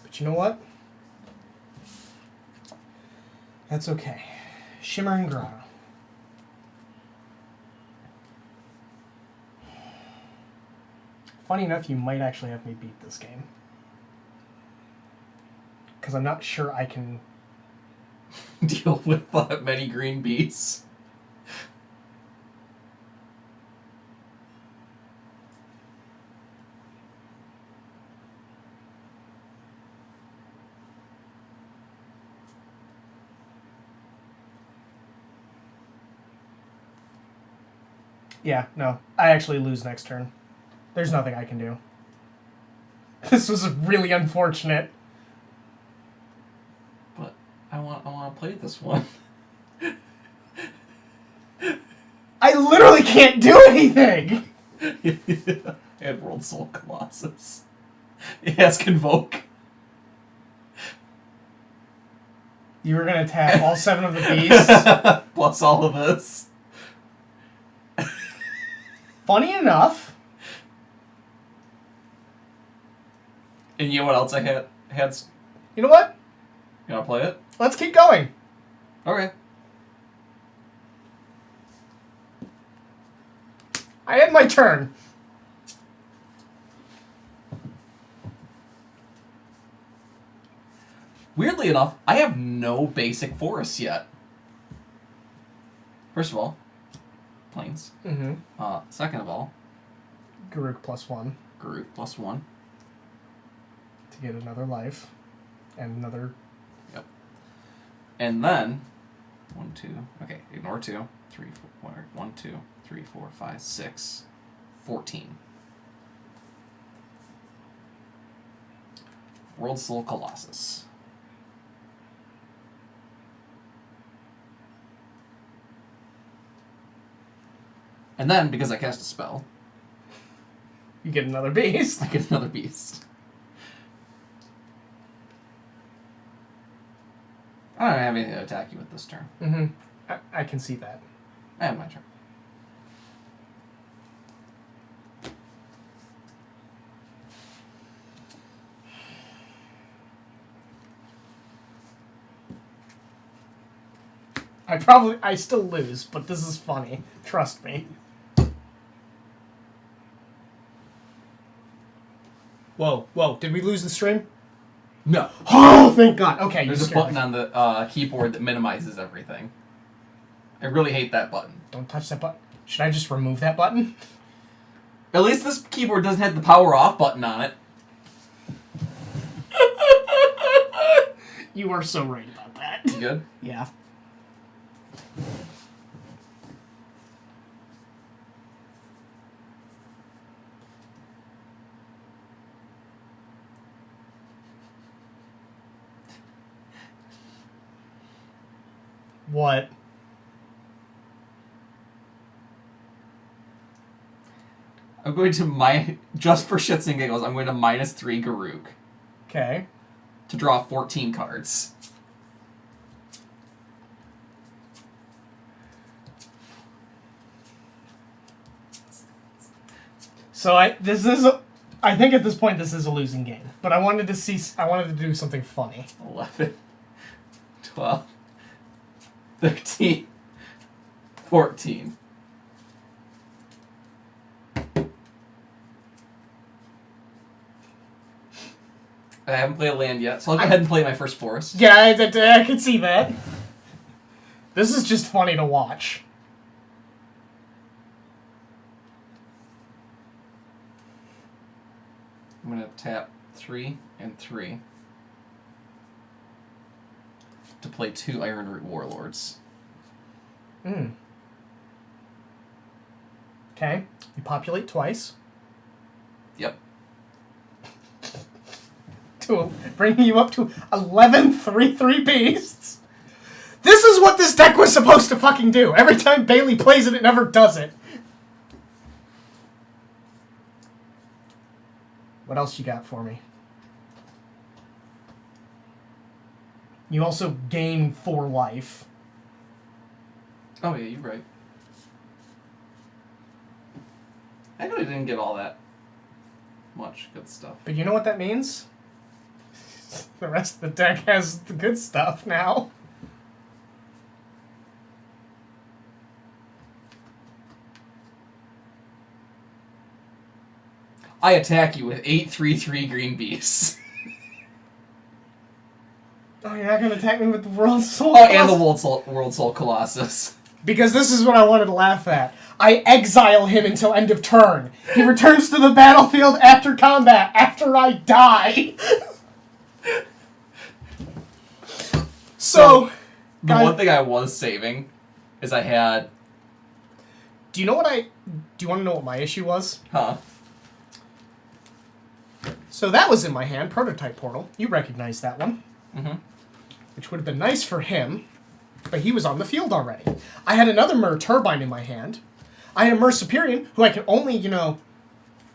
But you know what? That's okay. Shimmering Grotto. Funny enough, you might actually have me beat this game. Because I'm not sure I can... Deal with that many green beasts. Yeah, no. I actually lose next turn. There's nothing I can do. This was really unfortunate. But I want to play this one. I literally can't do anything! And World Soul Colossus. It has Convoke. You were gonna tap all 7 of the beasts. Plus all of this. Funny enough. And you know what else I had? You know what? You want to play it? Let's keep going. Okay. I had my turn. Weirdly enough, I have no basic forests yet. First of all, plains. Mm-hmm. Second of all, Garuk +1 Garuk +1. to get another life. And another... Yep. And then, 1, 2, okay, ignore 2, 3, 4, 1, 2, 3, 4, 5, 6, 14. World Soul Colossus. And then, because I cast a spell, You get another beast. I get another beast. I don't have anything to attack you with this turn. Mm-hmm. I can see that. I have my turn. I still lose, but this is funny. Trust me. Whoa, whoa, did we lose the stream? No. Oh, thank God. Okay, There's you a scared button me. on the keyboard that minimizes everything. I really hate that button. Don't touch that button. Should I just remove that button? At least this keyboard doesn't have the power off button on it. You are so right about that. You good? Yeah. What? I'm going to just for shits and giggles, I'm going to -3 Garuk Okay. to draw 14 cards. So I think at this point this is a losing game, but I wanted to do something funny. 11, 12, 13, 14. I haven't played a land yet, so I'll go ahead and play my first forest. Yeah, I can see that. This is just funny to watch. I'm going to tap 3 and 3 to play 2 Iron Root Warlords. Hmm. Okay. You populate twice. Yep. Bringing you up to 11 3/3 beasts. This is what this deck was supposed to fucking do. Every time Bailey plays it, it never does it. What else you got for me? You also gain 4 life. Oh, yeah, you're right. I really didn't get all that much good stuff. But you know what that means? The rest of the deck has the good stuff now. I attack you with 8/3/3 green beasts. Oh, you're not gonna attack me with the World Soul Oh, Colossus? and the World Soul Colossus. Because this is what I wanted to laugh at. I exile him until end of turn. He returns to the battlefield after combat, after I die. So, The guys, one thing I was saving is I had... do you want to know what my issue was? Huh? So that was in my hand, Prototype Portal. You recognize that one. Mm-hmm. Which would have been nice for him, but he was on the field already. I had another Mer Turbine in my hand. I had a Mer Superior, who I can only,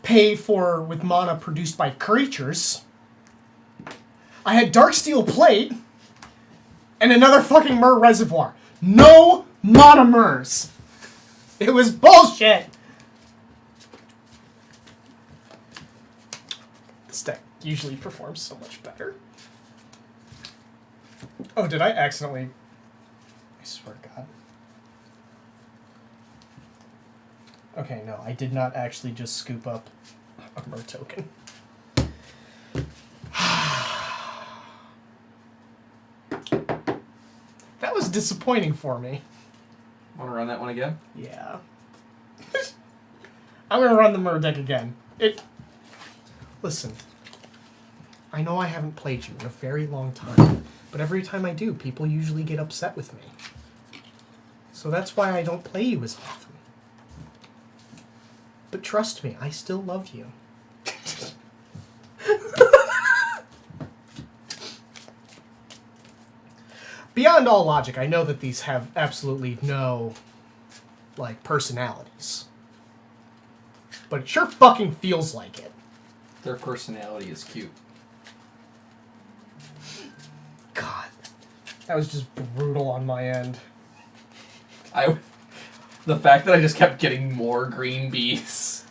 pay for with mana produced by creatures. I had Darksteel Plate, and another fucking Mer Reservoir. No mana Mers. It was bullshit. This deck usually performs so much better. Oh, did I accidentally... I swear to God. Okay, no, I did not actually just scoop up a Mer token. That was disappointing for me. Want to run that one again? Yeah. I'm gonna run the Mer deck again. Listen. I know I haven't played you in a very long time, but every time I do, people usually get upset with me. So that's why I don't play you as often. But trust me, I still love you. Beyond all logic, I know that these have absolutely no, personalities. But it sure fucking feels like it. Their personality is cute. God. That was just brutal on my end. The fact that I just kept getting more green beasts.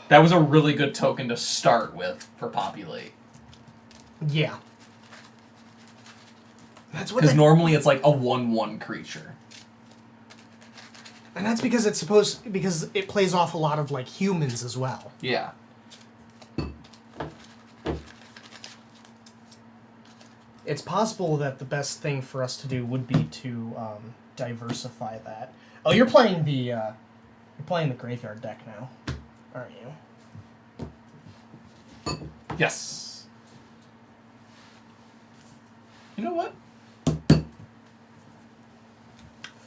That was a really good token to start with for Populate. Yeah. That's what Because normally it's like a 1/1 creature. And that's because because it plays off a lot of humans as well. Yeah. It's possible that the best thing for us to do would be to diversify that. Oh, you're playing the graveyard deck now, aren't you? Yes. You know what?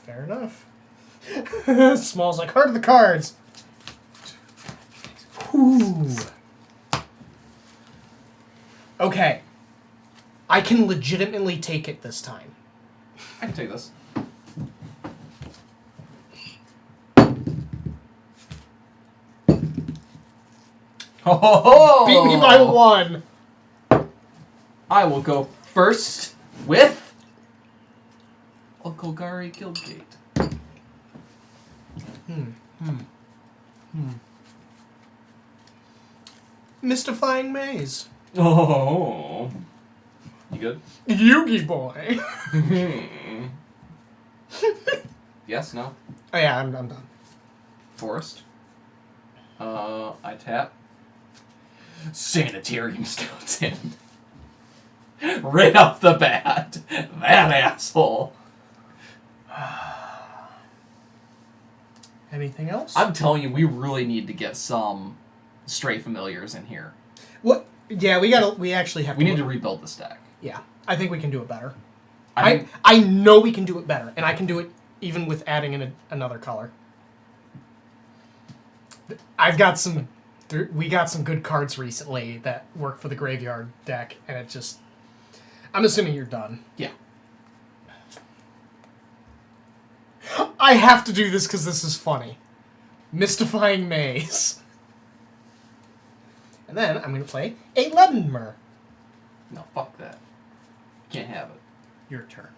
Fair enough. Smells like Heart of the Cards. Ooh. Okay. I can legitimately take it this time. I can take this. Oh! Beat me by 1. I will go first with Golgari Guildgate. Mystifying Maze. Oh. You good? Yugi boy. Yes, no? Oh yeah, I'm done. Forest. I tap. Sanitarium Skeleton. Right off the bat. That asshole. Anything else? I'm telling you, we really need to get some stray familiars in here. What? Yeah, we actually have We to... need to rebuild this deck. Yeah, I think we can do it better. I I know we can do it better, and I can do it even with adding in another color. I've got some... We got some good cards recently that work for the graveyard deck, and it just... I'm assuming you're done. Yeah. I have to do this because this is funny. Mystifying Maze. And then I'm going to play a Ledinmer. No, fuck that. Can't have it. Your turn.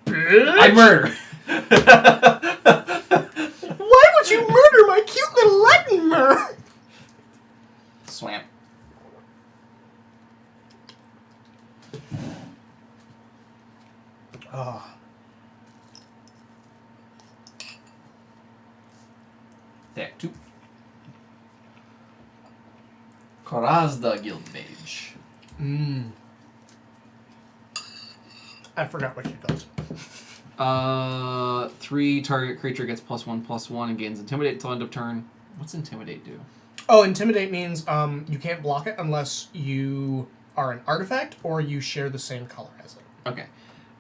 I murder! Why would you murder my cute little Ledinmer? Swamp. Oh. Deck 2. Korazda Guild Mage. I forgot what she does. 3 target creature gets +1/+1 and gains Intimidate till end of turn. What's Intimidate do? Oh, Intimidate means you can't block it unless you are an artifact or you share the same color as it. Okay.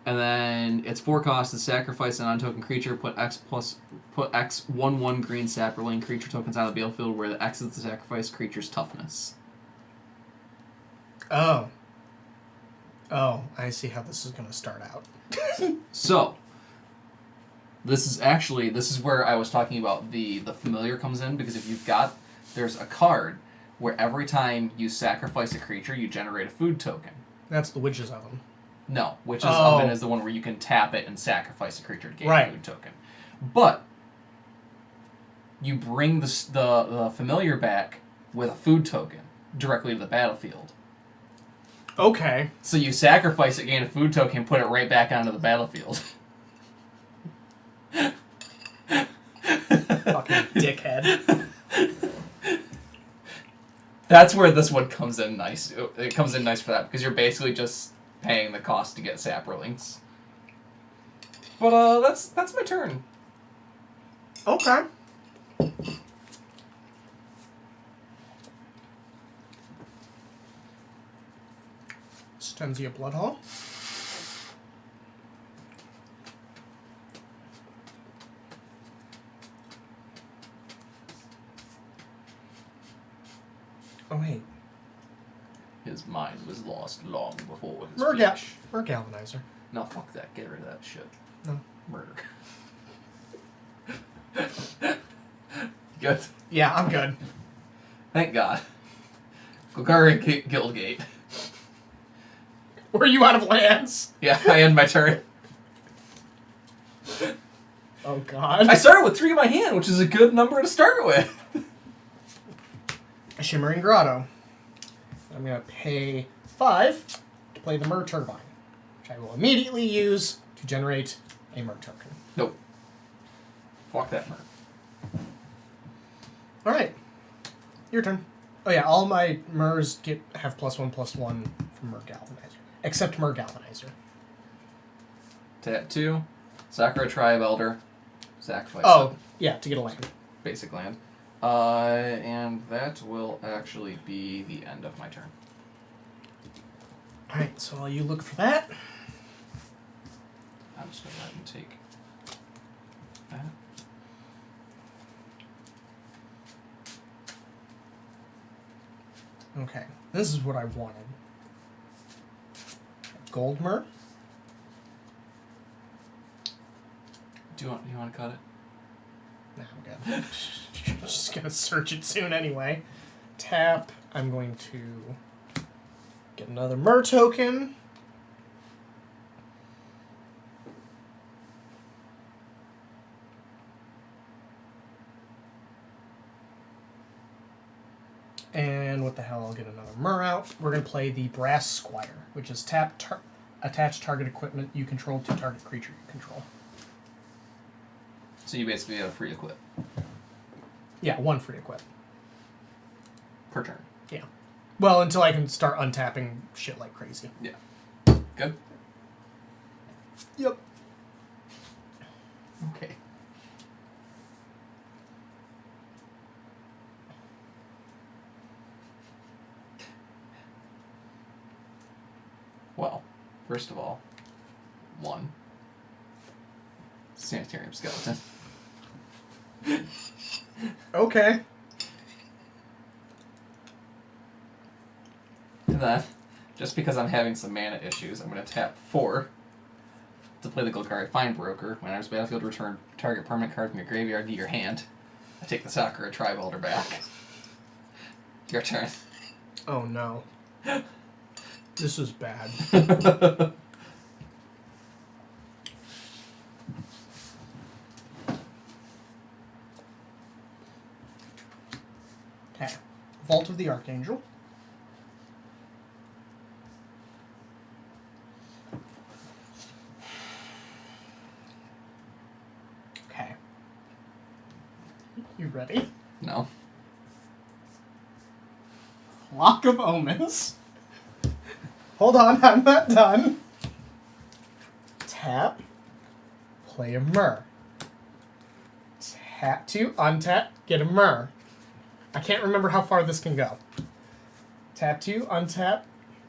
And then its 4 cost is sacrifice an untoken creature, put X 1/1 green sapperling creature tokens on the battlefield where the X is the sacrifice creature's toughness. Oh. Oh, I see how this is going to start out. So, this is where I was talking about the familiar comes in, because if you've got, there's a card where every time you sacrifice a creature, you generate a food token. That's the Witch's Oven. No, Witch's Oven is the one where you can tap it and sacrifice a creature to gain a food token. But you bring the familiar back with a food token directly to the battlefield. Okay. So you sacrifice it, gain a food token, put it right back onto the battlefield. Fucking dickhead. That's where this one comes in nice. It comes in nice for that, because you're basically just paying the cost to get sapperlings. But that's my turn. Okay. Stensia Bloodhall. Oh wait. His mind was lost long before his Mer speech. Galvanizer. No, fuck that. Get rid of that shit. No. Murder. Good. Yeah, I'm good. Thank God. Golgari Guildgate. Were you out of lands? Yeah, I end my turn. Oh god. I started with 3 in my hand, which is a good number to start with. A Shimmering Grotto. I'm going to pay 5 to play the Mer Turbine, which I will immediately use to generate a Mer token. Nope. Fuck that Mer. Alright. Your turn. Oh yeah, all my Mers have +1/+1 from Mer Galvanizer. Except Mer Galvanizer. Tap 2. Sakura Tribe Elder. Sacrifice. Oh, yeah, to get a land. Basic land. And that will actually be the end of my turn. Alright, so while you look for that, I'm just going to go ahead and take that. okay, this is what I wanted. Gold Mer. Do you want to cut it? Nah, I'm good. Just gonna search it soon anyway. Tap. I'm going to get another Mer token. And what the hell, I'll get another Mer out. We're going to play the Brass Squire, which is tap, attach target equipment you control to target creature you control. So you basically have a free equip Yeah, 1 free equip. per turn. Yeah. Well, until I can start untapping shit like crazy. Yeah. Good? Yep. Okay. Well, first of all, 1. Sanitarium Skeleton. Okay. And then, just because I'm having some mana issues, I'm going to tap 4 to play the Golgari Findbroker. When I was battlefield, return target permanent card from your graveyard to your hand. I take the Sakura Tribe Elder back. Your turn. Oh no. This is bad. Okay. Vault of the Archangel. Okay. You ready? No. Clock of Omens. Hold on, I'm not done. Tap. Play a Mer. Tap to, untap, get a Mer. I can't remember how far this can go. Tap to, untap,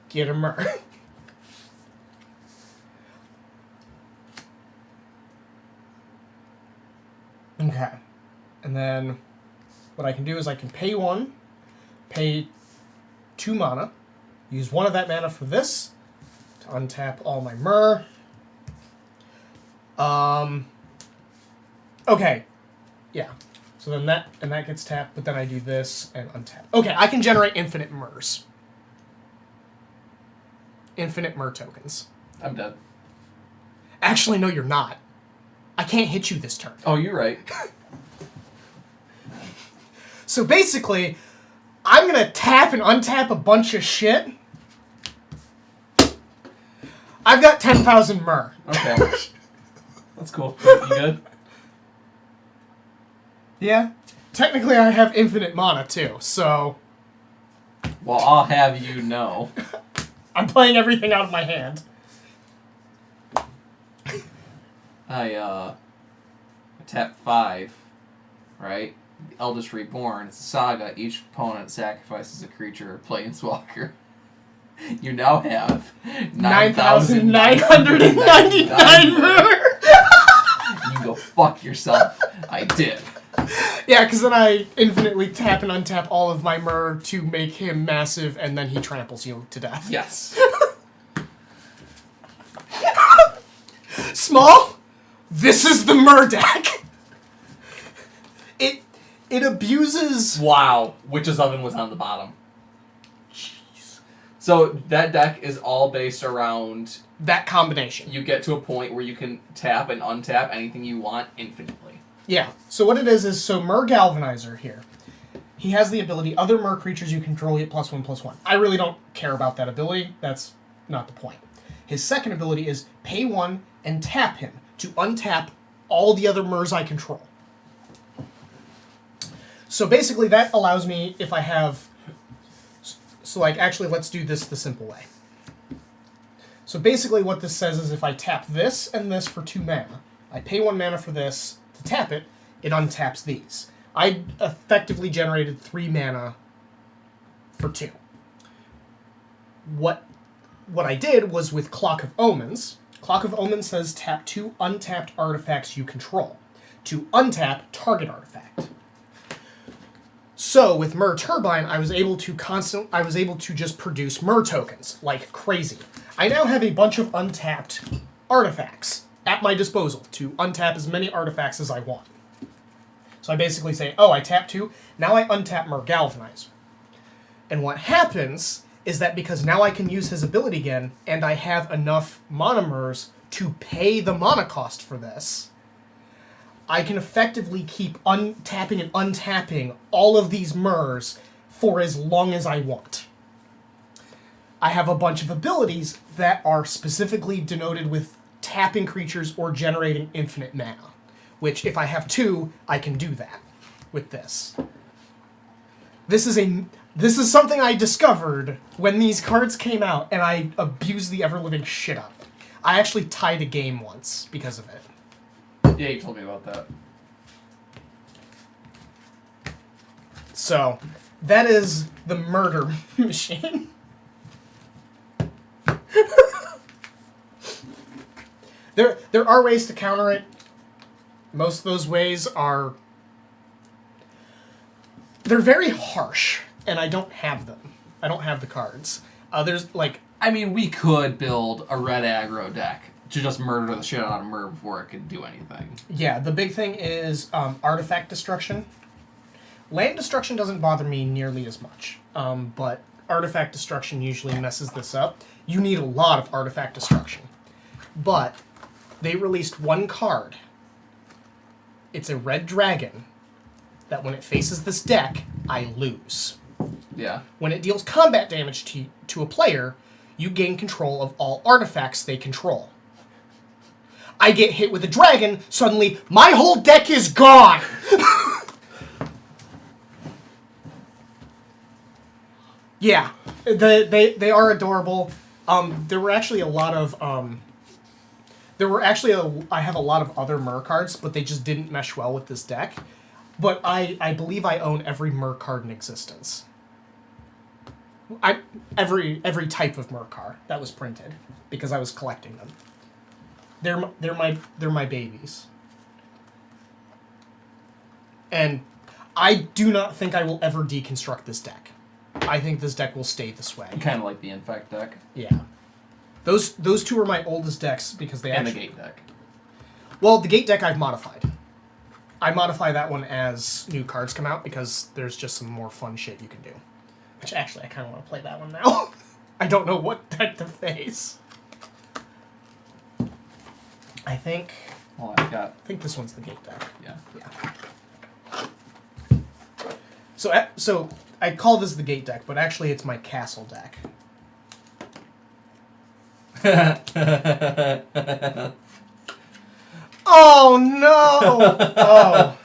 get a Mer. Okay. And then what I can do is I can pay 1, pay 2 mana, use 1 of that mana for this to untap all my Mer. Okay. Yeah. So then that gets tapped, but then I do this and untap. Okay, I can generate infinite Mers. Infinite Mer tokens. I'm dead. Actually, no, you're not. I can't hit you this turn. Oh, you're right. So basically, I'm gonna tap and untap a bunch of shit. I've got 10,000 Mer. Okay. That's cool. You good? Yeah. Technically, I have infinite mana too, so Well, I'll have you know. I'm playing everything out of my hand. I tap 5, right? Eldest Reborn. It's a saga. Each opponent sacrifices a creature or planeswalker. You now have 9,999 Mer. You go fuck yourself. I did. Yeah, because then I infinitely tap and untap all of my Mer to make him massive, and then he tramples you to death. Yes. Small, this is the Mer deck. It abuses... Wow. Witch's Oven was on the bottom. Jeez. So that deck is all based around... that combination. You get to a point where you can tap and untap anything you want infinitely. Yeah. So what it is so Mer Galvanizer here. He has the ability, other Mer creatures you control get +1/+1. I really don't care about that ability. That's not the point. His second ability is pay 1 and tap him to untap all the other Mers I control. So basically that allows me, if I have... So like, actually, let's do this the simple way. So basically what this says is if I tap this and this for 2 mana, I pay 1 mana for this to tap it, it untaps these. I effectively generated 3 mana for 2. What I did was with Clock of Omens. Clock of Omens says tap 2 untapped artifacts you control. To untap target artifact. So with Mer Turbine, I was able to just produce Mer tokens like crazy. I now have a bunch of untapped artifacts at my disposal to untap as many artifacts as I want. So I basically say, oh, I tap 2, now I untap Mer Galvanizer. And what happens is that because now I can use his ability again, and I have enough monomers to pay the mana cost for this, I can effectively keep untapping and untapping all of these Mers for as long as I want. I have a bunch of abilities that are specifically denoted with tapping creatures or generating infinite mana, which if I have 2, I can do that with this. This is something I discovered when these cards came out, and I abused the ever-living shit out of it. I actually tied a game once because of it. Yeah, you told me about that. So, that is the murder machine. There are ways to counter it. Most of those ways are... they're very harsh, and I don't have them. I don't have the cards. There's, like... I mean, we could build a red aggro deck to just murder the shit out of Mer before it could do anything. Yeah, the big thing is artifact destruction. Land destruction doesn't bother me nearly as much, but artifact destruction usually messes this up. You need a lot of artifact destruction. But they released one card. It's a red dragon that when it faces this deck, I lose. Yeah. When it deals combat damage to a player, you gain control of all artifacts they control. I get hit with a dragon, suddenly my whole deck is gone! Yeah, they are adorable. There were actually a lot of I have a lot of other Mer cards, but they just didn't mesh well with this deck. But I believe I own every Mer card in existence. Every type of Mer card that was printed because I was collecting them. They're my babies. And I do not think I will ever deconstruct this deck. I think this deck will stay this way. Kind of like the Infect deck. Yeah. Those two are my oldest decks because they And actually... the Gate deck. Well, the Gate deck I've modified. I modify that one as new cards come out because there's just some more fun shit you can do. Which actually, I kind of want to play that one now. I don't know what deck to face. I think this one's the Gate deck. Yeah. So I call this the Gate deck, but actually it's my Castle deck. Oh no! Oh.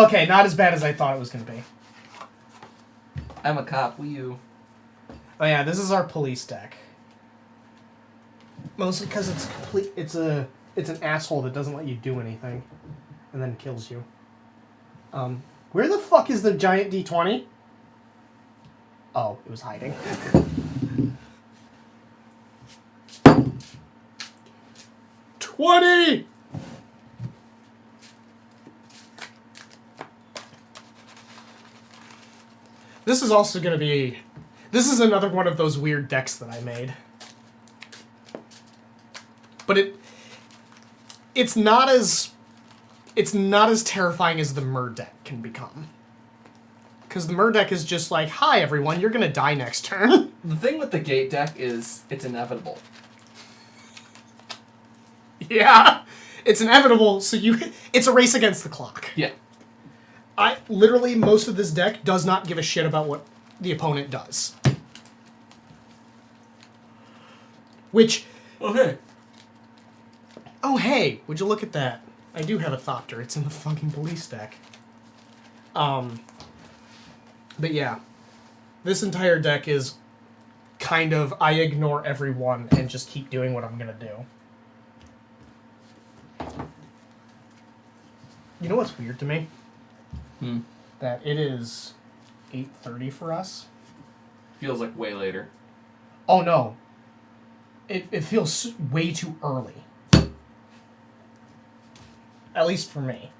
Okay, not as bad as I thought it was going to be. I'm a cop. Will you? Oh yeah, this is our police deck. Mostly because it's complete. It's an asshole that doesn't let you do anything, and then kills you. Where the fuck is the giant D20? Oh, it was hiding. $20! This is also going to be... This is another one of those weird decks that I made. But it's not as terrifying as the Mer deck can become. Because the Mer deck is just like, hi everyone, you're going to die next turn. The thing with the Gate deck is it's inevitable. Yeah. It's inevitable, so it's a race against the clock. Yeah. Literally, most of this deck does not give a shit about what the opponent does. Which... Okay. Oh, hey, would you look at that? I do have a Thopter. It's in the fucking police deck. But yeah. This entire deck is kind of, I ignore everyone and just keep doing what I'm gonna do. You know what's weird to me? That it is 8:30 for us. Feels like way later. Oh no. It feels way too early. At least for me.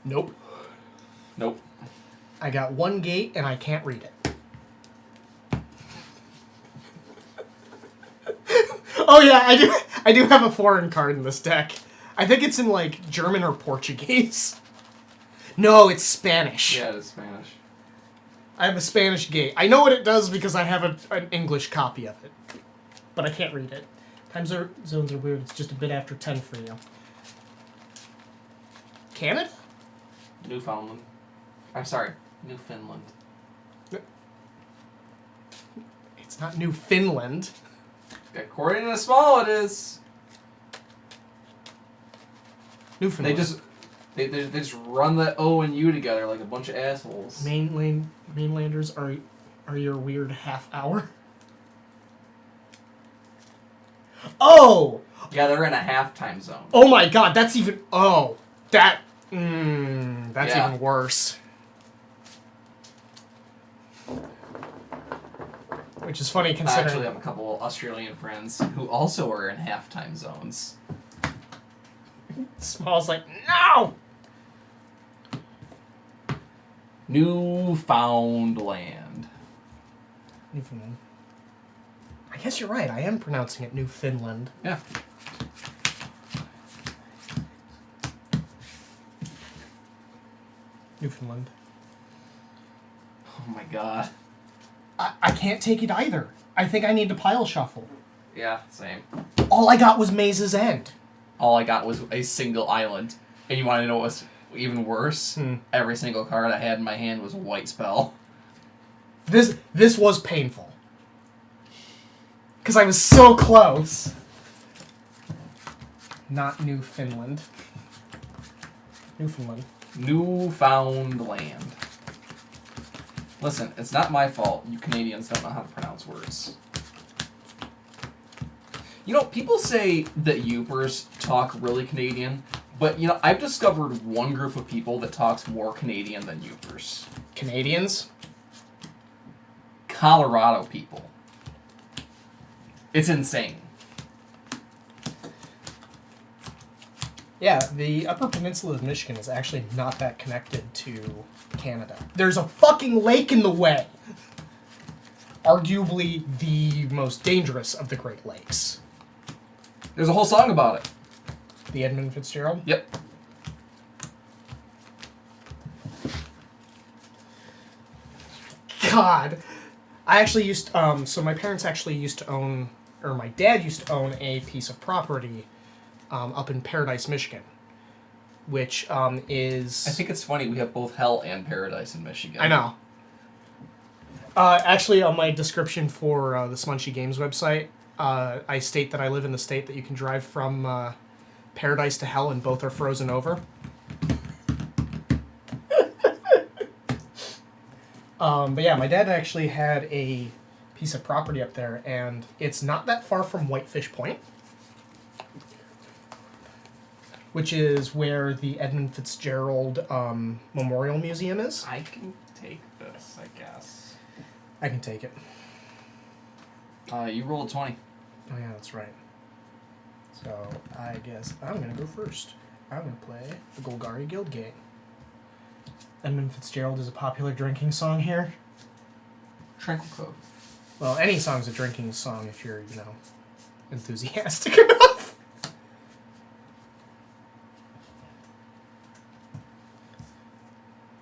Nope. Nope. I got one gate and I can't read it. Oh yeah, I do have a foreign card in this deck. I think it's in like German or Portuguese. No, it's Spanish. Yeah, it's Spanish. I have a Spanish gate. I know what it does because I have an English copy of it. But I can't read it. Time zones are weird. It's just a bit after 10 for you. Canada? Newfoundland. I'm sorry, Newfoundland. It's not New Finland. According to the small, it is. Newfoundland. They just run the O and U together like a bunch of assholes. Mainlanders are your weird half hour. Oh! Yeah, they're in a half-time zone. Oh my god, that's even... Oh. That's Yeah. even worse. Which is funny I considering... actually have a couple Australian friends who also are in half-time zones. Small's like, no! Newfoundland. Newfoundland. I guess you're right, I am pronouncing it New Finland. Yeah. Newfoundland. Oh my god. I can't take it either. I think I need to pile shuffle. Yeah, same. All I got was Maze's End. All I got was a single island. And you want to know what's even worse? Every single card I had in my hand was a white spell. This was painful. Because I was so close. not Newfoundland. Newfoundland. Newfoundland. Listen, it's not my fault you Canadians don't know how to pronounce words. You know, people say that Yoopers talk really Canadian, but, you know, I've discovered one group of people that talks more Canadian than Yoopers. Canadians? Colorado people. It's insane. Yeah, the Upper Peninsula of Michigan is actually not that connected to Canada. There's a fucking lake in the way. Arguably the most dangerous of the Great Lakes. There's a whole song about it. The Edmund Fitzgerald? Yep. God. I actually used, so my parents actually used to own, or my dad used to own a piece of property up in Paradise, Michigan, which is... I think it's funny, we have both hell and paradise in Michigan. I know. Actually, on my description for the Smunchy Games website, I state that I live in the state that you can drive from Paradise to Hell and both are frozen over. But yeah, my dad actually had a piece of property up there, and it's not that far from Whitefish Point, which is where the Edmund Fitzgerald Memorial Museum is. I can take this, I guess. I can take it. You rolled 20. Oh yeah, that's right. So, I guess I'm gonna go first. I'm gonna play the Golgari Guildgate. Edmund Fitzgerald is a popular drinking song here. Tranquil Cove. Well, any song's a drinking song if you're, you know, enthusiastic enough.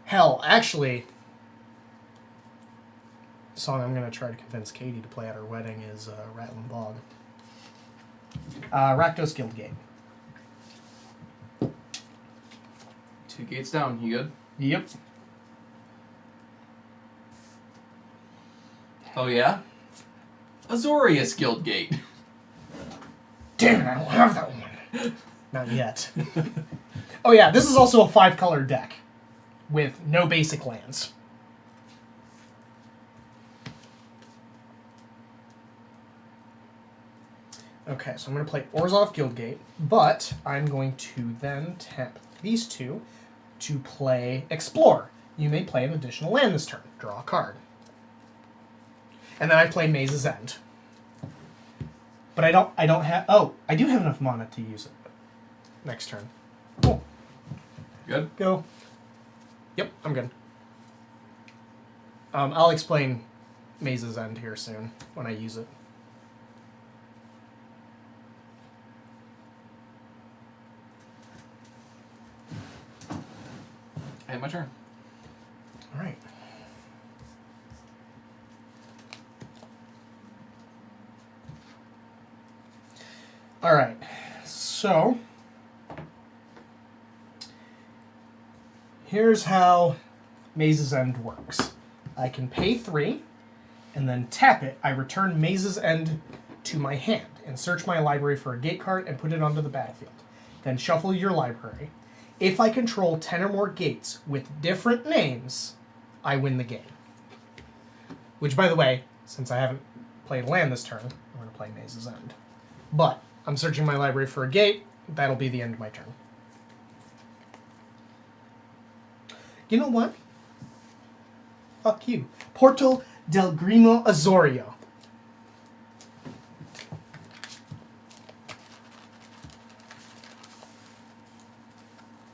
Hell, actually, the song I'm gonna try to convince Katie to play at her wedding is Rattlin' Bog. Rakdos Guildgate. 2 gates down, you good? Yep. Oh yeah? Azorius Guildgate. Damn it, I don't have that one. Not yet. Oh yeah, this is also a 5-color deck with no basic lands. Okay, so I'm going to play Orzhov Guildgate, but I'm going to then tap these two to play Explore. You may play an additional land this turn. Draw a card. And then I play Maze's End. But I don't have... Oh, I do have enough mana to use it. Next turn. Cool. Good? Go. Yep, I'm good. I'll explain Maze's End here soon when I use it. Hey, my turn. All right. All right. So here's how Maze's End works. I can pay 3 and then tap it. I return Maze's End to my hand and search my library for a gate card and put it onto the battlefield. Then shuffle your library. If I control 10 or more gates with different names, I win the game. Which, by the way, since I haven't played land this turn, I'm going to play Maze's End. But I'm searching my library for a gate. That'll be the end of my turn. You know what? Fuck you. Porto del Grimo Azorio.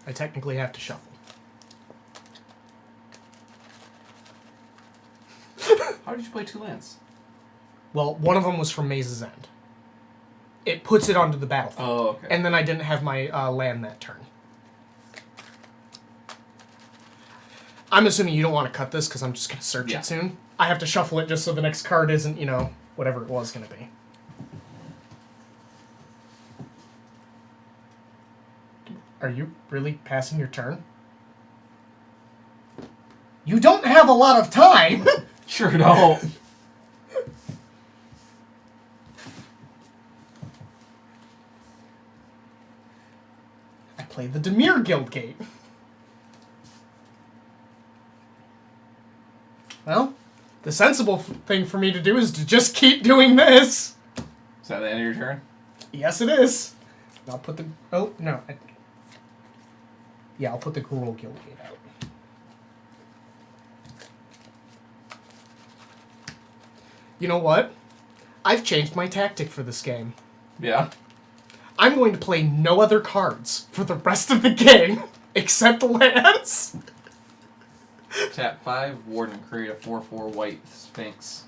I technically have to shuffle. How did you play 2 lands? Well, one of them was from Maze's End. It puts it onto the battlefield. Oh, okay. And then I didn't have my land that turn. I'm assuming you don't want to cut this because I'm just going to search it soon. I have to shuffle it just so the next card isn't, you know, whatever it was going to be. Are you really passing your turn? You don't have a lot of time! Sure don't. play the Dimir Guildgate. Well, the sensible thing for me to do is to just keep doing this. Is that the end of your turn? Yes, it is. I'll put the... Oh, no. Yeah, I'll put the Gruul Guildgate out. You know what? I've changed my tactic for this game. Yeah. I'm going to play no other cards for the rest of the game except lands. Tap 5, Warden, create a 4/4 white Sphinx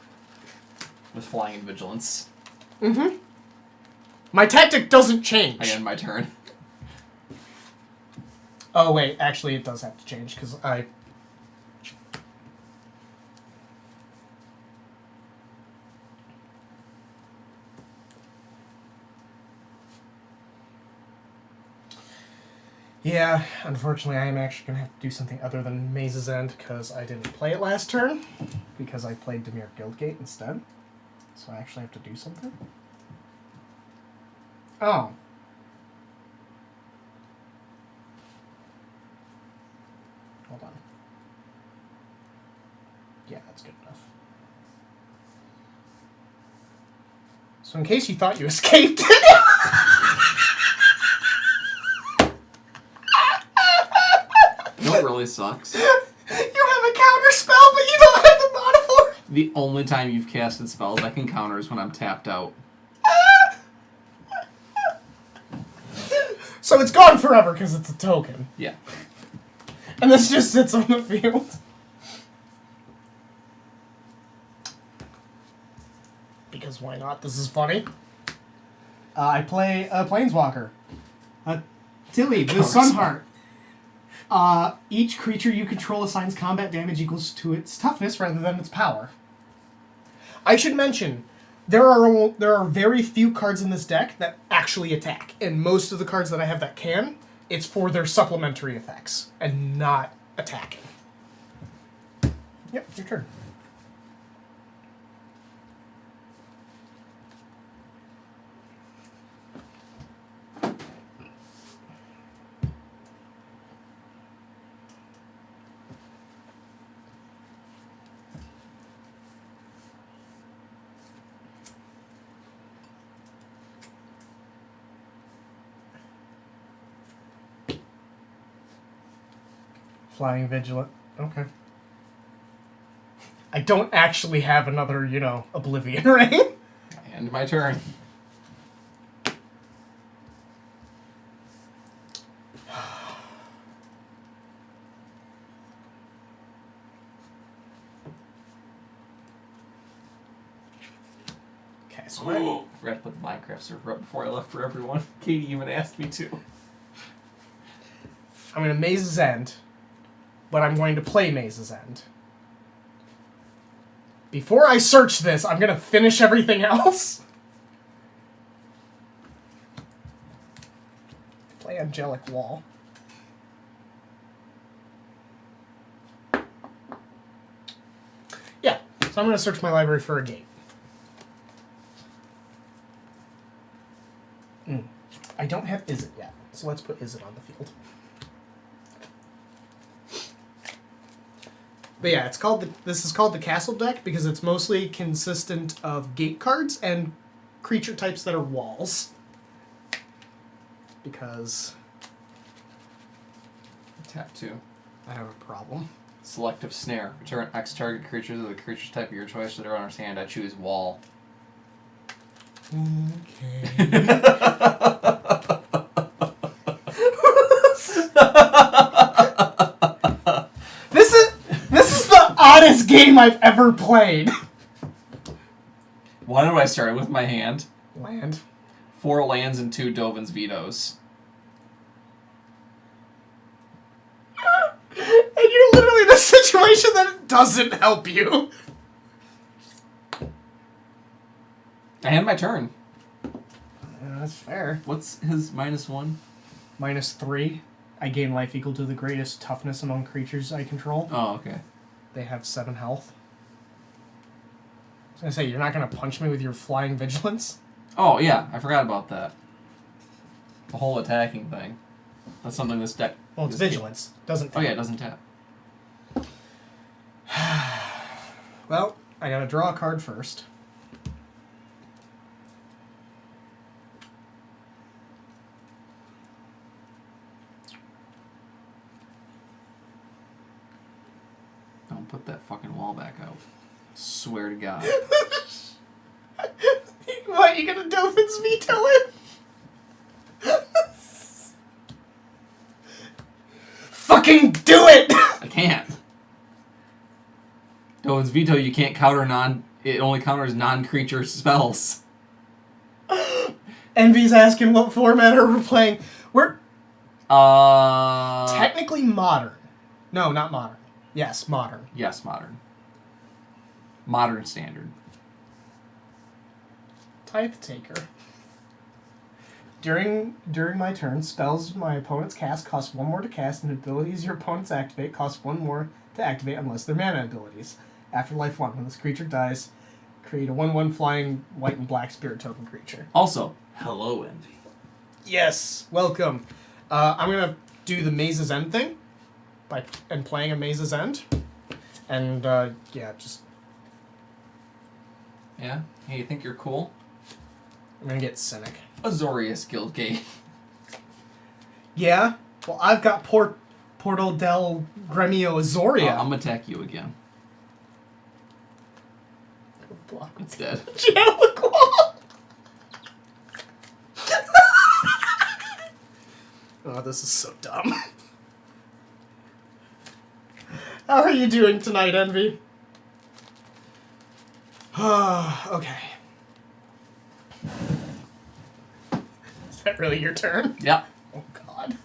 with flying and vigilance. Mm-hmm. My tactic doesn't change. I end my turn. Oh, wait. Actually, it does have to change, because I... Yeah, unfortunately, I am actually going to have to do something other than Maze's End, because I didn't play it last turn, because I played Dimir Guildgate instead. So I actually have to do something. Oh. Hold on. Yeah, that's good enough. So in case you thought you escaped... You know what really sucks? You have a counter spell, but you don't have the mana for it! The only time you've casted spells I can counter is when I'm tapped out. So it's gone forever because it's a token. Yeah. And this just sits on the field. Because why not? This is funny. I play a Planeswalker. Tilly, the Sunheart. Each creature you control assigns combat damage equals to its toughness rather than its power. I should mention, there are very few cards in this deck that actually attack, and most of the cards that I have that can, it's for their supplementary effects, and not attacking. Yep, your turn. Flying Vigilant. Okay. I don't actually have another, Oblivion Ring. End my turn. Okay, so I forgot to put the Minecraft server up before I left for everyone. Katie even asked me to. I'm going to Maze's End, but I'm going to play Maze's End. Before I search this, I'm going to finish everything else. Play Angelic Wall. Yeah, so I'm going to search my library for a gate. I don't have Izzet yet, so let's put Izzet on the field. But yeah, this is called the Castle deck because it's mostly consistent of gate cards and creature types that are walls. Because Tap 2. I have a problem. Selective Snare. Return X target creatures of the creature's type of your choice to their owner's hand. I choose Wall. Okay. This is the oddest game I've ever played. Why did I start with my hand? Land. 4 lands and 2 Dovin's Vetoes. And you're literally in a situation that doesn't help you. I had my turn. Yeah, that's fair. What's his -1? -3. I gain life equal to the greatest toughness among creatures I control. Oh, okay. They have 7 health. I was gonna say, you're not gonna punch me with your flying vigilance? Oh, yeah. I forgot about that. The whole attacking thing. That's something this deck... Well, it's this vigilance. Doesn't tap. Oh yeah, it doesn't tap. Well, I gotta draw a card first. Don't put that fucking wall back out. Swear to God. What, you gonna Dolphins veto it? Fucking do it! I can't. Dovin's Veto, you can't counter it only counters non-creature spells. Envy's asking what format are we playing. We're Uh... technically modern. No, not modern. Yes, modern. Yes, modern. Modern standard. Tithe Taker. During my turn, spells my opponent's cast cost 1 more to cast, and abilities your opponents activate cost 1 more to activate unless they're mana abilities. Afterlife 1. When this creature dies, create a 1/1 flying white and black spirit token creature. Also, hello, Envy. Yes, welcome. I'm gonna do the Maze's End thing and playing a Maze's End, and yeah, just Yeah? Hey, you think you're cool? I'm gonna get Cynic. Azorius Guildgate. Yeah. Well, I've got Portal del Gremio Azoria. I'm gonna attack you again. Block. It's dead. Jellicle! Oh, this is so dumb. How are you doing tonight, Envy? Okay. Is that really your turn? Yep. Oh, God.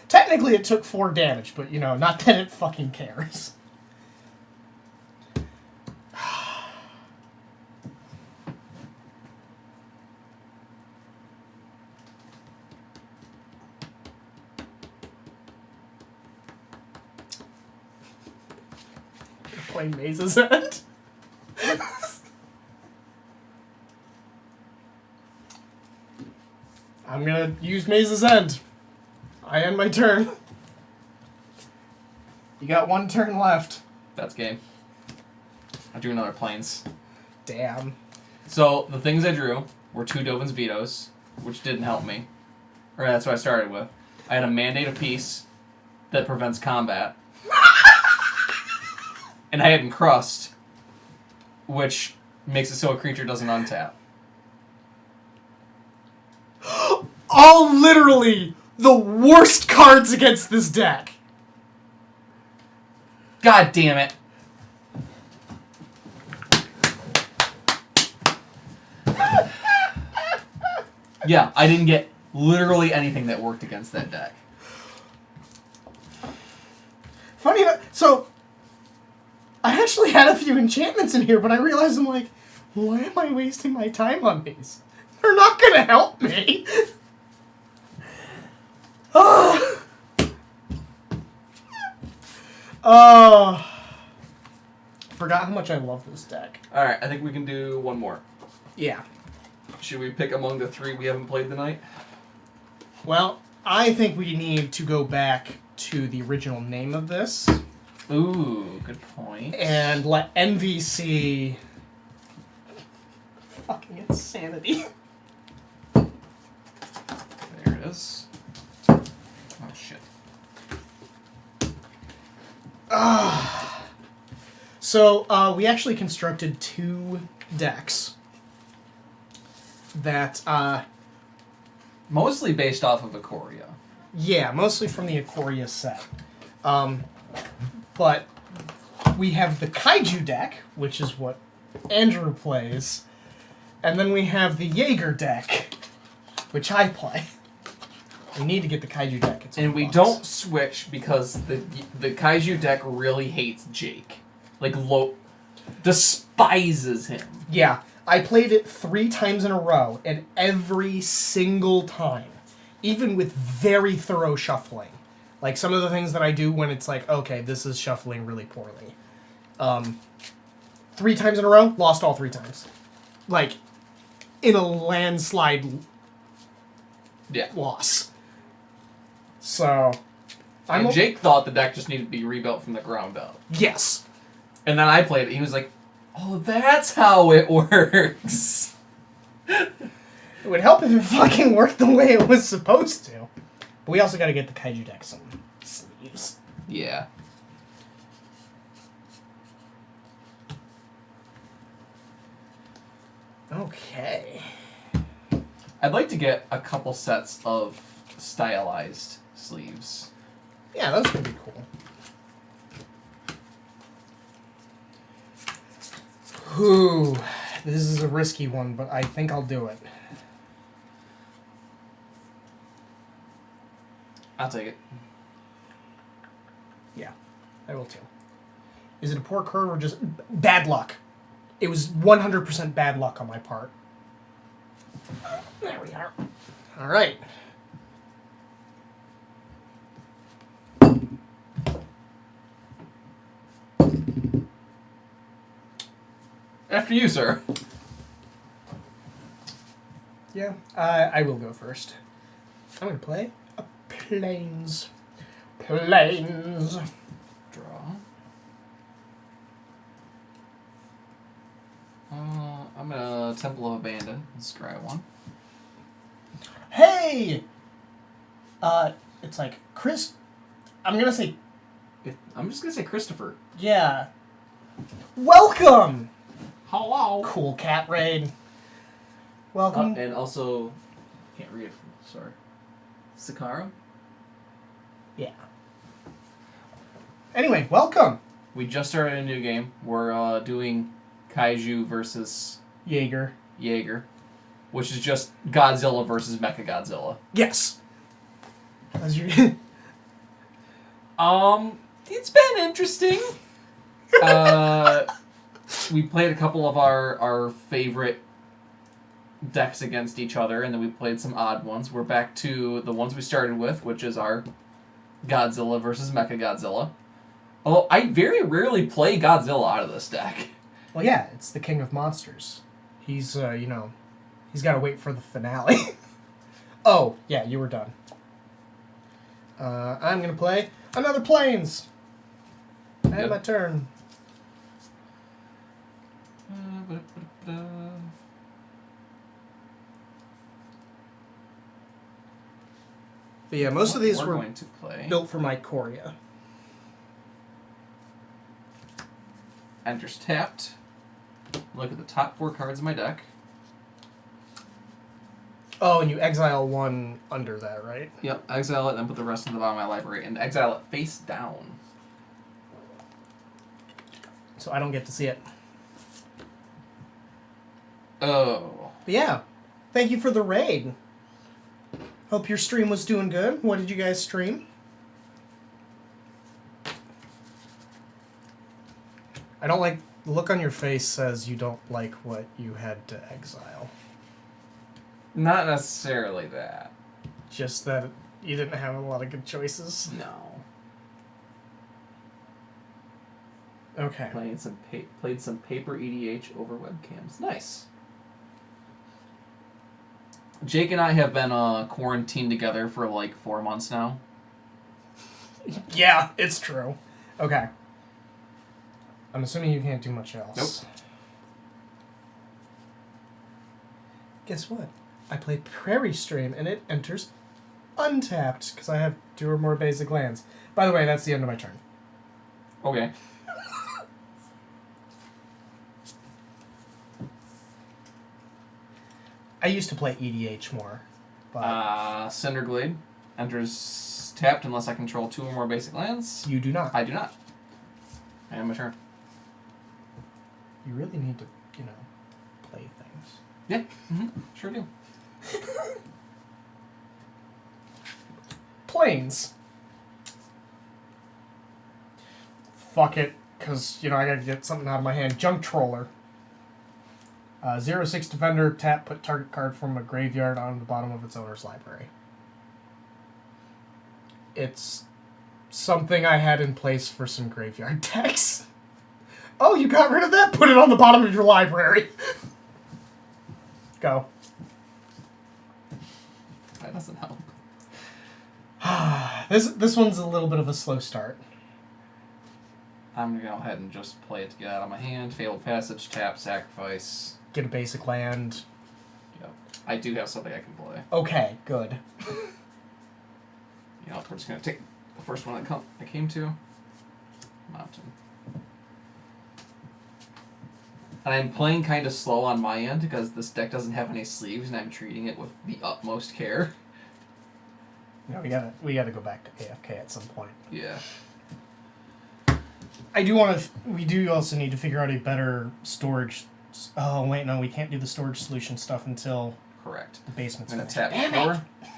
Technically, it took 4 damage, but, you know, not that it fucking cares. Playing Maze's End. I'm gonna use Maze's End. I end my turn. You got 1 turn left. That's game. I drew another Plains. Damn. So, the things I drew were 2 Dovin's Vetoes, which didn't help me. Or that's what I started with. I had a Mandate of Peace that prevents combat. And I had Encrust, which makes it so a creature doesn't untap. All literally the worst cards against this deck. God damn it. Yeah, I didn't get literally anything that worked against that deck. Funny enough, so I actually had a few enchantments in here, but I realized I'm like, why am I wasting my time on these? They're not gonna help me. Forgot how much I love this deck. Alright, I think we can do one more. Yeah. Should we pick among the 3 we haven't played tonight? Well, I think we need to go back to the original name of this Ooh, good point. and let NVC fucking insanity. There it is. Oh, shit. So, we actually constructed 2 decks that, Mostly based off of Ikoria. yeah, mostly from the Ikoria set. But we have the Kaiju deck, which is what Andrew plays, and then we have the Jaeger deck, which I play. We need to get the Kaiju deck. And we don't switch because the Kaiju deck really hates Jake. Like, despises him. Yeah, I played it 3 times in a row, and every single time, even with very thorough shuffling, like some of the things that I do when it's like, okay, this is shuffling really poorly. 3 times in a row, lost all 3 times. Like, in a landslide Yeah. loss. So, And Jake thought the deck just needed to be rebuilt from the ground up. Yes. And then I played it. He was like, "Oh, that's how it works." It would help if it fucking worked the way it was supposed to. But we also got to get the Kaiju deck some sleeves. Yeah. Okay. I'd like to get a couple sets of stylized sleeves. Yeah, those could be cool. Whew. This is a risky one, but I think I'll do it. I'll take it. Yeah, I will too. Is it a poor curve or just bad luck? It was 100% bad luck on my part. There we are. All right. After you, sir. Yeah, I will go first. I'm going to play a Plains. Plains. Draw. I'm gonna Temple of Abandon. Let's try one. Hey! It's like Chris. I'm gonna say, I'm just gonna say Christopher. yeah. Welcome! Hello. Cool cat raid. Welcome. And also, can't read it. Sorry. Sakara. Yeah. Anyway, welcome. We just started a new game. We're doing Kaiju versus Jaeger. Jaeger, which is just Godzilla versus Mechagodzilla. Yes. As you. It's been interesting. We played a couple of our favorite decks against each other, and then we played some odd ones. We're back to the ones we started with, which is our Godzilla versus Mechagodzilla. Although I very rarely play Godzilla out of this deck. Well, yeah, it's the king of monsters. He's, he's got to wait for the finale. Oh, yeah, you were done. I'm going to play another Plains. And Yep. my turn. But yeah, most of these we're were going to play. built for my Korea. Enters tapped. Look at the top 4 cards of my deck. Oh, and you exile one under that, right? Yep, exile it, then put the rest in the bottom of my library, and exile it face down. So I don't get to see it. Oh. But yeah, thank you for the raid. Hope your stream was doing good. What did you guys stream? I don't like... The look on your face says you don't like what you had to exile. Not necessarily that. Just that you didn't have a lot of good choices. No. Okay. Played some paper EDH over webcams. Nice. Jake and I have been quarantined together for like 4 months now. Yeah, it's true. Okay. I'm assuming you can't do much else. Nope. Guess what? I play Prairie Stream and it enters untapped because I have 2 or more basic lands. By the way, that's the end of my turn. Okay. I used to play EDH more, but Cinderglade enters tapped unless I control 2 or more basic lands. you do not. I do not. I am a turn. You really need to, play things. Yeah, sure do. Planes. Fuck it, because, I gotta get something out of my hand. Junk Troller. 0/6 Defender, tap, put target card from a graveyard on the bottom of its owner's library. It's something I had in place for some graveyard decks. Oh, you got rid of that? Put it on the bottom of your library. Go. I doesn't help. This one's a little bit of a slow start. I'm going to go ahead and just play it to get out of my hand. Fabled Passage, tap, sacrifice. Get a basic land. Yep. I do have something I can play. Okay, good. You know, we're just going to take the first one I came to. Mountain. And I'm playing kind of slow on my end because this deck doesn't have any sleeves and I'm treating it with the utmost care. Yeah, we gotta go back to AFK at some point. Yeah. I do want to. We do also need to figure out a better storage. Oh wait, no, we can't do the storage solution stuff until Correct. the basement's I'm going to finished. tap Damn it! 4.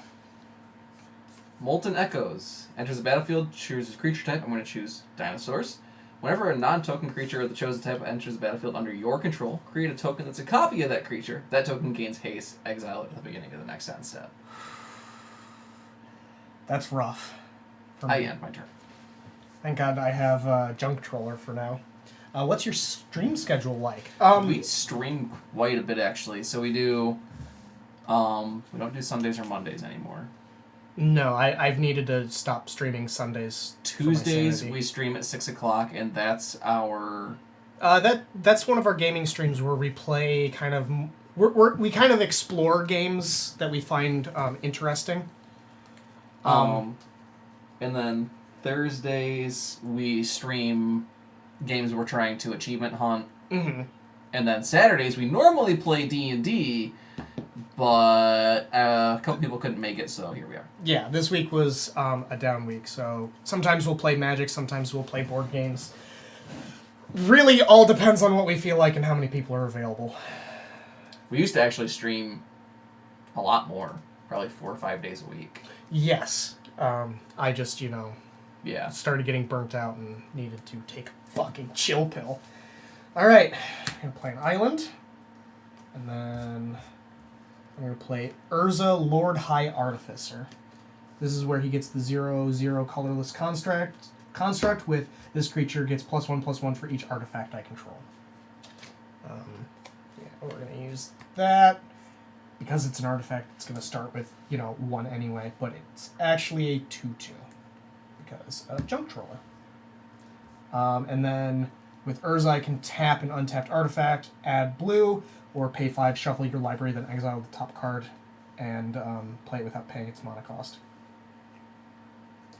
Molten Echoes. Enters the battlefield, chooses creature type. I'm going to choose Dinosaurs. Whenever a non-token creature of the chosen type enters the battlefield under your control, create a token that's a copy of that creature. That token gains haste, exile it at the beginning of the next end step. That's rough. For I me. end my turn. Thank God I have Junk Troller for now. What's your stream schedule like? We stream quite a bit, actually. So we do... we don't do Sundays or Mondays anymore. No, I've needed to stop streaming Sundays. for my Tuesdays, sanity. we stream at 6 o'clock, and that's our... That's one of our gaming streams where we play kind of... we kind of explore games that we find interesting. And then Thursdays, we stream games we're trying to achievement hunt. Mm-hmm. And then Saturdays, we normally play D&D, but a couple people couldn't make it, so here we are. Yeah, this week was a down week, so sometimes we'll play Magic, sometimes we'll play board games. Really all depends on what we feel like and how many people are available. We used to actually stream a lot more, probably 4 or 5 days a week. Yes. I just, Yeah. started getting burnt out and needed to take a fucking chill pill. Alright, I'm going to play an island, and then I'm going to play Urza, Lord High Artificer. This is where he gets the 0/0 colorless construct with this creature gets +1/+1 for each artifact I control. We're going to use that. Because it's an artifact, it's going to start with, 1 anyway, but it's actually a 2/2 because of Junk Troller. And then with Urza, I can tap an untapped artifact, add blue, or pay 5, shuffle your library, then exile the top card, and play it without paying its mana cost.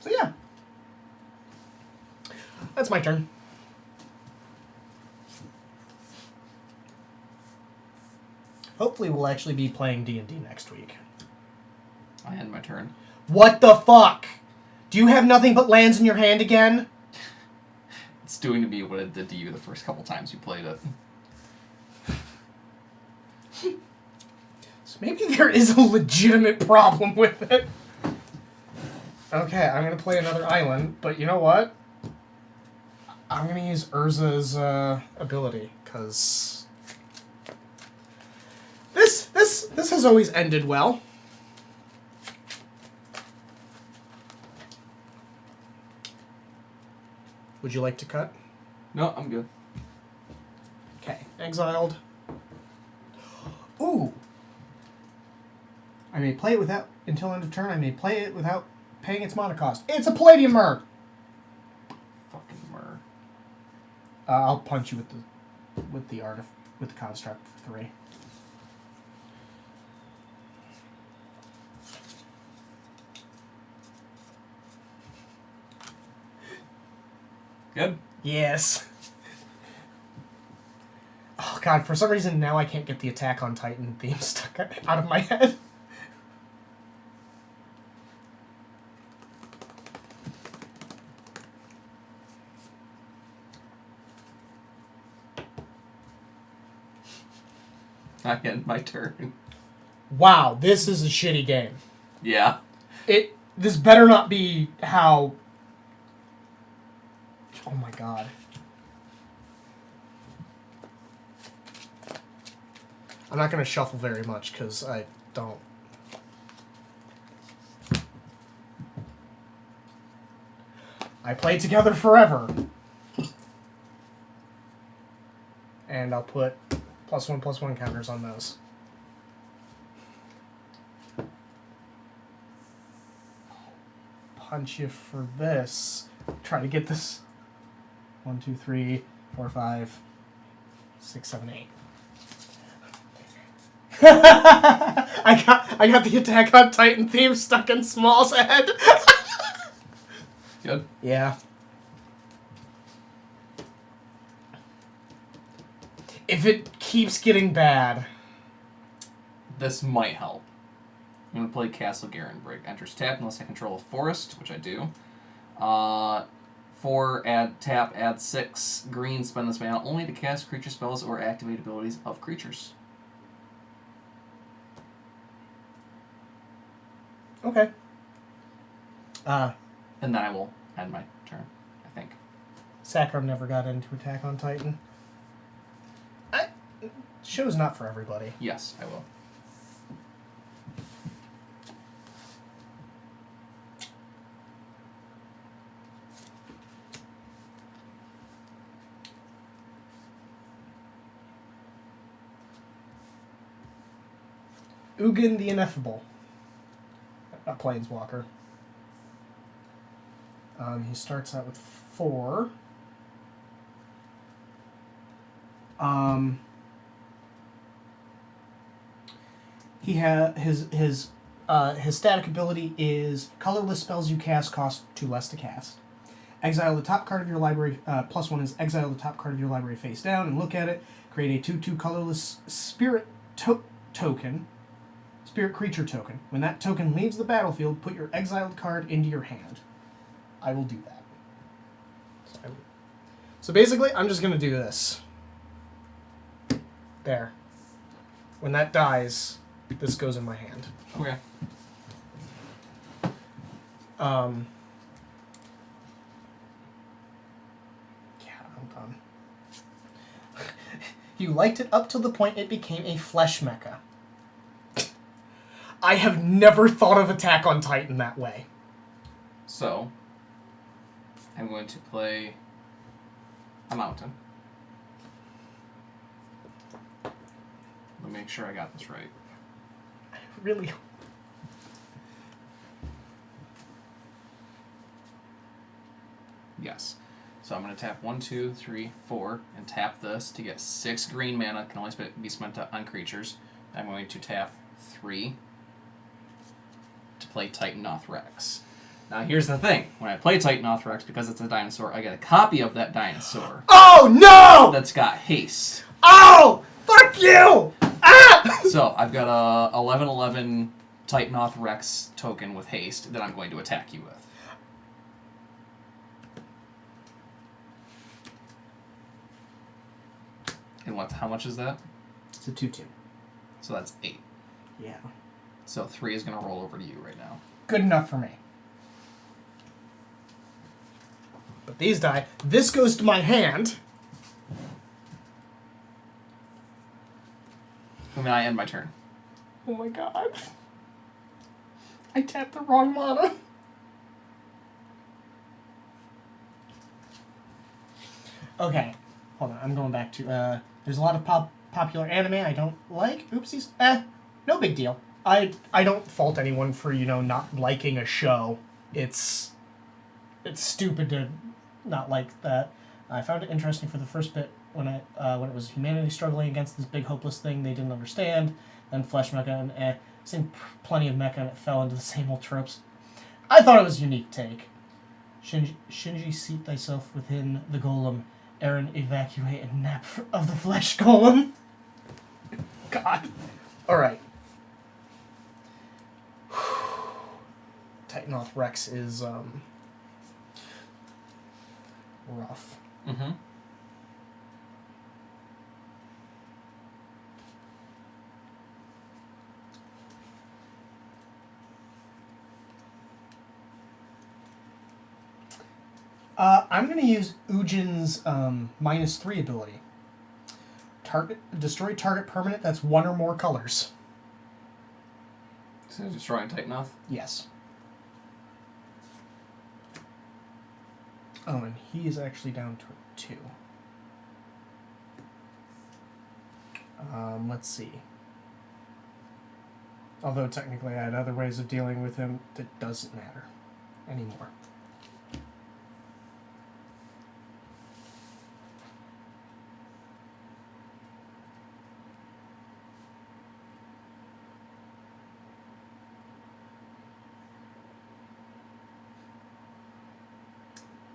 So yeah. That's my turn. Hopefully we'll actually be playing D&D next week. I end my turn. What the fuck? Do you have nothing but lands in your hand again? It's doing to me what it did to you the first couple times you played it. So maybe there is a legitimate problem with it. Okay, I'm going to play another island, but you know what? I'm going to use Urza's ability, because... This has always ended well. Would you like to cut? No, I'm good. Okay, exiled. Ooh! I may play it without, until end of turn, I may play it without paying its mana cost. It's a Palladium Mer! Fucking mur. I'll punch you with the construct for 3. Good? Yes. Oh god, for some reason now I can't get the Attack on Titan theme stuck out of my head. I end my turn. Wow, this is a shitty game. Yeah. This better not be how... Oh my god. I'm not going to shuffle very much, because I don't... I play Together Forever. And I'll put +1/+1 counters on those. punch you for this. Try to get this. 1, 2, 3, 4, 5, 6, 7, 8. I got the Attack on Titan theme stuck in Small's head. Good. Yeah. If it keeps getting bad. This might help. I'm going to play Castle Garenbrig. Enters tap unless I control a forest, which I do. 4, add 6 green, spend this mana only to cast creature spells or activate abilities of creatures. Okay. And then I will end my turn, I think. Sakura never got into Attack on Titan. Show's not for everybody. Yes, I will. Ugin the Ineffable. A planeswalker. He starts out with 4. He has his static ability is colorless spells you cast cost 2 less to cast. Exile the top card of your library. +1 is exile the top card of your library face down and look at it. Create a 2/2 colorless spirit token. Spirit creature token. When that token leaves the battlefield, put your exiled card into your hand. I will do that. So basically, I'm just going to do this. There. When that dies, this goes in my hand. Okay. Yeah, I'm done. You liked it up to the point it became a flesh mecha. I have never thought of Attack on Titan that way. So, I'm going to play a mountain. Let me make sure I got this right. Really? Yes. So I'm going to tap 1, 2, 3, 4, and tap this to get 6 green mana. Can only be spent on creatures. I'm going to tap 3 to play Titanoth Rex. Now here's the thing. When I play Titanoth Rex, because it's a dinosaur, I get a copy of that dinosaur. Oh, no! That's got haste. Oh! Fuck you! Ah! So I've got a 11/11 Titanoth Rex token with haste that I'm going to attack you with. And how much is that? It's a 2/2. So that's 8. Yeah. So 3 is going to roll over to you right now. Good enough for me. But these die. This goes to my hand. I mean, I end my turn. Oh my god. I tapped the wrong mana. Okay. Hold on. I'm going back to... there's a lot of popular anime I don't like. Oopsies. No big deal. I don't fault anyone for, not liking a show. It's stupid to not like that. I found it interesting for the first bit when it was humanity struggling against this big hopeless thing they didn't understand. Then Flesh Mecha and seen plenty of mecha and it fell into the same old tropes. I thought it was a unique take. Shinji, seat thyself within the golem. Eren, evacuate and nap of the flesh golem. God. Alright. Titanoth Rex is, rough. Mm-hmm. I'm going to use Ujin's -3 ability. Destroy target permanent that's 1 or more colors. So destroying Titanoth? Yes. Oh, and he is actually down to a 2. Let's see. Although technically I had other ways of dealing with him, that doesn't matter. anymore.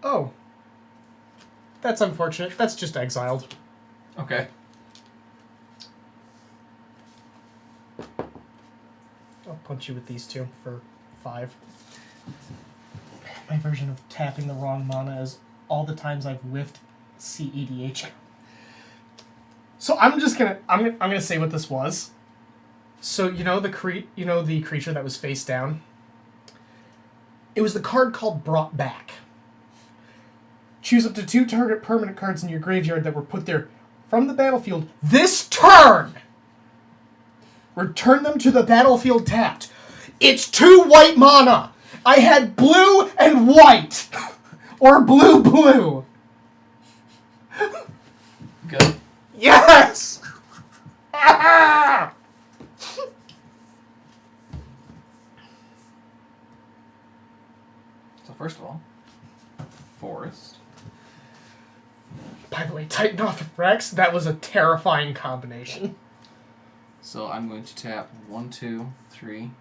Oh. That's unfortunate. That's just exiled. Okay. I'll punch you with these two for 5. My version of tapping the wrong mana is all the times I've whiffed CEDH. So I'm gonna say what this was. So you know the creature that was face down? It was the card called Brought Back. Choose up to 2 target permanent cards in your graveyard that were put there from the battlefield this turn. Return them to the battlefield tapped. It's 2 white mana. I had blue and white. Or blue. Good. Yes! So first of all, forest. By the way, Titan off Rex, that was a terrifying combination. So I'm going to tap 1, 2, 3,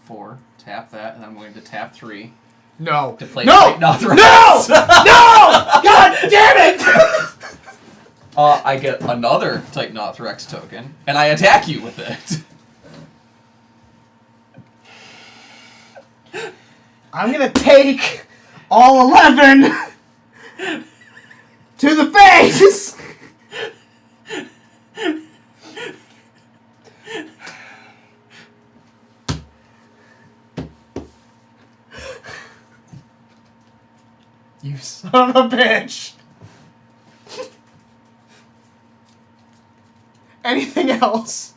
4. Tap that, and I'm going to tap 3 No. to play No! Titan off No! Rex. No! God damn it! I get another Titan Rex token, and I attack you with it. I'm gonna take all 11 to the face! You son of a bitch! Anything else?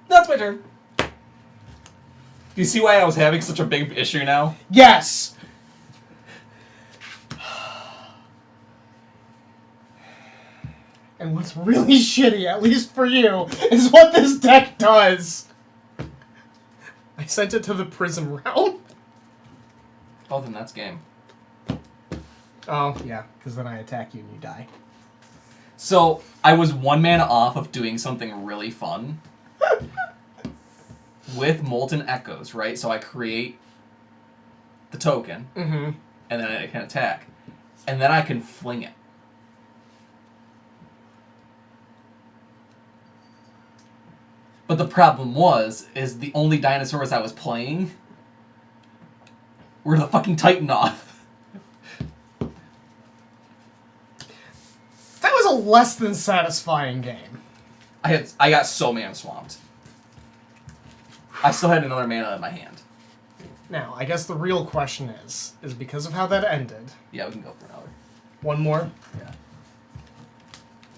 That's my turn. Do you see why I was having such a big issue now? Yes! And what's really shitty, at least for you, is what this deck does. I sent it to the prison realm. Oh, then that's game. Oh, yeah, because then I attack you and you die. So, I was 1 mana off of doing something really fun. With Molten Echoes, right? So I create the token, and then I can attack. And then I can fling it. But the problem is the only dinosaurs I was playing were the fucking Titanoth. That was a less than satisfying game. I got so mana swamped. I still had another mana in my hand. Now, I guess the real question is because of how that ended... Yeah, we can go for another. One more?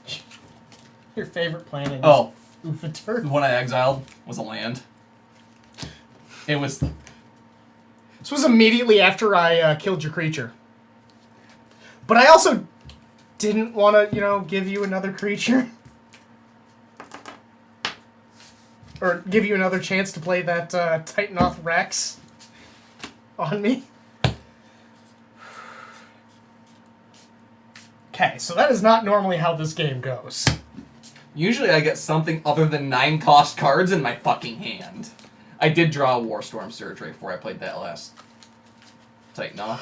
Yeah. Your favorite planet is Oh. Ufatur. The one I exiled was a land. It was... This was immediately after I killed your creature. But I also didn't want to, give you another creature. Or give you another chance to play that Titanoth Rex on me. Okay, so that is not normally how this game goes. Usually I get something other than 9 cost cards in my fucking hand. I did draw a Warstorm Surge right before I played that last Titanoth.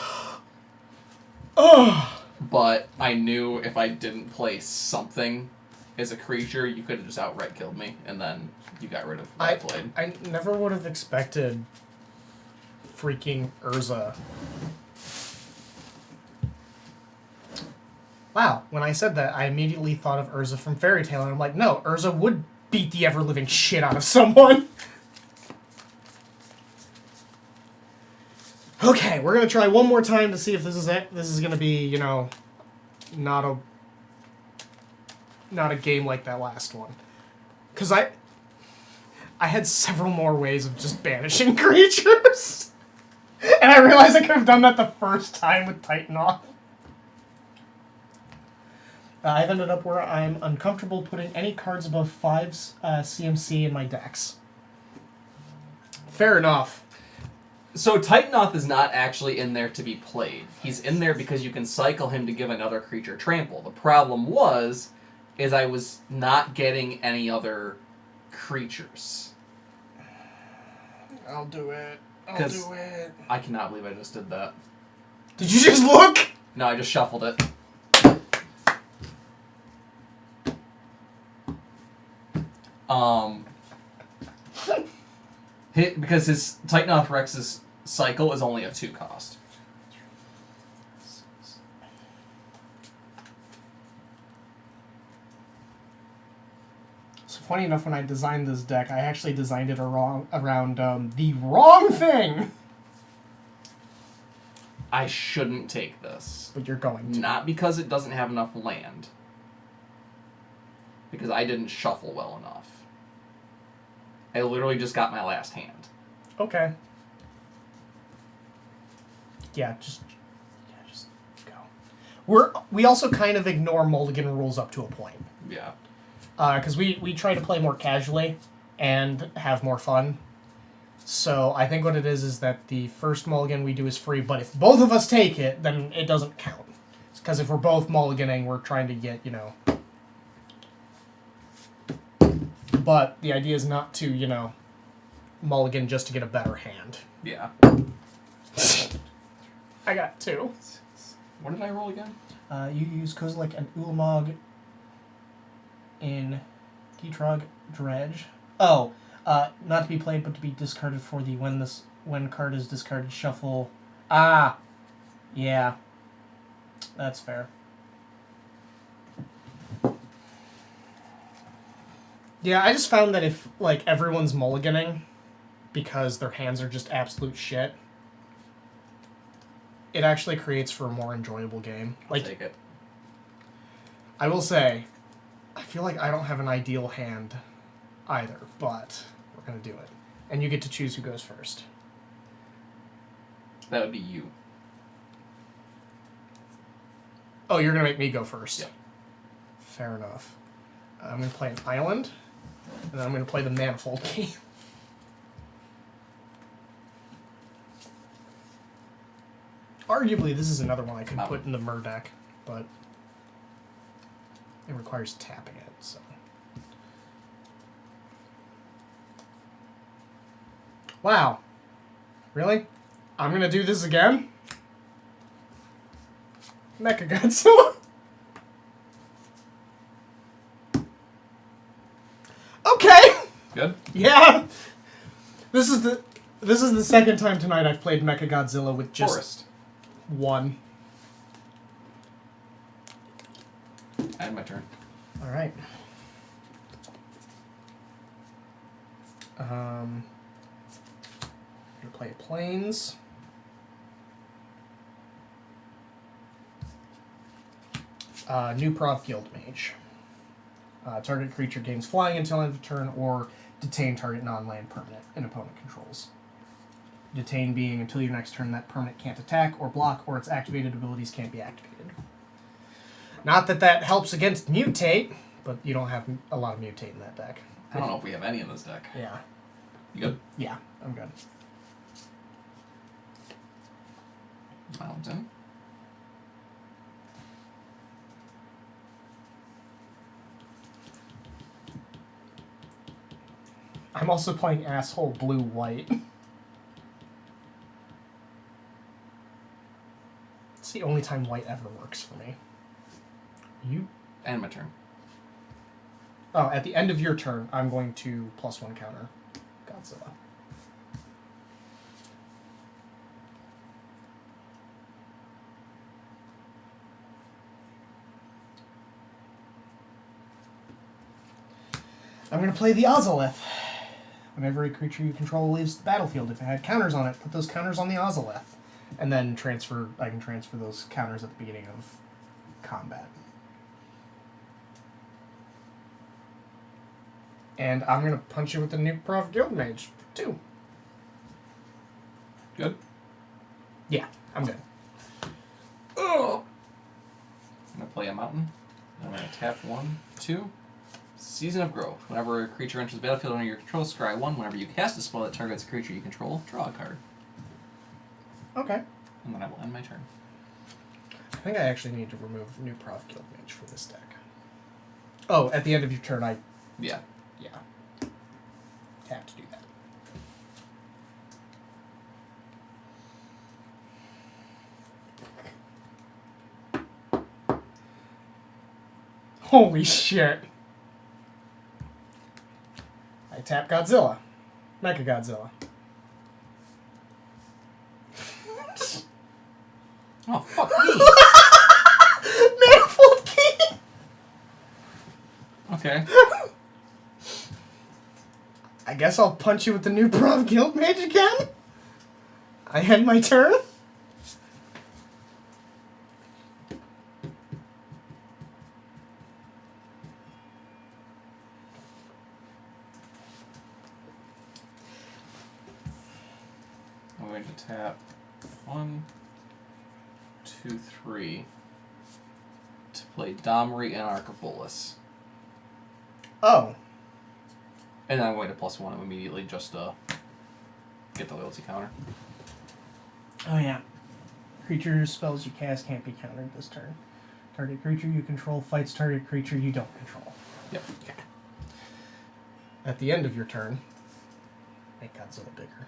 Oh, But I knew if I didn't play something as a creature, you could have just outright killed me, and then you got rid of what I played. I never would have expected freaking Urza. Wow, when I said that, I immediately thought of Urza from Fairy Tail, and I'm like, no, Urza would beat the ever-living shit out of someone. Okay, we're gonna try one more time to see if this is it. This is gonna be, not a game like that last one. Because I had several more ways of just banishing creatures. And I realized I could have done that the first time with Titanoth. I've ended up where I'm uncomfortable putting any cards above 5's CMC in my decks. Fair enough. So Titanoth is not actually in there to be played. He's in there because you can cycle him to give another creature trample. The problem is I was not getting any other creatures. I'll do it. I'll 'Cause- do it. I cannot believe I just did that. Did you just look? No, I just shuffled it. Because his Titanoth Rex's cycle is only a 2 cost. So funny enough, when I designed this deck, I actually designed it around the wrong thing. I shouldn't take this. But you're going to. Not because it doesn't have enough land. Because I didn't shuffle well enough. I literally just got my last hand. Okay. Yeah, just go. We also kind of ignore mulligan rules up to a point. Yeah. Because we try to play more casually and have more fun. So I think what it is that the first mulligan we do is free, but if both of us take it, then it doesn't count. Because if we're both mulliganing, we're trying to get, But the idea is not to, mulligan just to get a better hand. Yeah. I got 2. What did I roll again? You use Kozilek and Ulamog in Gitrog Dredge. Oh, not to be played, but to be discarded for the when card is discarded shuffle. Ah, yeah, that's fair. Yeah, I just found that if everyone's mulliganing because their hands are just absolute shit, it actually creates for a more enjoyable game. I'll take it. I will say, I feel like I don't have an ideal hand either, but we're going to do it. And you get to choose who goes first. That would be you. Oh, you're going to make me go first? Yep. Fair enough. I'm going to play an island, and then I'm going to play the Manifold game. Arguably, this is another one I could put in the Mer deck, but it requires tapping it, so... Wow. Really? I'm gonna do this again? Mechagodzilla? Okay! Good? Yeah! This is the second time tonight I've played Mechagodzilla with just Forest. 1. I had my turn. Alright. I'm gonna play Plains. New Prof Guild Mage. Target creature gains flying until end of turn, or detain target non-land permanent an opponent controls. Detain being until your next turn that permanent can't attack or block, or its activated abilities can't be activated. Not that that helps against Mutate, but you don't have a lot of Mutate in that deck. I don't know if we have any in this deck. Yeah. You good? Yeah, I'm good. Mountain. I'm also playing asshole blue-white. It's the only time white ever works for me. You? And my turn. Oh, at the end of your turn, I'm going to +1 counter Godzilla. I'm going to play the Ozolith. Whenever a creature you control leaves the battlefield, if it had counters on it, put those counters on the Ozolith. And then I can transfer those counters at the beginning of combat. And I'm going to punch you with the new Prof Guild Mage, too. Good? Yeah, I'm good. Oh! I'm going to play a mountain. I'm going to tap 1, 2. Season of Growth. Whenever a creature enters the battlefield under your control, scry 1. Whenever you cast a spell that targets a creature you control, draw a card. Okay. And then I will end my turn. I think I actually need to remove New Prof Guild Mage from this deck. Oh, at the end of your turn, Yeah. Yeah. Have to do that. Holy shit. I tap Godzilla. Mecha Godzilla. Oh, fuck me. Manifold Key! Okay. I guess I'll punch you with the New Prof Guild Mage again? I end my turn? I'm going to tap 1, 2, 3 to play Domri and Archibolus. Oh. And then I'm going to +1 him immediately just to get the loyalty counter. Oh, yeah. Creature spells you cast can't be countered this turn. Target creature you control fights target creature you don't control. Yep. Okay. At the end of your turn, make Godzilla bigger.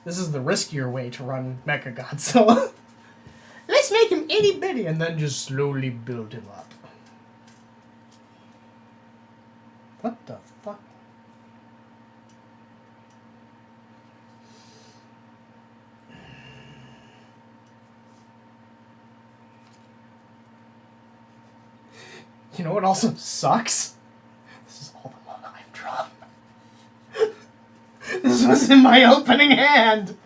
This is the riskier way to run Mecha Godzilla. Let's make him itty bitty and then just slowly build him up. What the fuck? You know what also sucks? This is all the mana I've drawn. This was in my opening hand!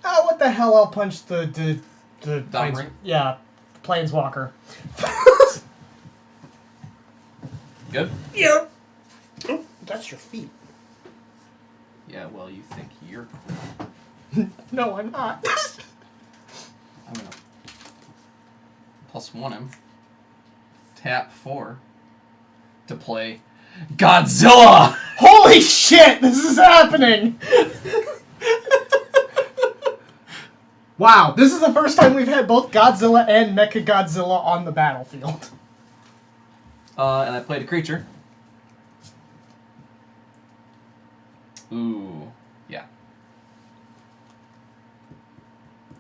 Oh, what the hell? I'll punch the Domri? yeah, Planeswalker. Good? Yep. Oh, that's your feet. Yeah, well, you think you're cool. No, I'm not. I'm going to +1 him. Tap 4 to play Godzilla! Holy shit! This is happening! Wow, this is the first time we've had both Godzilla and Mecha Godzilla on the battlefield. And I played a creature. Ooh, yeah.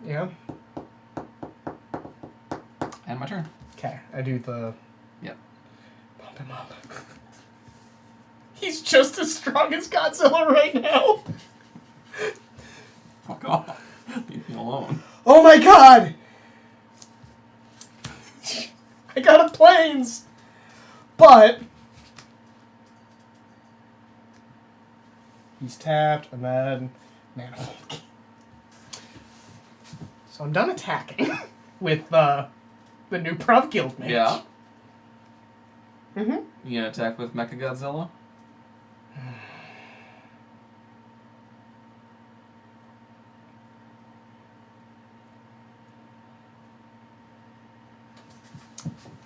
Yeah. And my turn. Okay, I do the... Yep. Pump him up. He's just as strong as Godzilla right now. Fuck off. Leave me alone. Oh my god! I got a planes! But... he's tapped, and then... Manifold Key. So I'm done attacking with the new Prof Guild Mage. Yeah. Mm-hmm. You gonna attack with Mechagodzilla?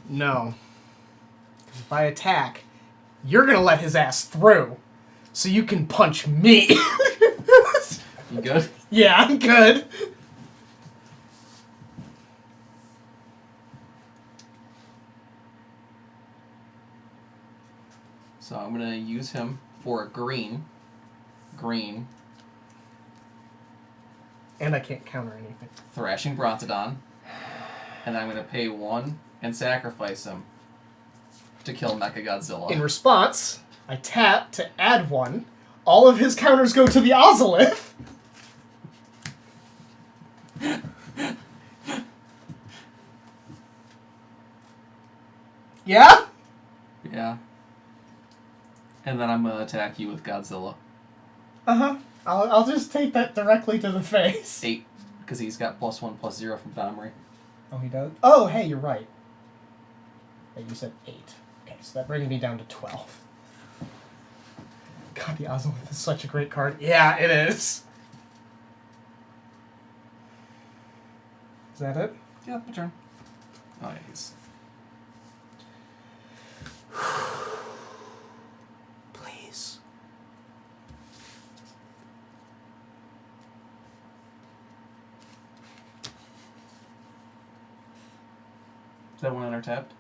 No. 'Cause if I attack, you're gonna let his ass through. So you can punch me. You good? Yeah, I'm good. So I'm gonna use him for a green. Green. And I can't counter anything. Thrashing Brontodon. And I'm gonna pay 1 and sacrifice him to kill Mechagodzilla. In response, I tap to add 1. All of his counters go to the Ozolith. Yeah? Yeah. And then I'm gonna attack you with Godzilla. Uh-huh. I'll just take that directly to the face. 8, because he's got +1/+0 from Domri. Oh, he does? Oh, hey, you're right. Hey, you said 8. Okay, so that brings me down to 12. God, the Ozolith is such a great card. Yeah, it is. Is that it? Yeah, my turn. Oh, yeah, he's... Please. Is that one untapped?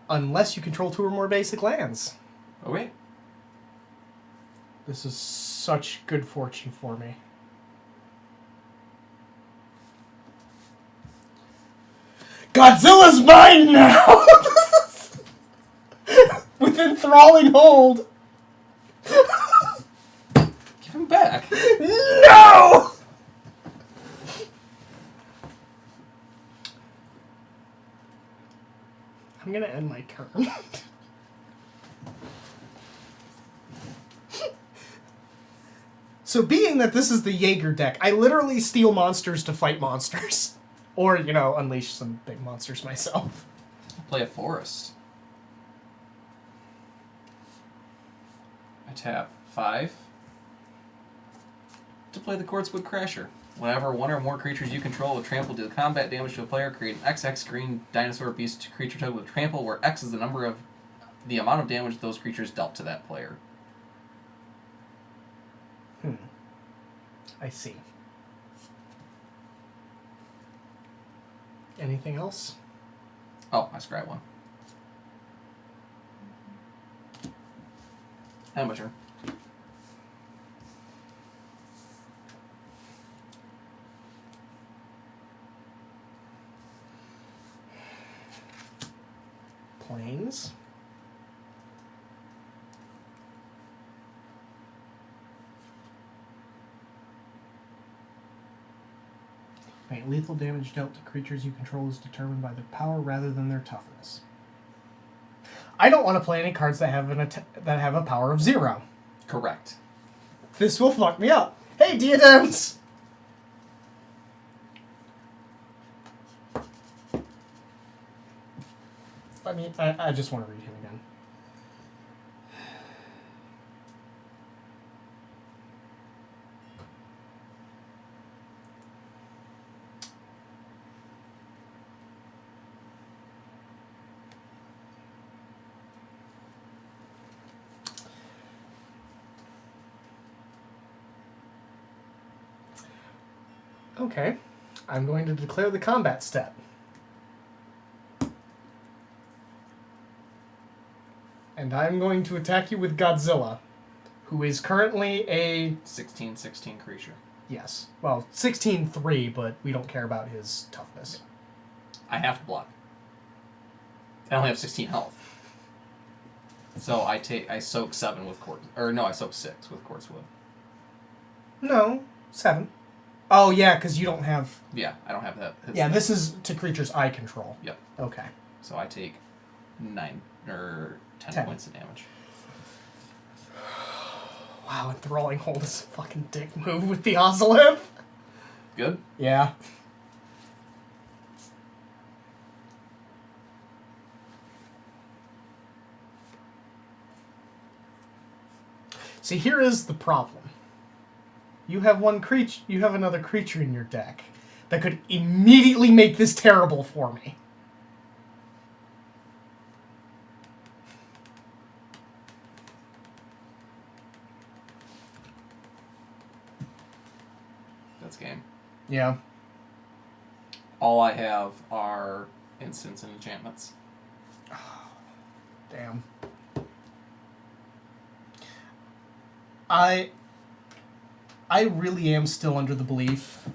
Unless you control 2 or more basic lands. Oh, wait. This is such good fortune for me. Godzilla's mine now! With enthralling hold. Give him back. No! I'm gonna end my turn. So being that this is the Jaeger deck, I literally steal monsters to fight monsters. Or, you know, unleash some big monsters myself. Play a forest. I tap 5 to play the Quartzwood Crasher. Whenever one or more creatures you control with trample deal combat damage to a player, create an XX green dinosaur beast creature token with trample, where X is the amount of damage those creatures dealt to that player. I see. Anything else? Oh, I scrapped one. Amateur. Planes. Right, lethal damage dealt to creatures you control is determined by their power rather than their toughness. I don't want to play any cards that have a power of 0. Correct. This will fuck me up. Hey, diadems! I mean, I just want to read him again. Okay, I'm going to declare the combat step. And I'm going to attack you with Godzilla, who is currently a... 16/16 creature. Yes. Well, 16/3, but we don't care about his toughness. I have to block. I only have 16 health. So I soak 7 with quartz... Or no, I soak 6 with Quartzwood. No, 7. Oh, yeah, because you don't have... Yeah, I don't have that. Yeah, this is to creatures I control. Yep. Okay. So I take 9 or 10 points of damage. Wow, enthralling hold is a fucking dick move with the Ozolith. Good? Yeah. See, here is the problem. You have another creature in your deck that could immediately make this terrible for me. That's game. Yeah. All I have are instants and enchantments. Damn. I really am still under the belief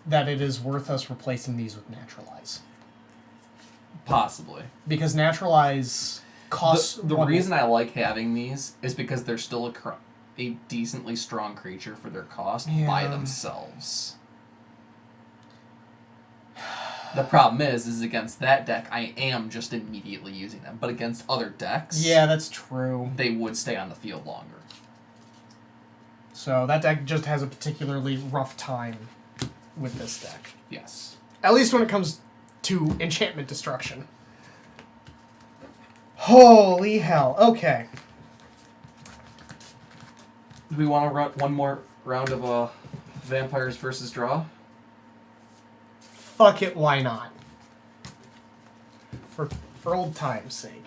that it is worth us replacing these with Naturalize. Possibly. Because Naturalize costs... The reason I like having these is because they're still a decently strong creature for their cost by themselves. The problem is against that deck, I am just immediately using them. But against other decks... Yeah, that's true. They would stay on the field longer. So that deck just has a particularly rough time with this deck. Yes. At least when it comes to enchantment destruction. Holy hell. Okay. Do we want to run one more round of Vampires versus Draw? fuck it, why not? For old time's sake.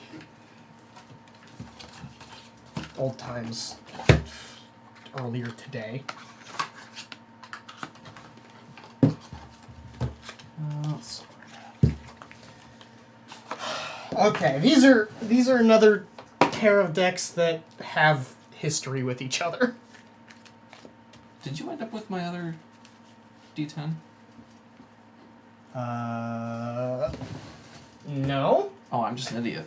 Old times earlier today. Okay, these are another pair of decks that have history with each other. Did you end up with my other D10? No. Oh, I'm just an idiot.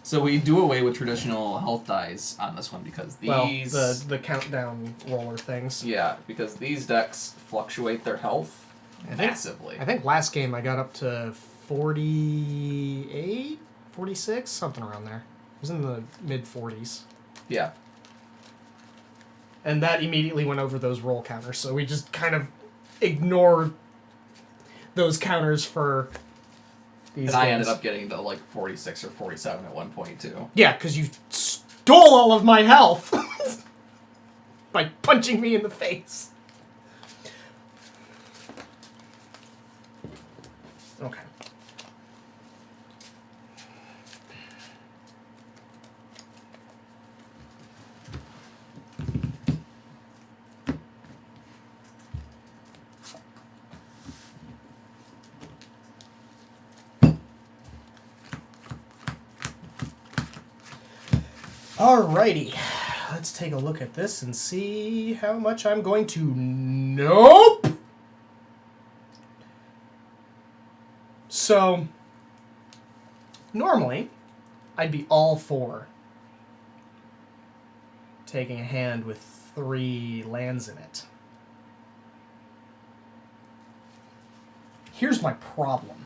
So we do away with traditional health dice on this one because these... Well, the countdown roller things. Yeah, because these decks fluctuate their health massively. I think last game I got up to 48, 46, something around there. It was in the mid-40s. Yeah. And that immediately went over those roll counters, so we just kind of ignored those counters for these And I games. ended up getting to like 46 or 47 at one point too. Yeah, because you stole all of my health by punching me in the face. Okay. Alrighty, let's take a look at this and see how much I'm going to... Nope! So, normally, I'd be all for taking a hand with 3 lands in it. Here's my problem.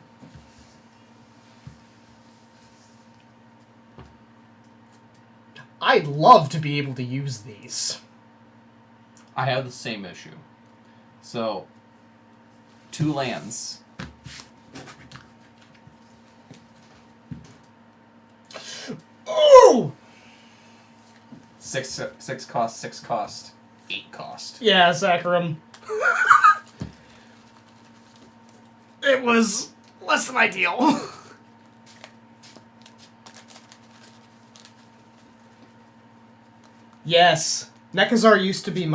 I'd love to be able to use these. I have the same issue. So, 2 lands. Ooh! 6 cost, 6 cost, 8 cost. Yeah, Saccharum. It was less than ideal. Yes, Nekazar used to be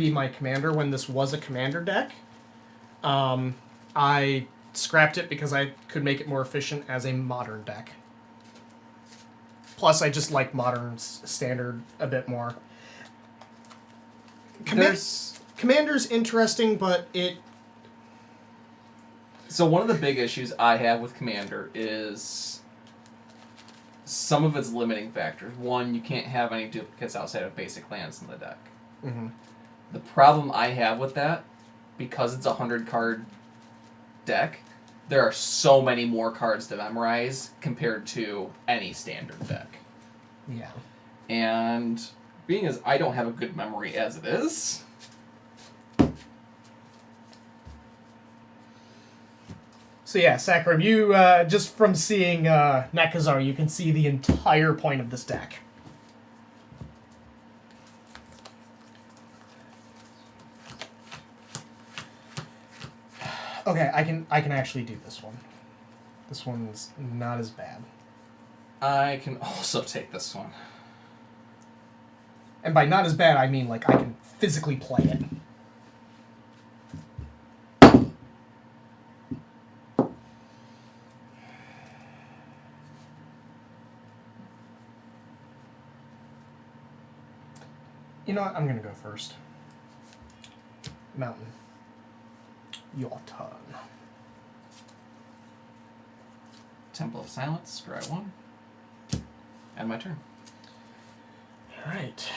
my commander when this was a commander deck. I scrapped it because I could make it more efficient as a modern deck. Plus, I just like modern standard a bit more. Commander's interesting, but it... So one of the big issues I have with Commander is some of its limiting factors. One, you can't have any duplicates outside of basic lands in the deck. Mm-hmm. The problem I have with that, because it's a 100-card deck, there are so many more cards to memorize compared to any standard deck. Yeah. And being as I don't have a good memory as it is... So yeah, Saccharum, you, just from seeing Nekazar, you can see the entire point of this deck. Okay, I can actually do this one. This one's not as bad. I can also take this one. And by not as bad, I mean, like, I can physically play it. You know what? I'm gonna go first. Mountain. Your turn. Temple of Silence, scry 1. And my turn. Alright.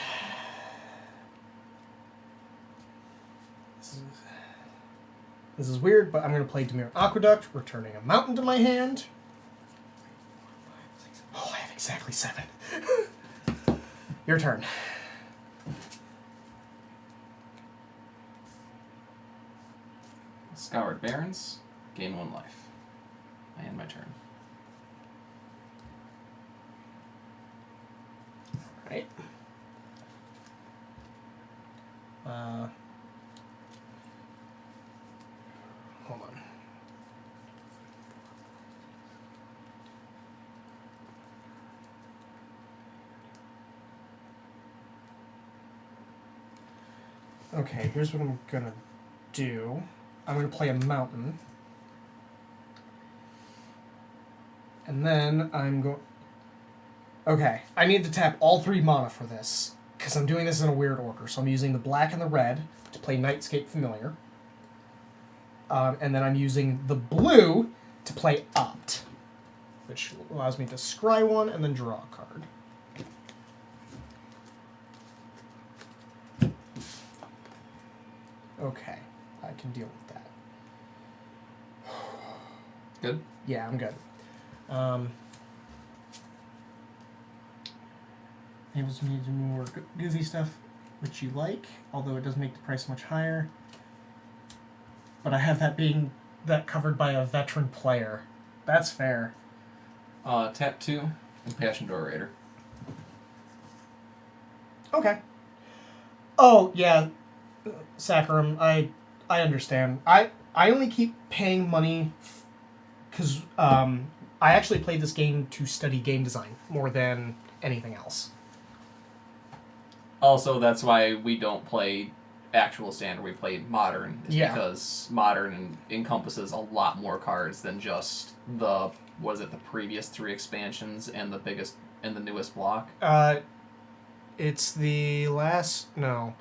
This is weird, but I'm going to play Demir Aqueduct, returning a mountain to my hand. Oh, I have exactly 7. Your turn. Scoured Barrens, gain 1 life. I end my turn. Right. hold on. Okay, here's what I'm gonna do. I'm gonna play a mountain. And then I'm going... Okay, I need to tap all 3 mana for this, because I'm doing this in a weird order. So I'm using the black and the red to play Nightscape Familiar. And then I'm using the blue to play Opt, which allows me to scry 1 and then draw a card. Okay, I can deal with that. Good? Yeah, I'm good. Enables me to do more goofy stuff, which you like, although it does make the price much higher. But I have that covered by a veteran player. That's fair. Tap 2, Impassioned Orator. Okay. Oh, yeah, Saccharum, I understand. I only keep paying money because I actually played this game to study game design more than anything else. Also, that's why we don't play actual standard. We play modern. It's Yeah. because modern encompasses a lot more cards than just the previous 3 expansions and the newest block. It's the last... No.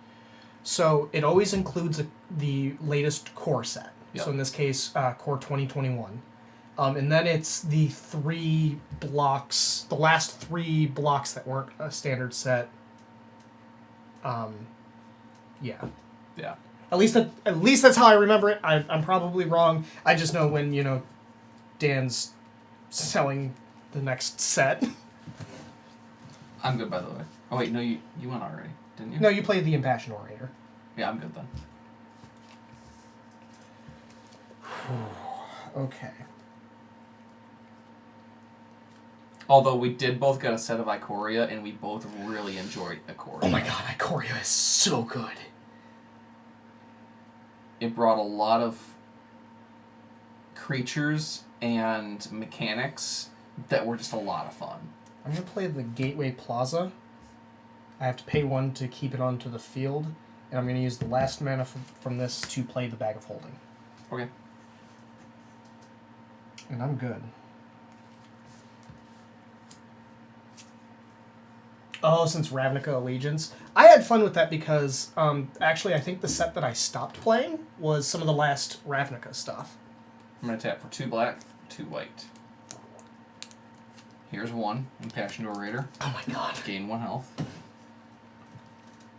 So it always includes the latest core set. Yep. So in this case, core 2021. And then it's the 3 blocks, the last 3 blocks that weren't a standard set. Yeah. Yeah. At least that's how I remember it. I'm probably wrong. I just know when, Dan's selling the next set. I'm good, by the way. Oh, wait, no, you went already, didn't you? No, you played the Impassioned Orator. Yeah, I'm good then. Okay. Although we did both get a set of Ikoria, and we both really enjoyed Ikoria. Oh my god, Ikoria is so good. It brought a lot of creatures and mechanics that were just a lot of fun. I'm going to play the Gateway Plaza. I have to pay 1 to keep it onto the field, and I'm going to use the last mana from this to play the Bag of Holding. Okay. And I'm good. Oh, since Ravnica Allegiance. I had fun with that because, actually, I think the set that I stopped playing was some of the last Ravnica stuff. I'm going to tap for 2 black, 2 white. Here's 1, Impassioned Orator. Oh my god. Gain 1 health.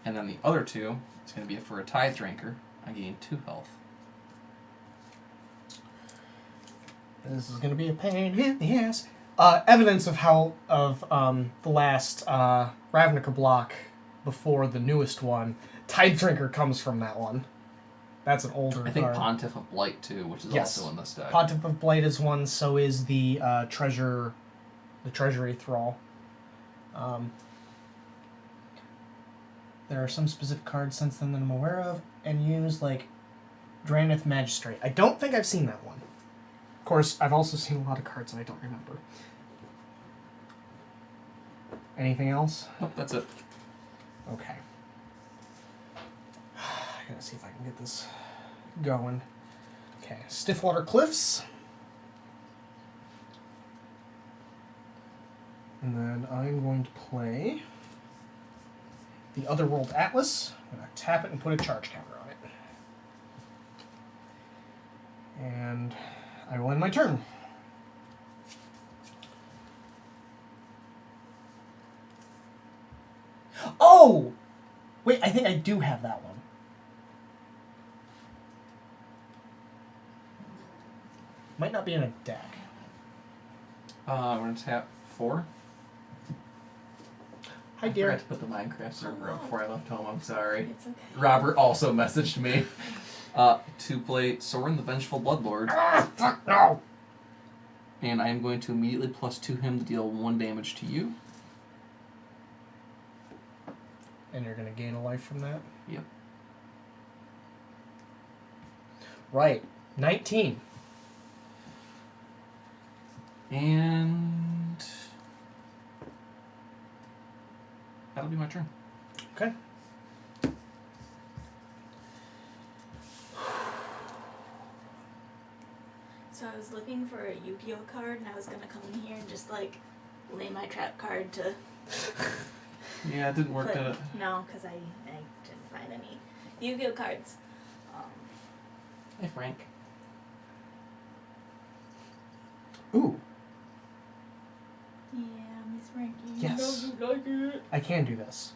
And then the other 2 is going to be for a Tithe Drinker. I gain 2 health. This is going to be a pain in the ass. Evidence of the last Ravnica block before the newest one. Tide Drinker comes from that one. That's an older I think card. Pontiff of Blight, too, which is Yes. also in this deck. Pontiff of Blight is one, so is the Treasury Thrall. There are some specific cards since then that I'm aware of and use, like Dranith Magistrate. I don't think I've seen that one. Of course, I've also seen a lot of cards that I don't remember. Anything else? Nope, that's it. Okay. I gotta see if I can get this going. Okay, Stiffwater Cliffs. And then I'm going to play the Otherworld Atlas. I'm going to tap it and put a charge counter on it. And I will end my turn. Oh! Wait, I think I do have that one. Might not be in a deck. We're going to tap 4. Hi, I dear. forgot to put the Minecraft server up before I left home. I'm sorry. It's okay. Robert also messaged me to play Sorin the Vengeful Bloodlord. Fuck no! And I am going to immediately +2 him to deal 1 damage to you. And you're going to gain a life from that? Yep. Right. 19. And that'll be my turn. Okay. So I was looking for a Yu-Gi-Oh card, and I was gonna come in here and just like lay my trap card to. Yeah, it didn't work. But Did it? no, because I didn't find any Yu-Gi-Oh cards. Hey, Frank. Ooh, Yeah, Miss Frankie. Yes. You know you like it. I can do this.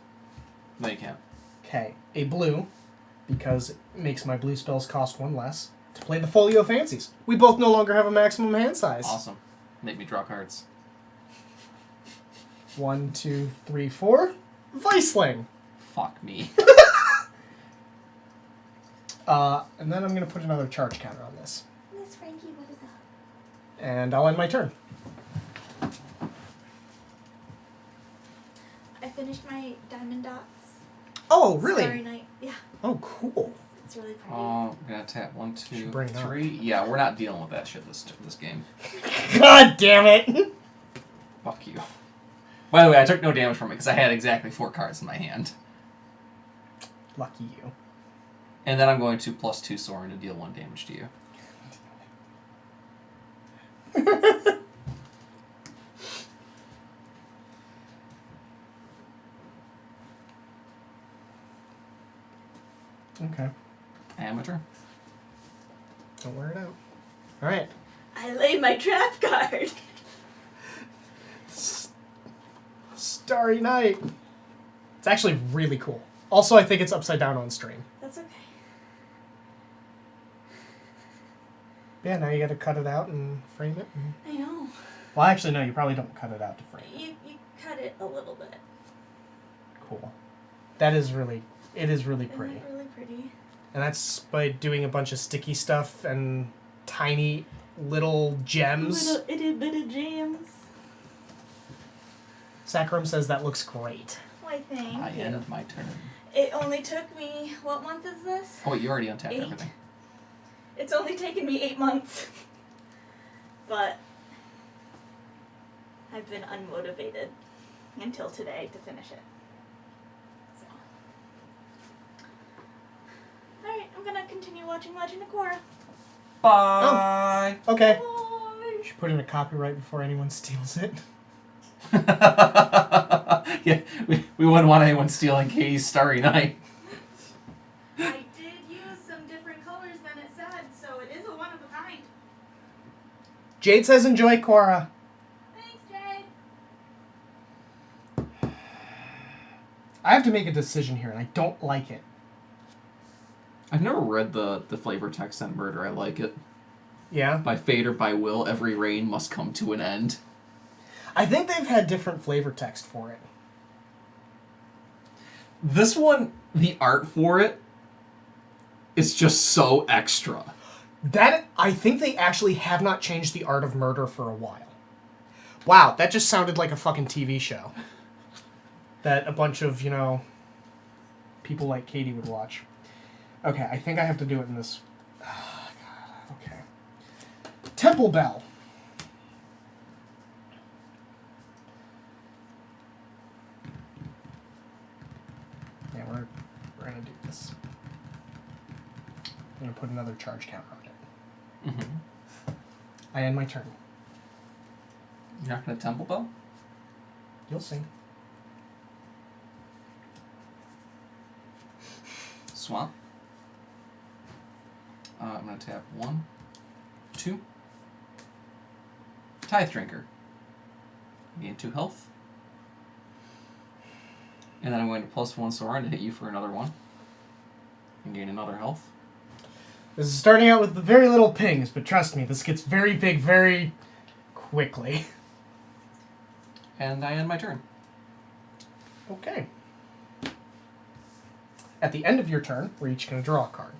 No, you can't. Okay, a blue, because it makes my blue spells cost 1 less, to play the Folio Fancies. We both no longer have a maximum hand size. Awesome. Make me draw cards. 1, 2, 3, 4. Viceling. Fuck me. And then I'm going to put another charge counter on this. Miss Frankie, what is up? And I'll end my turn. I finished my Diamond Dots. Oh, really? Starry Night. Yeah, Oh, cool. it's really pretty. Oh, I'm gonna tap 1, 2, Should bring it up. 3. Yeah, we're not dealing with that shit this game. God damn it! Fuck you. By the way, I took no damage from it because I had exactly 4 cards in my hand. Lucky you. And then I'm going to +2 Sorin to deal 1 damage to you. Okay. And my turn. Don't wear it out. Alright. I laid my trap card. Starry Night. It's actually really cool. Also, I think it's upside down on stream. That's okay. Yeah, now you gotta cut it out and frame it. I know. Well, actually, no, you probably don't cut it out to frame it. You cut it a little bit. Cool. That is really, it is really pretty. Isn't it really pretty? And that's by doing a bunch of sticky stuff and tiny little gems. Little itty bitty gems. Saccharum says that looks great. Why, thank I you. end my turn. It only took me, what month is this? Oh, wait, you already untapped 8. everything. It's only taken me 8 months. But I've been unmotivated until today to finish it. So. Alright, I'm gonna continue watching Legend of Korra. Bye! Okay. Bye! Should put in a copyright before anyone steals it. Yeah, we wouldn't want anyone stealing Katie's Starry Night. I did use some different colors than it said, so it is a one of a kind. Jade says enjoy Korra. Thanks, Jade. I have to make a decision here, and I don't like it. I've never read the flavor text on Murder. I like it. Yeah? By fate or by will, every reign must come to an end. I think they've had different flavor text for it. This one, the art for it is just so extra. That, I think they actually have not changed the art of murder for a while. Wow, that just sounded like a fucking TV show. That a bunch of, people like Katie would watch. Okay, I think I have to do it in this... Oh, God, okay. Temple Bell. Yeah, we're going to do this. I'm going to put another charge counter on it. Mm-hmm. I end my turn. You're not going to Temple Bell? You'll see. Swamp. I'm going to tap 1, 2. Tithe Drinker. Gain 2 health. And then I'm going to +1 Sorin to hit you for another 1. And gain another health. This is starting out with very little pings, but trust me, this gets very big very quickly. And I end my turn. Okay. At the end of your turn, we're each going to draw a card.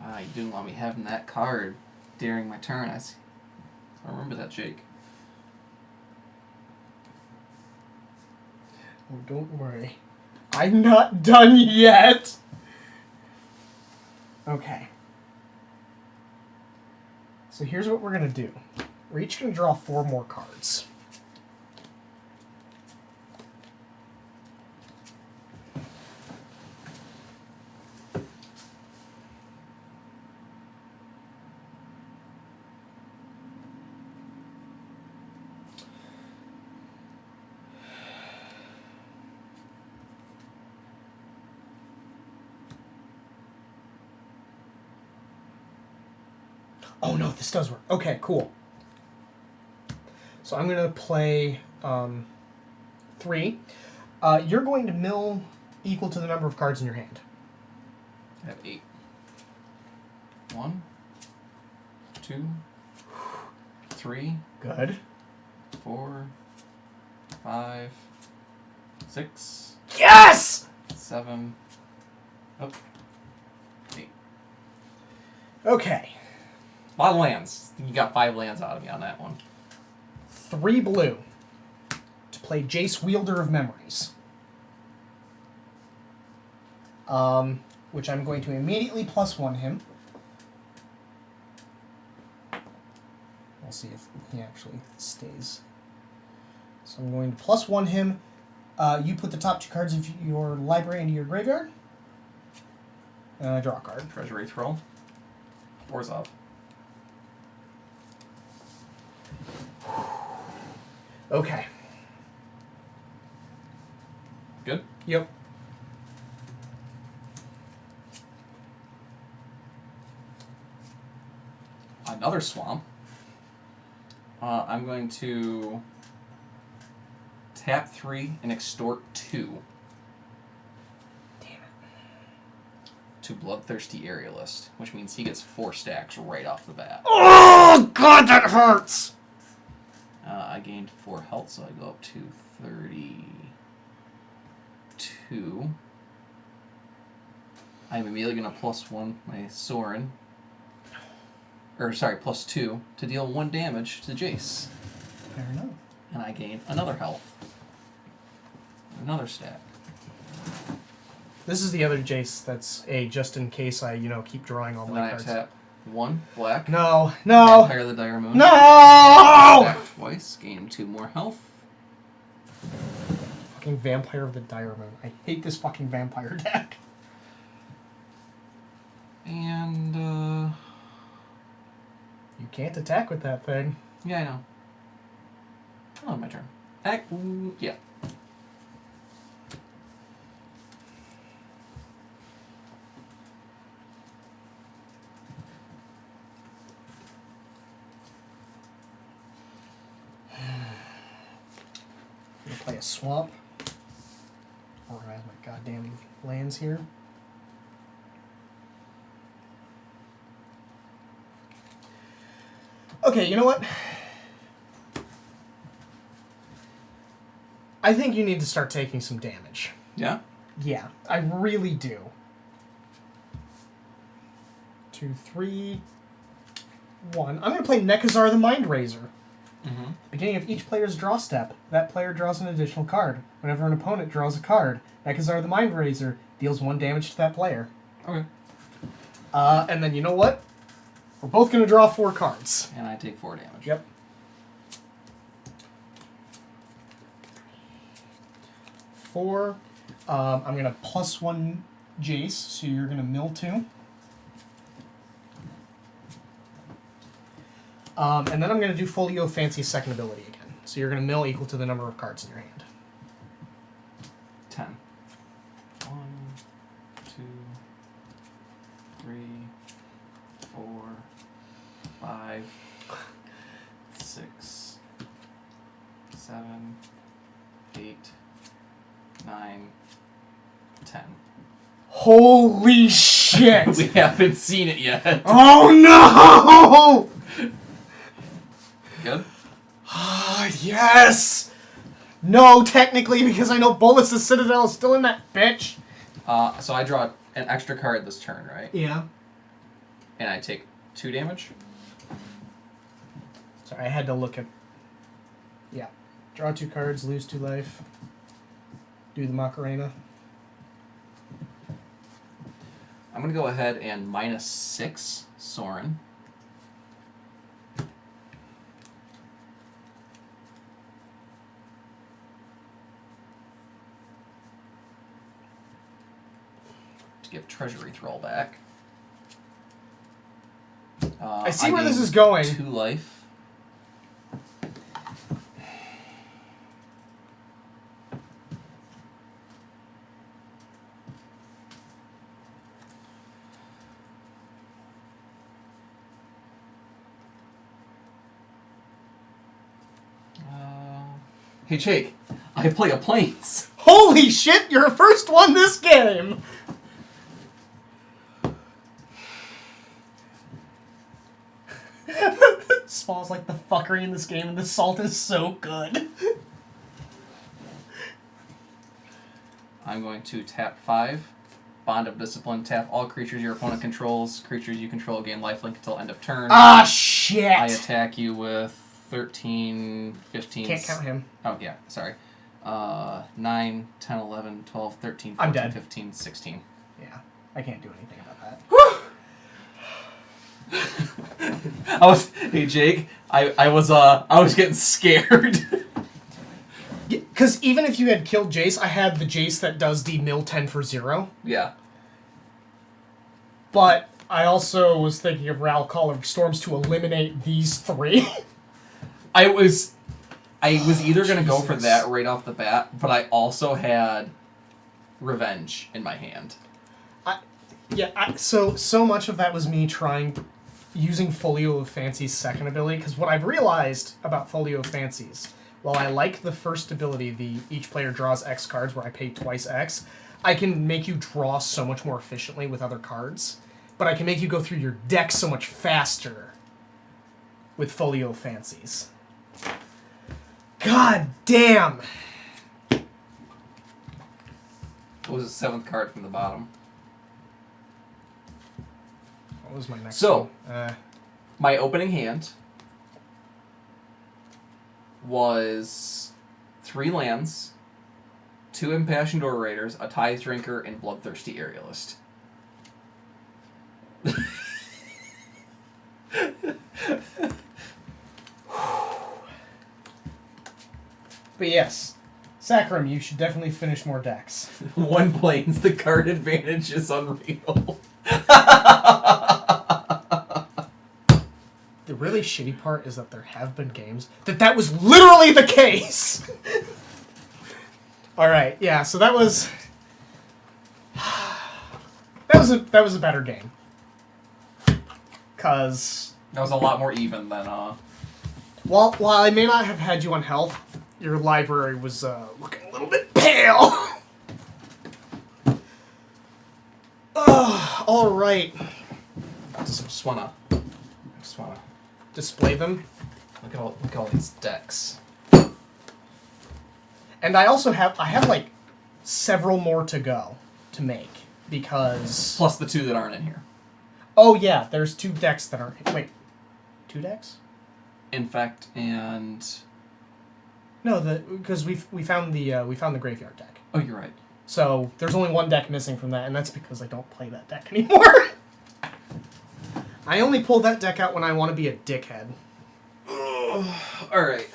Ah, you didn't want me having that card during my turn. I remember that, Jake. Oh, don't worry. I'm not done yet! Okay. So here's what we're going to do. We're each going to draw 4 more cards. Oh no, this does work. Okay, cool. So I'm going to play 3. You're going to mill equal to the number of cards in your hand. I have 8. 1, 2, 3, Good. 4, 5, 6, Yes! 7, 8. Okay. A lot of lands. You got 5 lands out of me on that one. 3 blue to play Jace, Wielder of Memories. Which I'm going to immediately +1 him. We'll see if he actually stays. So I'm going to +1 him. You put the top 2 cards of your library into your graveyard. And I draw a card. Treasury Throw. Four's up. Okay. Good? Yep. Another swamp. I'm going to tap 3 and extort 2 Damn it. to Bloodthirsty Aerialist, which means he gets 4 stacks right off the bat. Oh, God, that hurts! I gained 4 health, so I go up to 32. I'm immediately going to +1 my Sorin. Or, sorry, +2 to deal 1 damage to Jace. Fair enough. And I gain another health. Another stack. This is the other Jace that's a just in case I, keep drawing all And my then I cards. tap 1 black. No. Vampire of the Dire Moon. No! Attack twice, gain 2 more health. Fucking Vampire of the Dire Moon. I hate this fucking vampire deck. And, You can't attack with that thing. yeah, I know. Oh, my turn. Yeah. I'm gonna play a swamp. Organize my goddamn lands here. Okay, you know what? I think you need to start taking some damage. Yeah? Yeah, I really do. 2, 3, 1. I'm going to play Nekazar the Mind Razor. Mm-hmm. Beginning of each player's draw step, that player draws an additional card. Whenever an opponent draws a card, Nekazar the Mind Razor deals 1 damage to that player. Okay. And then you know what? We're both going to draw 4 cards. And I take 4 damage. Yep. 4. I'm going to +1 Jace, so you're going to mill 2. And then I'm going to do Folio Fancy's second ability again. So you're going to mill equal to the number of cards in your hand. 10. 1, 2, 3, 4, 5, 6, 7, 8, 9, 10. Holy shit! We haven't seen it yet. Oh no! Good? Ah, yes! No, technically, because I know Bolus's Citadel is still in that bitch. So I draw an extra card this turn, right? Yeah. And I take 2 damage? Sorry, I had to look at... Yeah. Draw 2 cards, lose 2 life. Do the Macarena. I'm going to go ahead and -6 Soren. To give Treasury Throwback. I see where gain this is going. 2 life. Hey Jake, I play a Plains. Holy shit, you're first one this game! Small's like the fuckery in this game, and the salt is so good. I'm going to tap 5. Bond of Discipline. Tap all creatures your opponent controls. Creatures you control gain lifelink until end of turn. Ah, shit! I attack you with 13, 15... Can't count him. Oh, yeah, sorry. 9, 10, 11, 12, 13, I'm 14, dead. 15, 16. Yeah, I can't do anything about that. Hey Jake, I was getting scared. Because even if you had killed Jace, I had the Jace that does the mill 10 for 0. Yeah. But I also was thinking of Ral Call of Storms to eliminate these 3. I was either gonna go for Jesus. that right off the bat, but I also had Revenge in my hand. So much of that was me using Folio of Fancy's second ability, because what I've realized about Folio of Fancy's, while I like the first ability, each player draws X cards where I pay twice X, I can make you draw so much more efficiently with other cards, but I can make you go through your deck so much faster with Folio of Fancies. God damn! What was the 7th card from the bottom? What was my next So, one? my opening hand was 3 lands, 2 Impassioned Orators, a Tithe Drinker, and Bloodthirsty Aerialist. But yes, Saccharum, you should definitely finish more decks. 1 Plains, the card advantage is unreal. The really shitty part is that there have been games that was literally the case. All right, yeah. So that was that was a better game. Cause That was a lot more even than while I may not have had you on health, your library was looking a little bit pale. All right. just wanna Display them. look at all these decks. And I also have like several more to go to make because Plus the 2 that aren't in here. oh yeah, there's 2 decks that aren't wait. 2 decks? Infect and No, because we found the graveyard deck. oh, you're right. So there's only 1 deck missing from that, and that's because I don't play that deck anymore. I only pull that deck out when I want to be a dickhead. All right.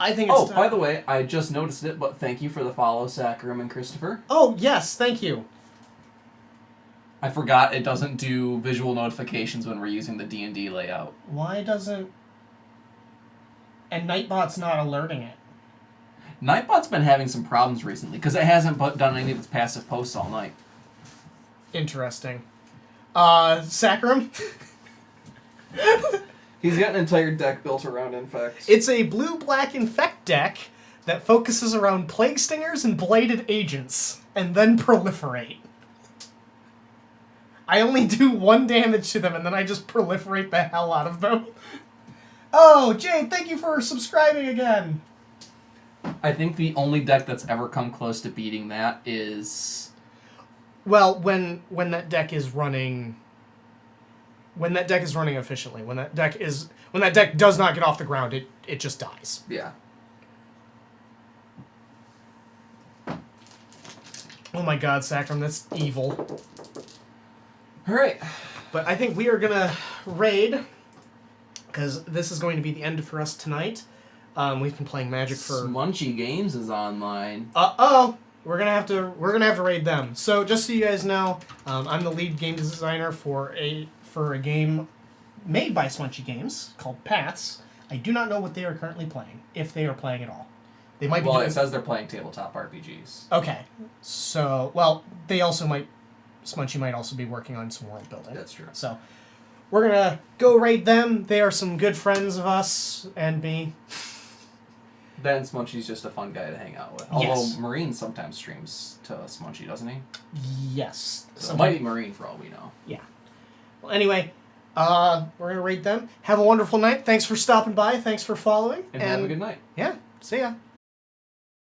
I think it's Oh, by the way, I just noticed it, but thank you for the follow, Saccharum and Christopher. Oh, yes, thank you. I forgot it doesn't do visual notifications when we're using the D&D layout. Why doesn't... And Nightbot's not alerting it. Nightbot's been having some problems recently, because it hasn't done any of its passive posts all night. Interesting. Saccharum? He's got an entire deck built around Infect. It's a blue-black Infect deck that focuses around Plague Stingers and Bladed Agents, and then proliferate. I only do 1 damage to them, and then I just proliferate the hell out of them. Oh, Jade, thank you for subscribing again! I think the only deck that's ever come close to beating that is... Well, when that deck is running... When that deck is running efficiently, when that deck does not get off the ground, it just dies. Yeah. Oh my god, Saccharum, that's evil. All right. But I think we are gonna raid because this is going to be the end for us tonight. We've been playing Magic for. Smunchy Games is online. We're gonna have to raid them. So just so you guys know, I'm the lead game designer for a game made by Smunchy Games called Paths. I do not know what they are currently playing, if they are playing at all. They might be. Well, doing... it says they're playing tabletop RPGs. Okay, so well, they also might. Smunchy might also be working on some world building. That's true. So we're gonna go raid them. They are some good friends of us and me. Ben Smunchy's just a fun guy to hang out with. Although Yes. Marine sometimes streams to Smunchy, doesn't he? Yes. So it might be Marine for all we know. Yeah. Well, anyway, we're gonna raid them. Have a wonderful night. Thanks for stopping by. Thanks for following. And have a good night. Yeah. See ya.